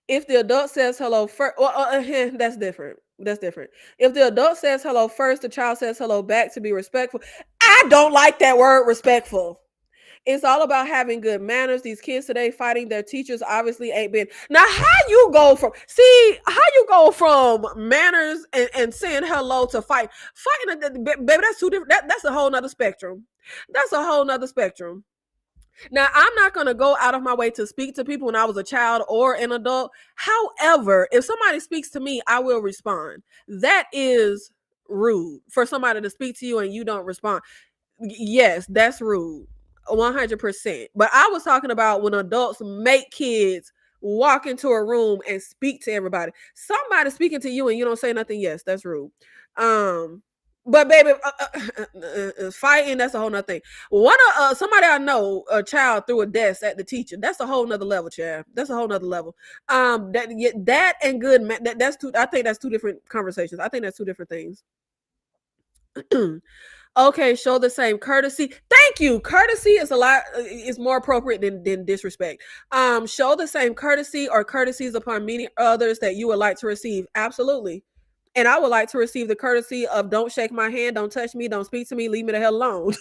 If the adult says hello first, well, that's different. That's different. If the adult says hello first, the child says hello back to be respectful. I don't like that word respectful. It's all about having good manners. These kids today fighting their teachers obviously ain't been. Now, how you go from manners and saying hello to fighting? Baby, that's two different. That's a whole nother spectrum. That's a whole nother spectrum. Now, I'm not going to go out of my way to speak to people when I was a child or an adult. However, if somebody speaks to me, I will respond. That is rude for somebody to speak to you and you don't respond. Yes, that's rude. 100%. But I was talking about when adults make kids walk into a room and speak to everybody. Somebody speaking to you and you don't say nothing. Yes, that's rude. But baby, fighting, that's a whole nother thing. Somebody I know, a child threw a desk at the teacher. That's a whole nother level, child. That's a whole nother level. That and good, that's two. I think that's two different conversations. I think that's two different things. Okay, show the same courtesy. Thank you. Courtesy is more appropriate than disrespect. Show the same courtesy or courtesies upon many others that you would like to receive. Absolutely. And I would like to receive the courtesy of don't shake my hand, don't touch me, don't speak to me, leave me the hell alone.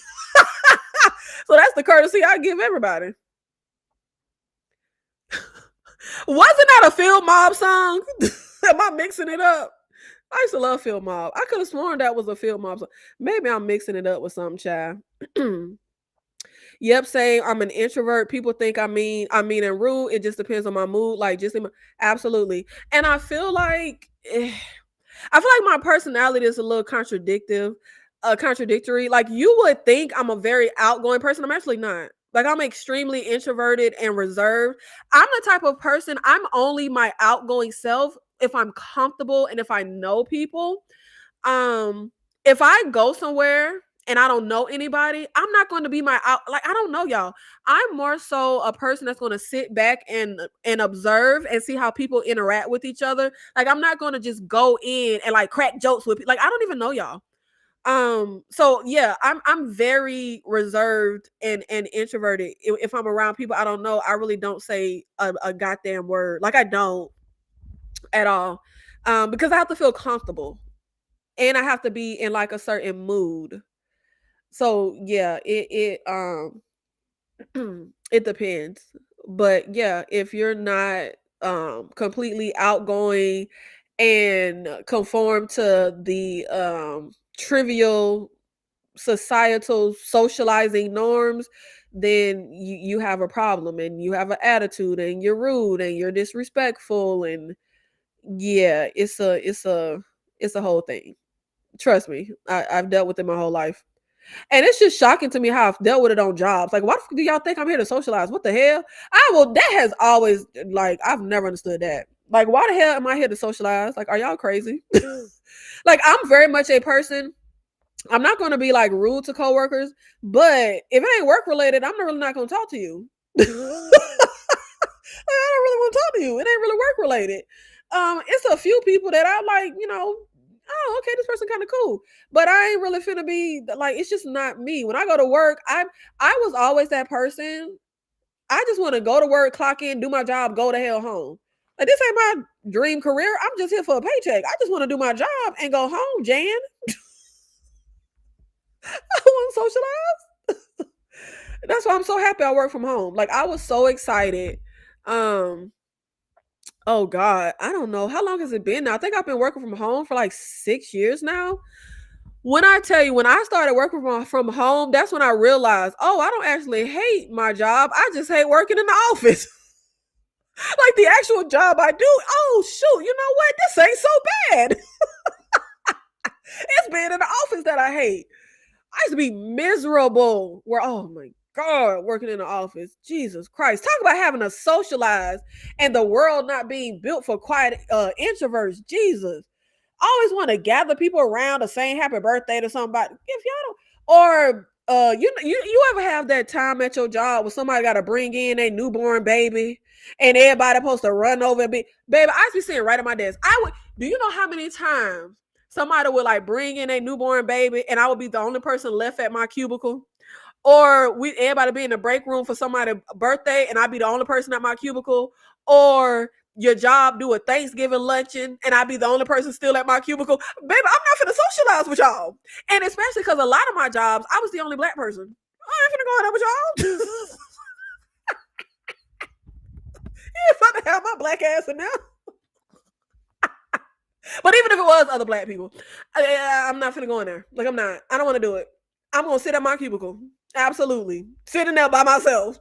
So that's the courtesy I give everybody. Wasn't that a Field Mob song? Am I mixing it up? I used to love Field Mob. I could have sworn that was a Field Mob song. Maybe I'm mixing it up with some child. Yep, saying I'm an introvert. People think I mean and rude. It just depends on my mood. Like absolutely. And I feel like my personality is a little contradictory. Like you would think I'm a very outgoing person. I'm actually not. Like I'm extremely introverted and reserved. I'm the type of person, I'm only my outgoing self if I'm comfortable and if I know people. If I go somewhere and I don't know anybody, I'm not going to be I don't know y'all. I'm more so a person that's going to sit back and observe and see how people interact with each other. Like I'm not going to just go in and like crack jokes with people. Like I don't even know y'all. So yeah, I'm very reserved and introverted. If I'm around people I don't know, I really don't say a goddamn word. Like I don't at all. Because I have to feel comfortable and I have to be in like a certain mood. So yeah, it it depends. But yeah, if you're not completely outgoing and conform to the trivial societal socializing norms, then you have a problem and you have an attitude and you're rude and you're disrespectful and yeah, it's a whole thing. Trust me, I've dealt with it my whole life. And it's just shocking to me how I've dealt with it on jobs. Like, why the fuck do y'all think I'm here to socialize? What the hell? That has always, like, I've never understood that. Like, why the hell am I here to socialize? Like, are y'all crazy? Like, I'm very much a person. I'm not going to be like rude to coworkers, but if it ain't work related, I'm really not going to talk to you. I don't really want to talk to you. It ain't really work related. It's a few people that I like, oh, okay, this person kind of cool. But I ain't really finna be like, it's just not me. When I go to work, I was always that person. I just want to go to work, clock in, do my job, go to hell home. Like this ain't my dream career. I'm just here for a paycheck. I just want to do my job and go home, Jan. I want to socialize. That's why I'm so happy I work from home. Like I was so excited. Oh God, I don't know. How long has it been now? I think I've been working from home for like 6 years now. When I tell you, when I started working from home, that's when I realized, oh, I don't actually hate my job. I just hate working in the office. Like the actual job I do. Oh shoot, you know what? This ain't so bad. It's being in the office that I hate. I used to be miserable. Oh my God, working in the office. Jesus Christ. Talk about having to socialize and the world not being built for quiet introverts. Jesus. I always want to gather people around to sing happy birthday to somebody. If y'all don't, or you ever have that time at your job where somebody got to bring in a newborn baby and everybody supposed to run over and be, baby, I used to be sitting right at my desk. Do you know how many times somebody would like bring in a newborn baby and I would be the only person left at my cubicle? or we everybody be in the break room for somebody's birthday and I be the only person at my cubicle, or your job do a Thanksgiving luncheon and I be the only person still at my cubicle. Baby, I'm not finna socialize with y'all. And especially because a lot of my jobs, I was the only black person. I ain't finna go in there with y'all. You ain't finna have my black ass in there. But even if it was other black people, I'm not finna go in there. Like, I'm not. I don't want to do it. I'm gonna sit at my cubicle. Absolutely. Sitting there by myself.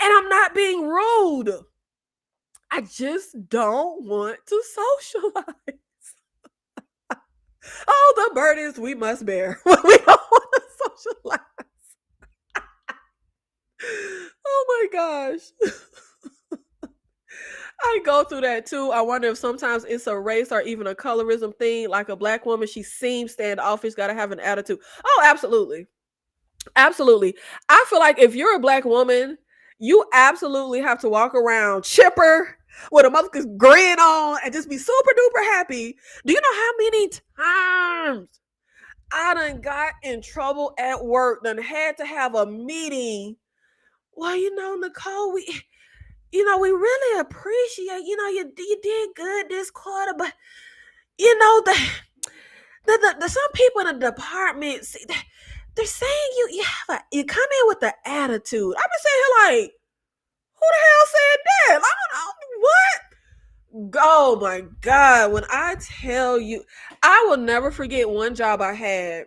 And I'm not being rude. I just don't want to socialize. Oh, the burdens we must bear when we don't want to socialize. Oh my gosh. I go through that too. I wonder if sometimes it's a race or even a colorism thing. Like a black woman, she seems standoffish, got to have an attitude. Oh, absolutely. Absolutely. I feel like if you're a black woman, you absolutely have to walk around chipper with a motherfucker's grin on and just be super duper happy. Do you know how many times I done got in trouble at work, done had to have a meeting? Well, Nicole, we really appreciate, you did good this quarter, but the some people in the department, see, they're saying you come in with the attitude. I've been sitting here like, who the hell said that? I don't know what. Oh my God! When I tell you, I will never forget one job I had.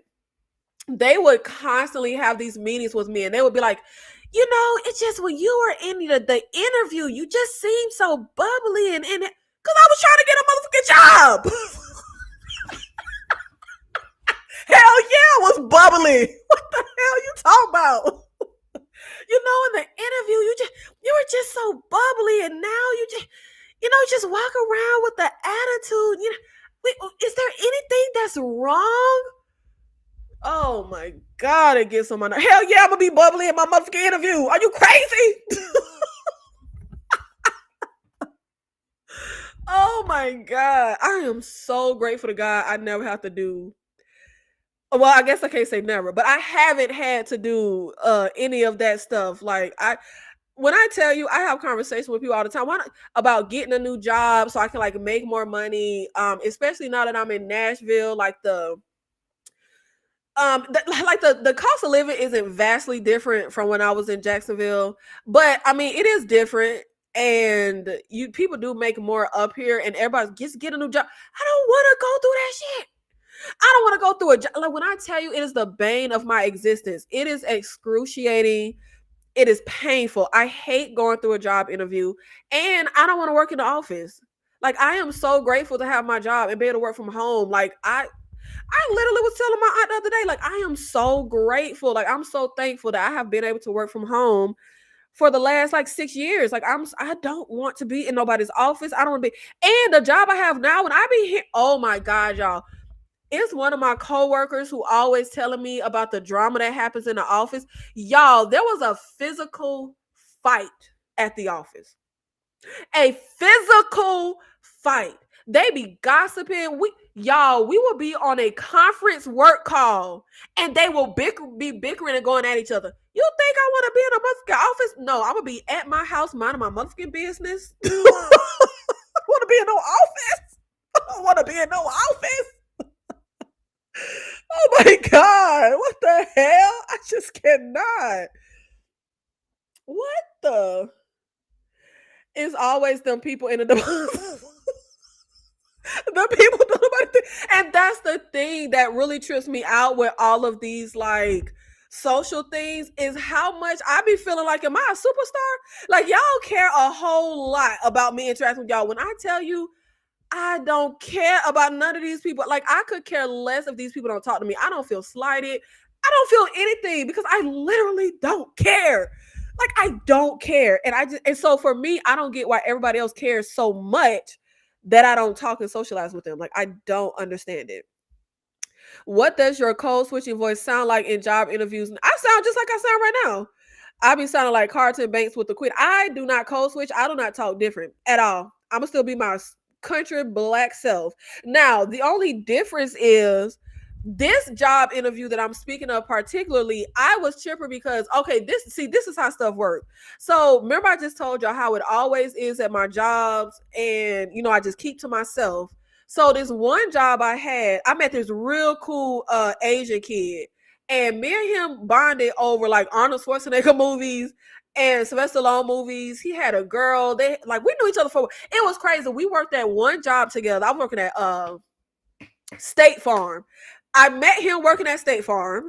They would constantly have these meetings with me, and they would be like, it's just when you were in the interview, you just seemed so bubbly and in it, because I was trying to get a motherfucking job. Hell yeah, I was bubbly. What the hell you talking about? In the interview, you were just so bubbly, and now you just walk around with the attitude. Is there anything that's wrong? Oh my God, it gets on my nerves. Hell yeah, I'm gonna be bubbly in my motherfucking interview. Are you crazy? Oh my God. I am so grateful to God I never have to do. Well, I guess I can't say never, but I haven't had to do any of that stuff. Like, when I tell you, I have conversations with people all the time about getting a new job so I can like make more money. Especially now that I'm in Nashville, like the cost of living isn't vastly different from when I was in Jacksonville, but I mean it is different, and people do make more up here, and everybody just get a new job. I don't want to go through that shit. I don't want to go through a job. Like, when I tell you, it is the bane of my existence. It is excruciating. It is painful. I hate going through a job interview, and I don't want to work in the office. Like, I am so grateful to have my job and be able to work from home. Like, I literally was telling my aunt the other day, like, I am so grateful. Like, I'm so thankful that I have been able to work from home for the last like 6 years. Like, I don't want to be in nobody's office. I don't want to be. And the job I have now, when I be here, oh my God, y'all. It's one of my coworkers who always telling me about the drama that happens in the office. Y'all, there was a physical fight at the office. A physical fight. They be gossiping. We will be on a conference work call and they will be bickering and going at each other. You think I want to be in a motherfucking office? No, I'm gonna be at my house minding my motherfucking business. I want to be in no office. I don't want to be in no office. Oh my God, what the hell? I just cannot. What the? It's always them people in the the people do nobody think. And that's the thing that really trips me out with all of these like social things, is how much I be feeling like, am I a superstar? Like, y'all care a whole lot about me interacting with y'all. When I tell you, I don't care about none of these people. Like, I could care less if these people don't talk to me. I don't feel slighted. I don't feel anything because I literally don't care. Like, I don't care. And so for me, I don't get why everybody else cares so much that I don't talk and socialize with them. Like, I don't understand it. What does your code switching voice sound like in job interviews? I sound just like I sound right now. I be sounding like Carlton Banks with the quit. I do not code switch. I do not talk different at all. I'm gonna still be my country black self. Now, the only difference is this job interview that I'm speaking of particularly, I was chipper because okay, this is how stuff works. So remember I just told y'all how it always is at my jobs, and I just keep to myself. So this one job I met this real cool Asian kid, and me and him bonded over like Arnold Schwarzenegger movies and Sylvester Stallone movies. He had a girl. They like we knew each other for it was crazy. We worked at one job together. I was working at State Farm. I met him working at State Farm,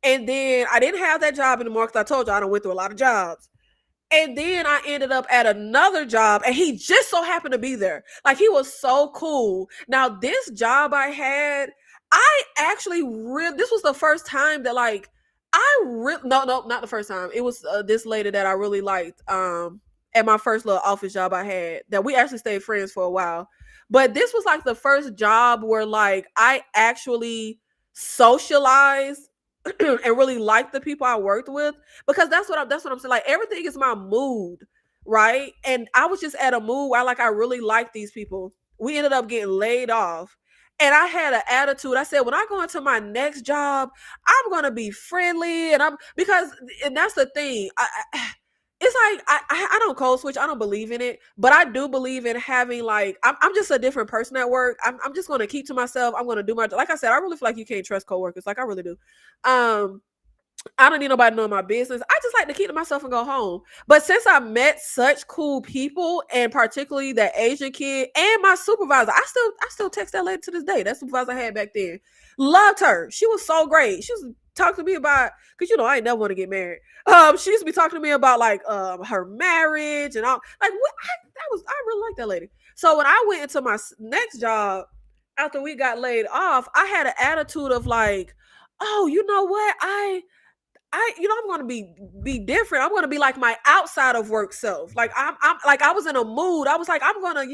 and then I didn't have that job anymore because I told you I done went through a lot of jobs. And then I ended up at another job, and he just so happened to be there. Like he was so cool. Now this job I had, I actually really this was the first time that like I really no not the first time. It was this lady that I really liked. At my first little office job I had that we actually stayed friends for a while. But this was like the first job where like I actually socialized and really liked the people I worked with because that's what I'm saying. Like everything is my mood, right? And I was just at a mood where like I really like these people. We ended up getting laid off. And I had an attitude. I said, when I go into my next job, I'm gonna be friendly, and that's the thing. It's like I don't code switch. I don't believe in it, but I do believe in having like I'm just a different person at work. I'm just gonna keep to myself. I'm gonna do my like I said. I really feel like you can't trust coworkers. Like I really do. Um, I don't need nobody knowing my business. I just like to keep to myself and go home. But since I met such cool people, and particularly that Asian kid and my supervisor, I still text that lady to this day. That supervisor I had back then. Loved her. She was so great. She was talking to me about because I ain't never want to get married. She used to be talking to me about like her marriage and all. Like what I really like that lady. So when I went into my next job after we got laid off, I had an attitude of like, oh, you know what? I'm gonna be different. I'm gonna be like my outside of work self. Like I'm like I was in a mood. I was like, I'm gonna,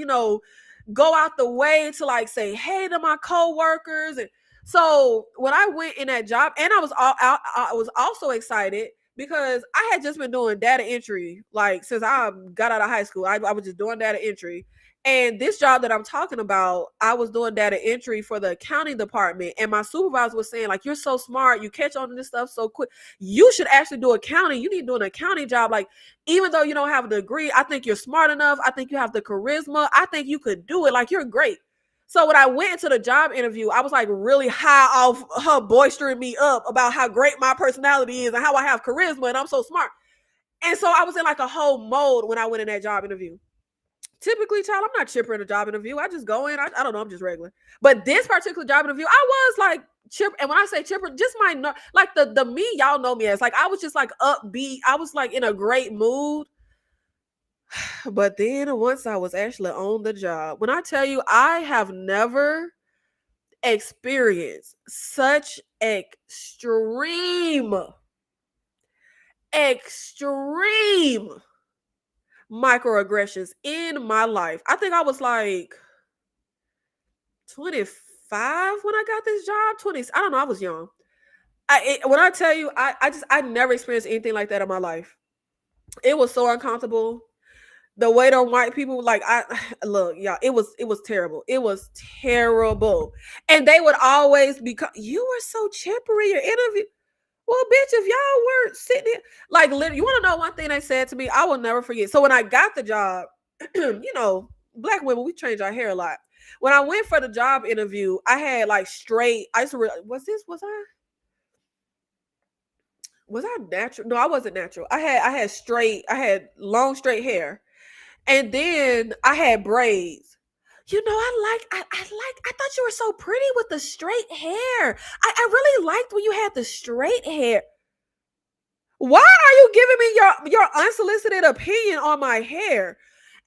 go out the way to like say hey to my coworkers. And so when I went in that job, and I was also excited because I had just been doing data entry like since I got out of high school. I was just doing data entry. And this job that I'm talking about, I was doing data entry for the accounting department. And my supervisor was saying, like, you're so smart. You catch on to this stuff so quick. You should actually do accounting. You need to do an accounting job. Like, even though you don't have a degree, I think you're smart enough. I think you have the charisma. I think you could do it. Like, you're great. So when I went into the job interview, I was like really high off her boistering me up about how great my personality is and how I have charisma and I'm so smart. And so I was in like a whole mode when I went in that job interview. Typically, child, I'm not chipper in a job interview. I just go in. I don't know. I'm just regular. But this particular job interview, I was like chipper. And when I say chipper, just like the me y'all know me as. Like I was just like upbeat. I was like in a great mood. But then once I was actually on the job, when I tell you I have never experienced such extreme microaggressions in my life. I think I was like 25 when I got this job. 20. I don't know. I was young. When I tell you, I never experienced anything like that in my life. It was so uncomfortable. The way the white people like I look, y'all. It was terrible. It was terrible. And they would always be. You were so chipper in your interview. Well, bitch, if y'all weren't sitting there, like, literally, you want to know one thing they said to me? I will never forget. So when I got the job, black women, we change our hair a lot. When I went for the job interview, I had like straight. I used to was I natural? No, I wasn't natural. I had long straight hair, and then I had braids. I thought you were so pretty with the straight hair. I really liked when you had the straight hair. Why are you giving me your unsolicited opinion on my hair?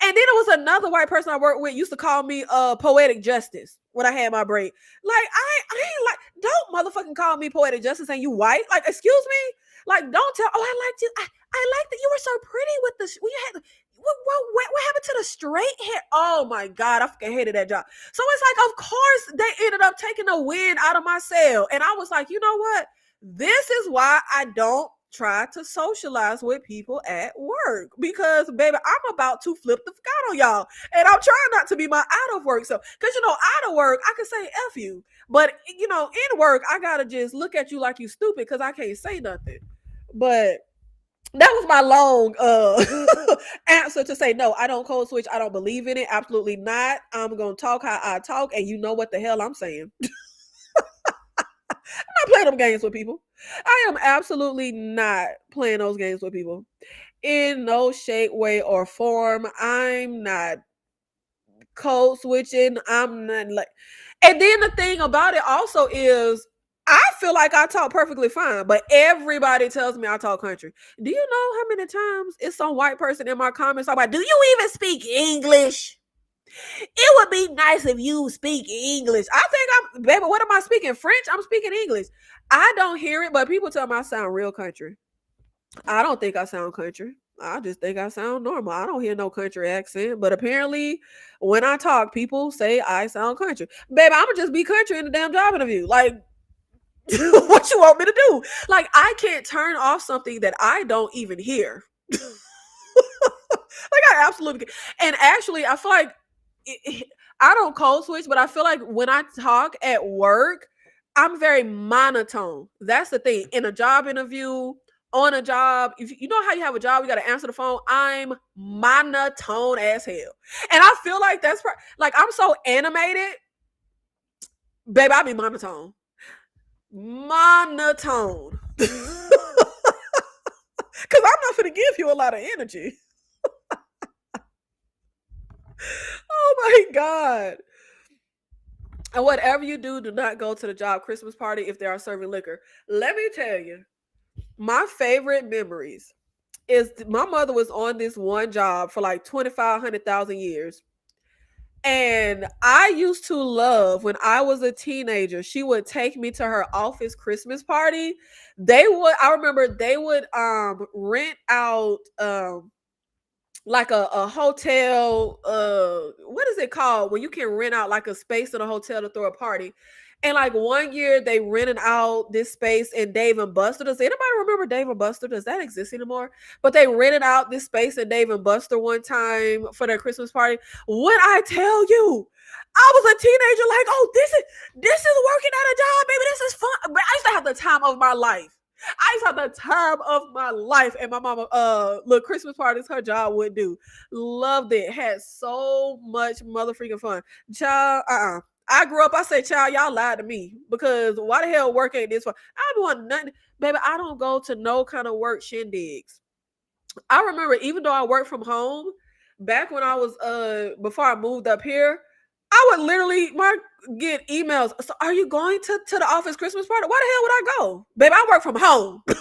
And then it was another white person I worked with used to call me poetic justice when I had my braid. Like I ain't like don't motherfucking call me poetic justice and you white. Like excuse me. Like don't tell. Oh, I liked you. I liked that you were so pretty with the when you had. What happened to the straight hair? Oh my god, I fucking hated that job. So it's like, of course they ended up taking the wind out of my sail, and I was like, you know what? This is why I don't try to socialize with people at work because baby I'm about to flip the fuck out on y'all and I'm trying not to be my out of work so because out of work I can say F you But in work, I gotta just look at you like you stupid because I can't say nothing. But that was my long answer to say no. I don't code switch. I don't believe in it. Absolutely not. I'm gonna talk how I talk, and you know what the hell I'm saying. I'm not playing them games with people. I am absolutely not playing those games with people in no shape, way, or form. I'm not code switching. I'm not like. And then the thing about it also is, I feel like I talk perfectly fine, but everybody tells me I talk country. Do you know how many times it's some white person in my comments talking about, do you even speak English? It would be nice if you speak English. I think baby, what am I speaking? French? I'm speaking English. I don't hear it, but people tell me I sound real country. I don't think I sound country. I just think I sound normal. I don't hear no country accent, but apparently when I talk, people say I sound country. Baby, I'ma just be country in the damn job interview. Like, what you want me to do? Like, I can't turn off something that I don't even hear. Like, I absolutely can. And actually, I feel like I don't code switch, but I feel like when I talk at work, I'm very monotone. That's the thing. In a job interview, on a job, if you know how you have a job, you got to answer the phone. I'm monotone as hell, and I feel like that's like I'm so animated, baby. I be monotone, because I'm not gonna give you a lot of energy. Oh my god. And whatever you do, do not go to the job Christmas party if they are serving liquor. Let me tell you, my favorite memories is my mother was on this one job for like 2,500,000 years. And I used to love when I was a teenager, she would take me to her office Christmas party. I remember they would rent out like a hotel, what is it called when you can rent out like a space in a hotel to throw a party. And like one year they rented out this space in Dave and Buster. Does anybody remember Dave and Buster? Does that exist anymore? But they rented out this space in Dave and Buster one time for their Christmas party. When I tell you, I was a teenager, like, oh, this is working at a job, baby. This is fun. But I used to have the time of my life. I used to have the time of my life, and my mama, little Christmas parties her job would do. Loved it. Had so much mother freaking fun. Child, I grew up. I said, child, y'all lied to me because why the hell work ain't this fun? I don't want nothing, baby. I don't go to no kind of work shindigs. I remember even though I work from home, back when I was before I moved up here, I would literally get emails. So are you going to the office Christmas party? Why the hell would I go? Baby, I work from home. You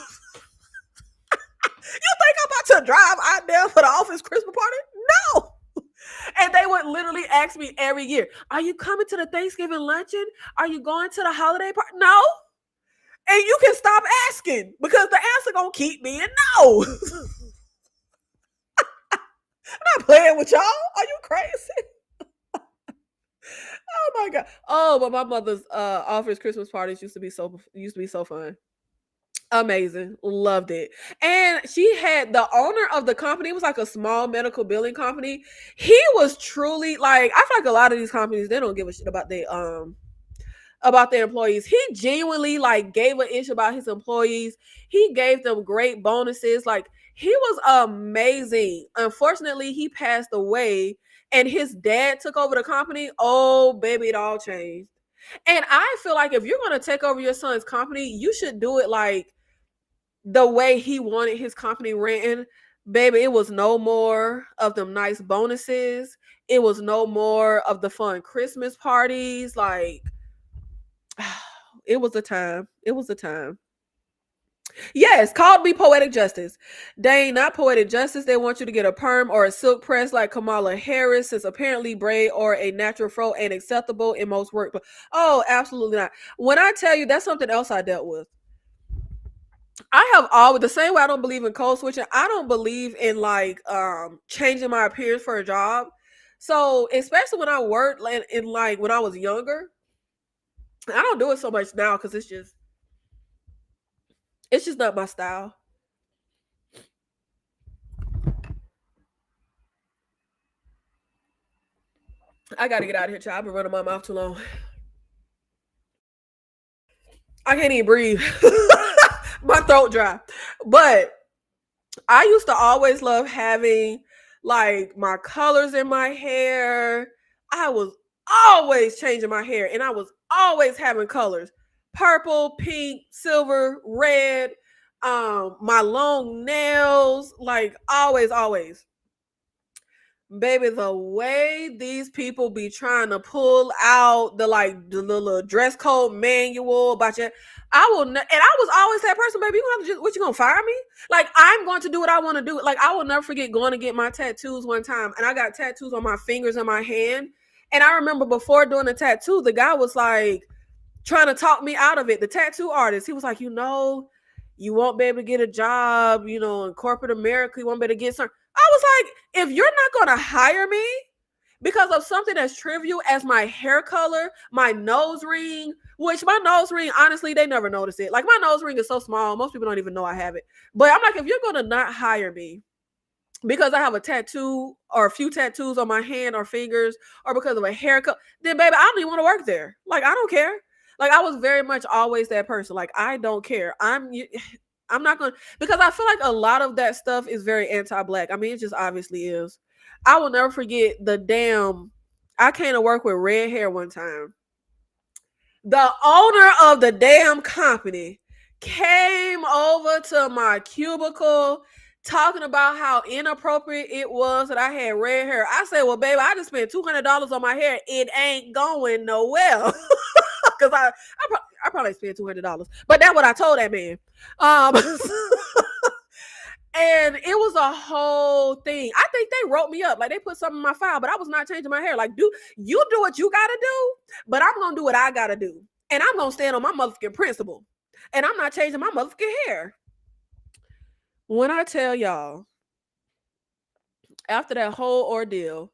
think I'm about to drive out there for the office Christmas party? No. And they would literally ask me every year, are you coming to the Thanksgiving luncheon? Are you going to the holiday party? No. And you can stop asking because the answer gonna keep being no. I'm not playing with y'all. Are you crazy? Oh my god. Oh, but my mother's office Christmas parties used to be so fun. Amazing. Loved it. And she had the owner of the company, it was like a small medical billing company. He was truly like, I feel like a lot of these companies, they don't give a shit about their employees. He genuinely like gave an inch about his employees. He gave them great bonuses. Like he was amazing. Unfortunately, he passed away and his dad took over the company. Oh, baby, it all changed. And I feel like if you're going to take over your son's company, you should do it like the way he wanted his company ran. Baby, it was no more of them nice bonuses. It was no more of the fun Christmas parties. Like, it was a time. It was a time. Yes, called me poetic justice. They ain't not poetic justice. They want you to get a perm or a silk press like Kamala Harris, since apparently braid or a natural fro ain't acceptable in most work. Oh, absolutely not. When I tell you that's something else I dealt with. I have always the same way I don't believe in code switching. I don't believe in like changing my appearance for a job. So especially when I worked in like when I was younger, I don't do it so much now because it's just not my style. I gotta get out of here, child. I've been running my mouth too long. I can't even breathe. My throat dry. But I used to always love having like my colors in my hair. I was always changing my hair and I was always having colors. Purple, pink, silver, red, my long nails, like always. Baby, the way these people be trying to pull out the little dress code manual about you, I will, and I was always that person, baby. You gonna what you gonna fire me? Like I'm going to do what I want to do. Like I will never forget going to get my tattoos one time, and I got tattoos on my fingers and my hand. And I remember before doing the tattoo, the guy was like trying to talk me out of it. The tattoo artist, he was like, you won't be able to get a job, in corporate America. You won't be able to get some. I was like, if you're not going to hire me because of something as trivial as my hair color, my nose ring, which my nose ring, honestly, they never notice it. Like my nose ring is so small, most people don't even know I have it. But I'm like, if you're going to not hire me because I have a tattoo or a few tattoos on my hand or fingers or because of a haircut, then baby, I don't even want to work there. Like, I don't care. Like, I was very much always that person. Like, I don't care. I'm not going to, because I feel like a lot of that stuff is very anti-black. I mean, it just obviously is. I will never forget I came to work with red hair one time. The owner of the damn company came over to my cubicle talking about how inappropriate it was that I had red hair. I said, well, baby, I just spent $200 on my hair. It ain't going nowhere. Because I probably spent $200. But that's what I told that man. And it was a whole thing. I think they wrote me up. Like they put something in my file, but I was not changing my hair. Like, you do what you gotta do, but I'm gonna do what I gotta do. And I'm gonna stand on my motherfucking principle. And I'm not changing my motherfucking hair. When I tell y'all, after that whole ordeal,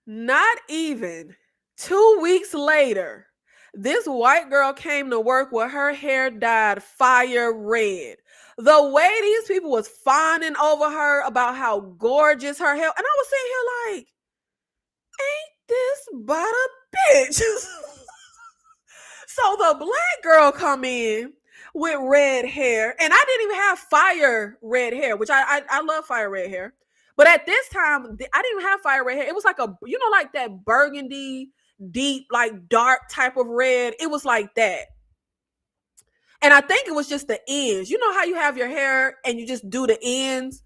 not even 2 weeks later, this white girl came to work with her hair dyed fire red. The way these people was fawning over her about how gorgeous her hair, and I was sitting here like, ain't this but a bitch? So the black girl come in with red hair, and I didn't even have fire red hair, which I love fire red hair. But at this time, I didn't even have fire red hair. It was like like that burgundy, deep, like dark type of red. It was like that. And I think it was just the ends. You know how you have your hair and you just do the ends?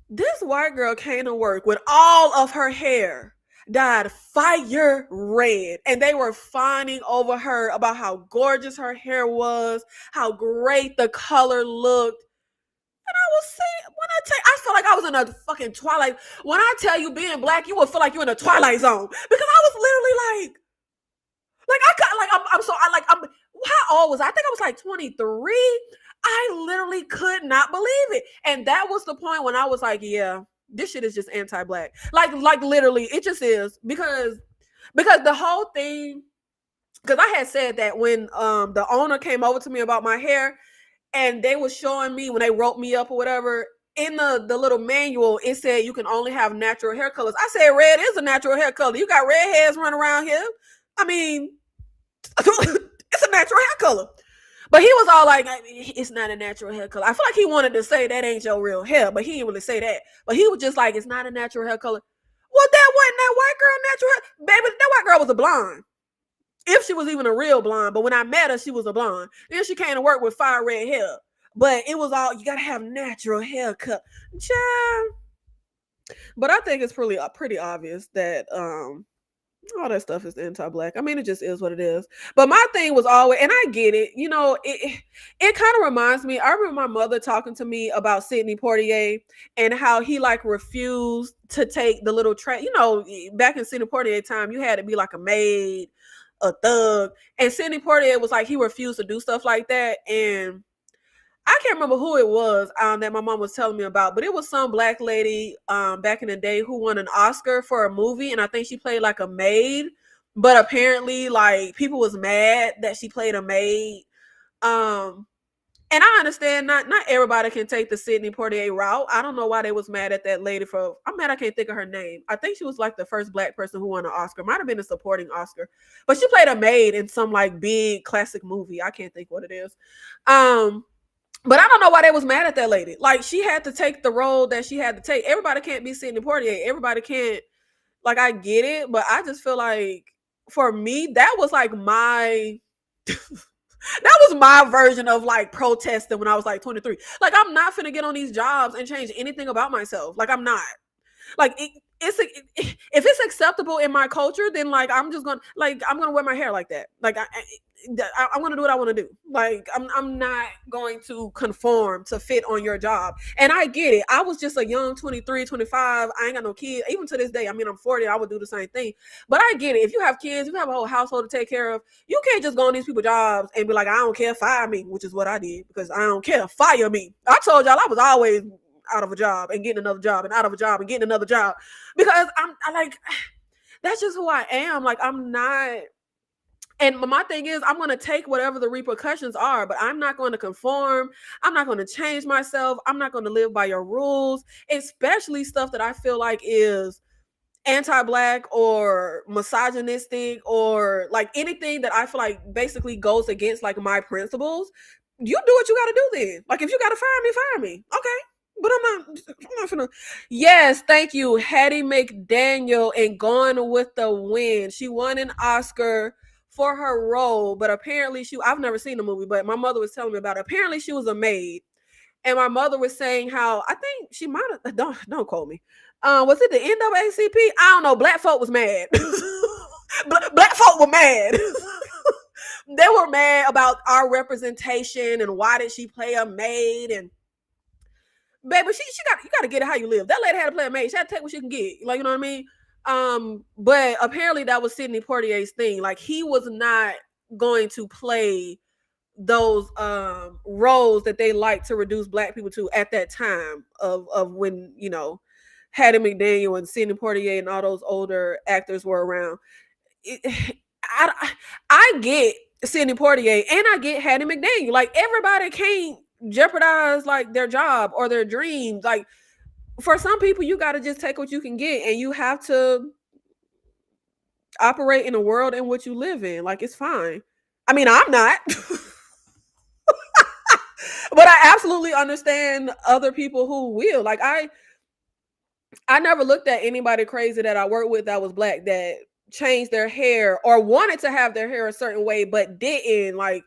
This white girl came to work with all of her hair dyed fire red. And they were fawning over her about how gorgeous her hair was, how great the color looked. And I was saying, I felt like I was in a fucking Twilight. When I tell you being black, you would feel like you're in a Twilight Zone. Because I was literally how old was I? I think I was like 23. I literally could not believe it. And that was the point when I was like, yeah, this shit is just anti-black. Like literally, it just is. Because the whole thing, because I had said that when the owner came over to me about my hair, and they was showing me when they wrote me up or whatever, in the little manual, it said you can only have natural hair colors. I said red is a natural hair color. You got red hairs running around here. I mean, it's a natural hair color. But he was all like, it's not a natural hair color. I feel like he wanted to say that ain't your real hair, but he didn't really say that. But he was just like, it's not a natural hair color. Well, that wasn't that white girl natural hair. Baby, that white girl was a blonde. If she was even a real blonde. But when I met her, she was a blonde. Then she came to work with fire red hair. But it was all, you got to have natural haircut. Child. But I think it's pretty obvious that all that stuff is anti-black. I mean, it just is what it is. But my thing was always, and I get it, it kind of reminds me, I remember my mother talking to me about Sidney Poitier and how he like refused to take the little back in Sidney Poitier time, you had to be like a maid, a thug. And Sidney Poitier was like, he refused to do stuff like that. And I can't remember who it was that my mom was telling me about, but it was some black lady back in the day who won an Oscar for a movie, and I think she played like a maid. But apparently, like people was mad that she played a maid. And And I understand not everybody can take the Sidney Poitier route. I don't know why they was mad at that lady for. I'm mad I can't think of her name. I think she was like the first black person who won an Oscar. Might have been a supporting Oscar, but she played a maid in some like big classic movie. I can't think what it is. But I don't know why they was mad at that lady. Like she had to take the role that she had to take. Everybody can't be Sidney Poitier. Everybody can't. Like I get it, but I just feel like for me that was like my that was my version of like protesting when I was like 23. Like I'm not finna get on these jobs and change anything about myself. Like I'm not. Like if it's acceptable in my culture, then like I'm just gonna like I'm gonna wear my hair like that. Like I'm gonna do what I want to do. Like I'm not going to conform to fit on your job. And I get it. I was just a young 23, 25. I ain't got no kids. Even to this day, I mean I'm 40. I would do the same thing. But I get it. If you have kids, you have a whole household to take care of. You can't just go on these people's jobs and be like, I don't care, fire me, which is what I did because I don't care, fire me. I told y'all I was always out of a job and getting another job and out of a job and getting another job because I like that's just who I am. Like I'm not. And my thing is, I'm going to take whatever the repercussions are, but I'm not going to conform. I'm not going to change myself. I'm not going to live by your rules, especially stuff that I feel like is anti-black or misogynistic or like anything that I feel like basically goes against like my principles. You do what you got to do then. Like if you got to fire me. Okay. But I'm not gonna. Yes, thank you, Hattie McDaniel, and Gone with the Wind. She won an Oscar for her role, but apparently I've never seen the movie, but my mother was telling me about it. Apparently she was a maid. And my mother was saying how I think she might have don't quote me. Was it the NAACP? I don't know. Black folk was mad. Black folk were mad. They were mad about our representation and why did she play a maid and baby, you gotta get it how you live. That lady had to play a maid. She had to take what she can get. Like, you know what I mean? But apparently that was Sidney Poitier's thing. Like he was not going to play those roles that they like to reduce black people to at that time of when, you know, Hattie McDaniel and Sidney Poitier and all those older actors were around. I get Sidney Poitier and I get Hattie McDaniel. Like everybody can't jeopardize like their job or their dreams. Like for some people, you got to just take what you can get, and you have to operate in the world in which you live in. Like it's fine. I mean, I'm not. But I absolutely understand other people who will. Like I never looked at anybody crazy that I worked with that was black that changed their hair or wanted to have their hair a certain way but didn't. Like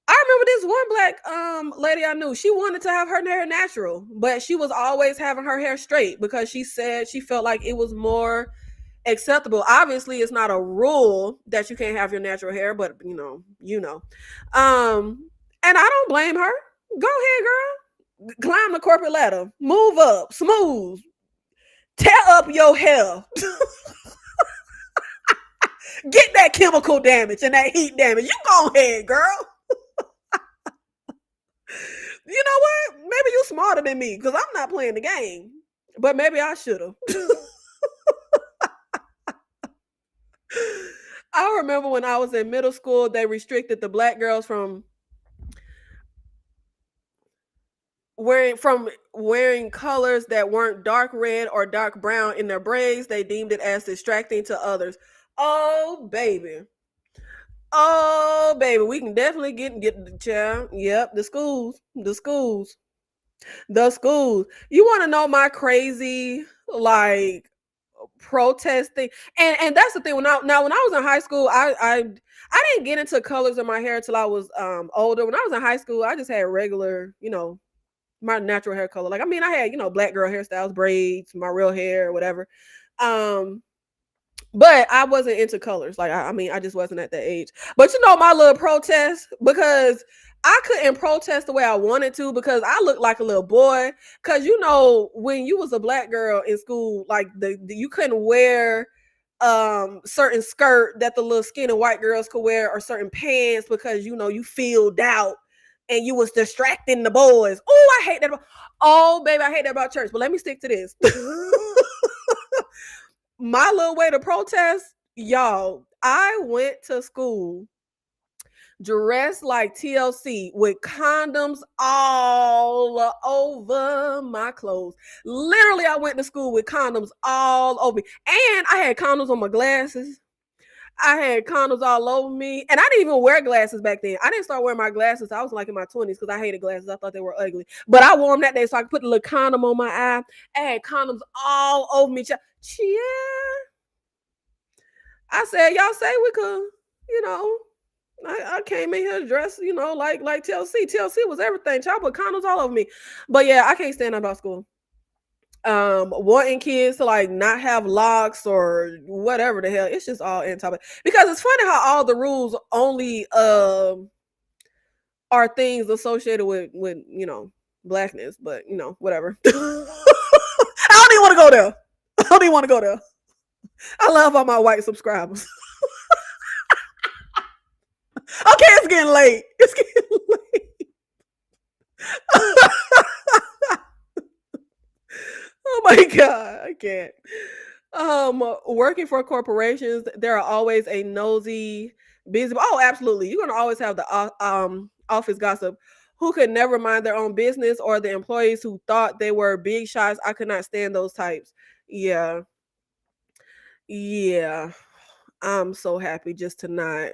I remember this one black lady I knew. She wanted to have her hair natural, but she was always having her hair straight because she said she felt like it was more acceptable. Obviously, it's not a rule that you can't have your natural hair, but you know. And I don't blame her. Go ahead, girl. Climb the corporate ladder. Move up. Smooth. Tear up your hair. Get that chemical damage and that heat damage. You go ahead, girl. You know what? Maybe you smarter than me because I'm not playing the game. But maybe I should have. I remember when I was in middle school, they restricted the black girls from wearing colors that weren't dark red or dark brown in their braids. They deemed it as distracting to others. Oh baby. Oh baby, we can definitely get the child. Yep, the schools. You want to know my crazy like protesting? And that's the thing. When I was in high school, I didn't get into colors in my hair until I was older. When I was in high school, I just had regular, my natural hair color. Like, I mean, I had, black girl hairstyles, braids, my real hair, or whatever. But I wasn't into colors. Like, I mean, I just wasn't at that age. But my little protest, because I couldn't protest the way I wanted to because I looked like a little boy. Because, when you was a black girl in school, like you couldn't wear certain skirt that the little skinny white girls could wear or certain pants because, you filled out. And you was distracting the boys. Oh, I hate that. Oh, baby, I hate that about church. But let me stick to this. My little way to protest, y'all, I went to school dressed like TLC with condoms all over my clothes. Literally, I went to school with condoms all over me. And I had condoms on my glasses. I had condoms all over me. And I didn't even wear glasses back then. I didn't start wearing my glasses. I was like in my 20s because I hated glasses. I thought they were ugly. But I wore them that day so I could put a little condom on my eye. I had condoms all over me. Yeah. I said, y'all say we could, you know. I came in here dressed, like TLC. TLC was everything. Child put condoms all over me. But yeah, I can't stand about school. Wanting kids to like not have locks or whatever the hell. It's just all anti. Because it's funny how all the rules only are things associated with blackness, but whatever. I don't even want to go there. I don't even want to go there. I love all my white subscribers. Okay, it's getting late. It's getting late. Oh my God, I can't. Working for corporations, there are always a nosy, busy. Oh, absolutely. You're gonna always have the office gossip who could never mind their own business, or the employees who thought they were big shots. I could not stand those types. Yeah. Yeah. I'm so happy just to not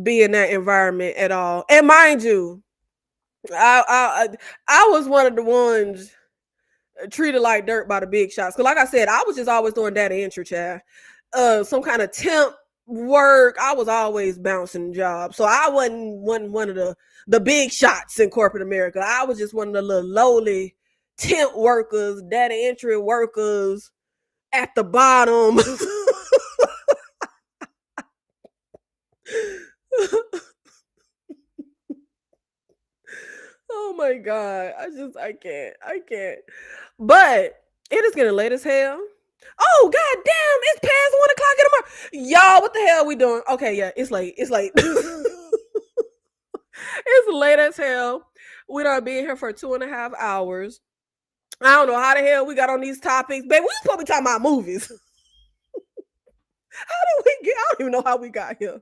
be in that environment at all. And mind you, I was one of the ones treated like dirt by the big shots. Cause like I said, I was just always doing data entry, child. Some kind of temp work. I was always bouncing jobs. So I wasn't one of the big shots in corporate America. I was just one of the little lowly temp workers, data entry workers at the bottom. Oh my God. I can't. But it is getting late as hell. Oh God damn, it's past 1 o'clock in the morning. Y'all, what the hell are we doing? Okay, yeah, it's late. It's late. It's late as hell. We done been here for 2.5 hours. I don't know how the hell we got on these topics. Baby, we supposed to be talking about movies. How did we get? I don't even know how we got here.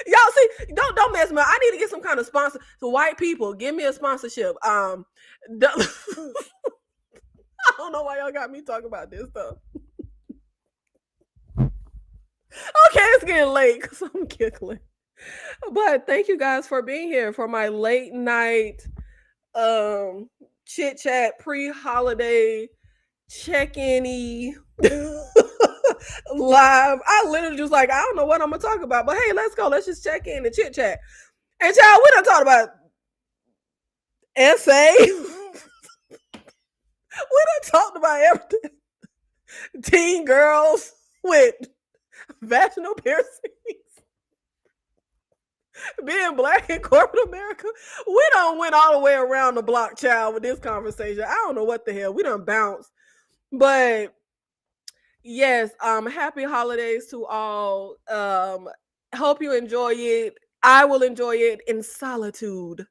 Y'all see, don't mess me up. I need to get some kind of sponsor. So white people, give me a sponsorship. I don't know why y'all got me talking about this stuff. Okay, it's getting late because I'm giggling. But thank you guys for being here for my late night chit chat pre-holiday check-in live. I literally just like, I don't know what I'm gonna talk about, but hey, let's go. Let's just check in and chit chat. And child, we done talked about SA. We done talked about everything. Teen girls with vaginal piercings. Being black in corporate America. We done went all the way around the block, child, with this conversation. I don't know what the hell. We done bounced. But yes, happy holidays to all. Hope you enjoy it. I will enjoy it in solitude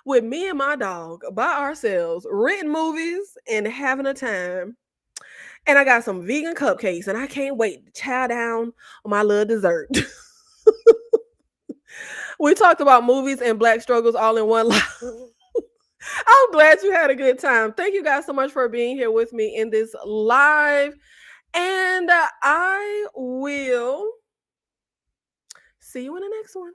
with me and my dog by ourselves, renting movies and having a time. And I got some vegan cupcakes, and I can't wait to chow down on my little dessert. We talked about movies and black struggles all in one live. I'm glad you had a good time. Thank you guys so much for being here with me in this live. And I will see you in the next one.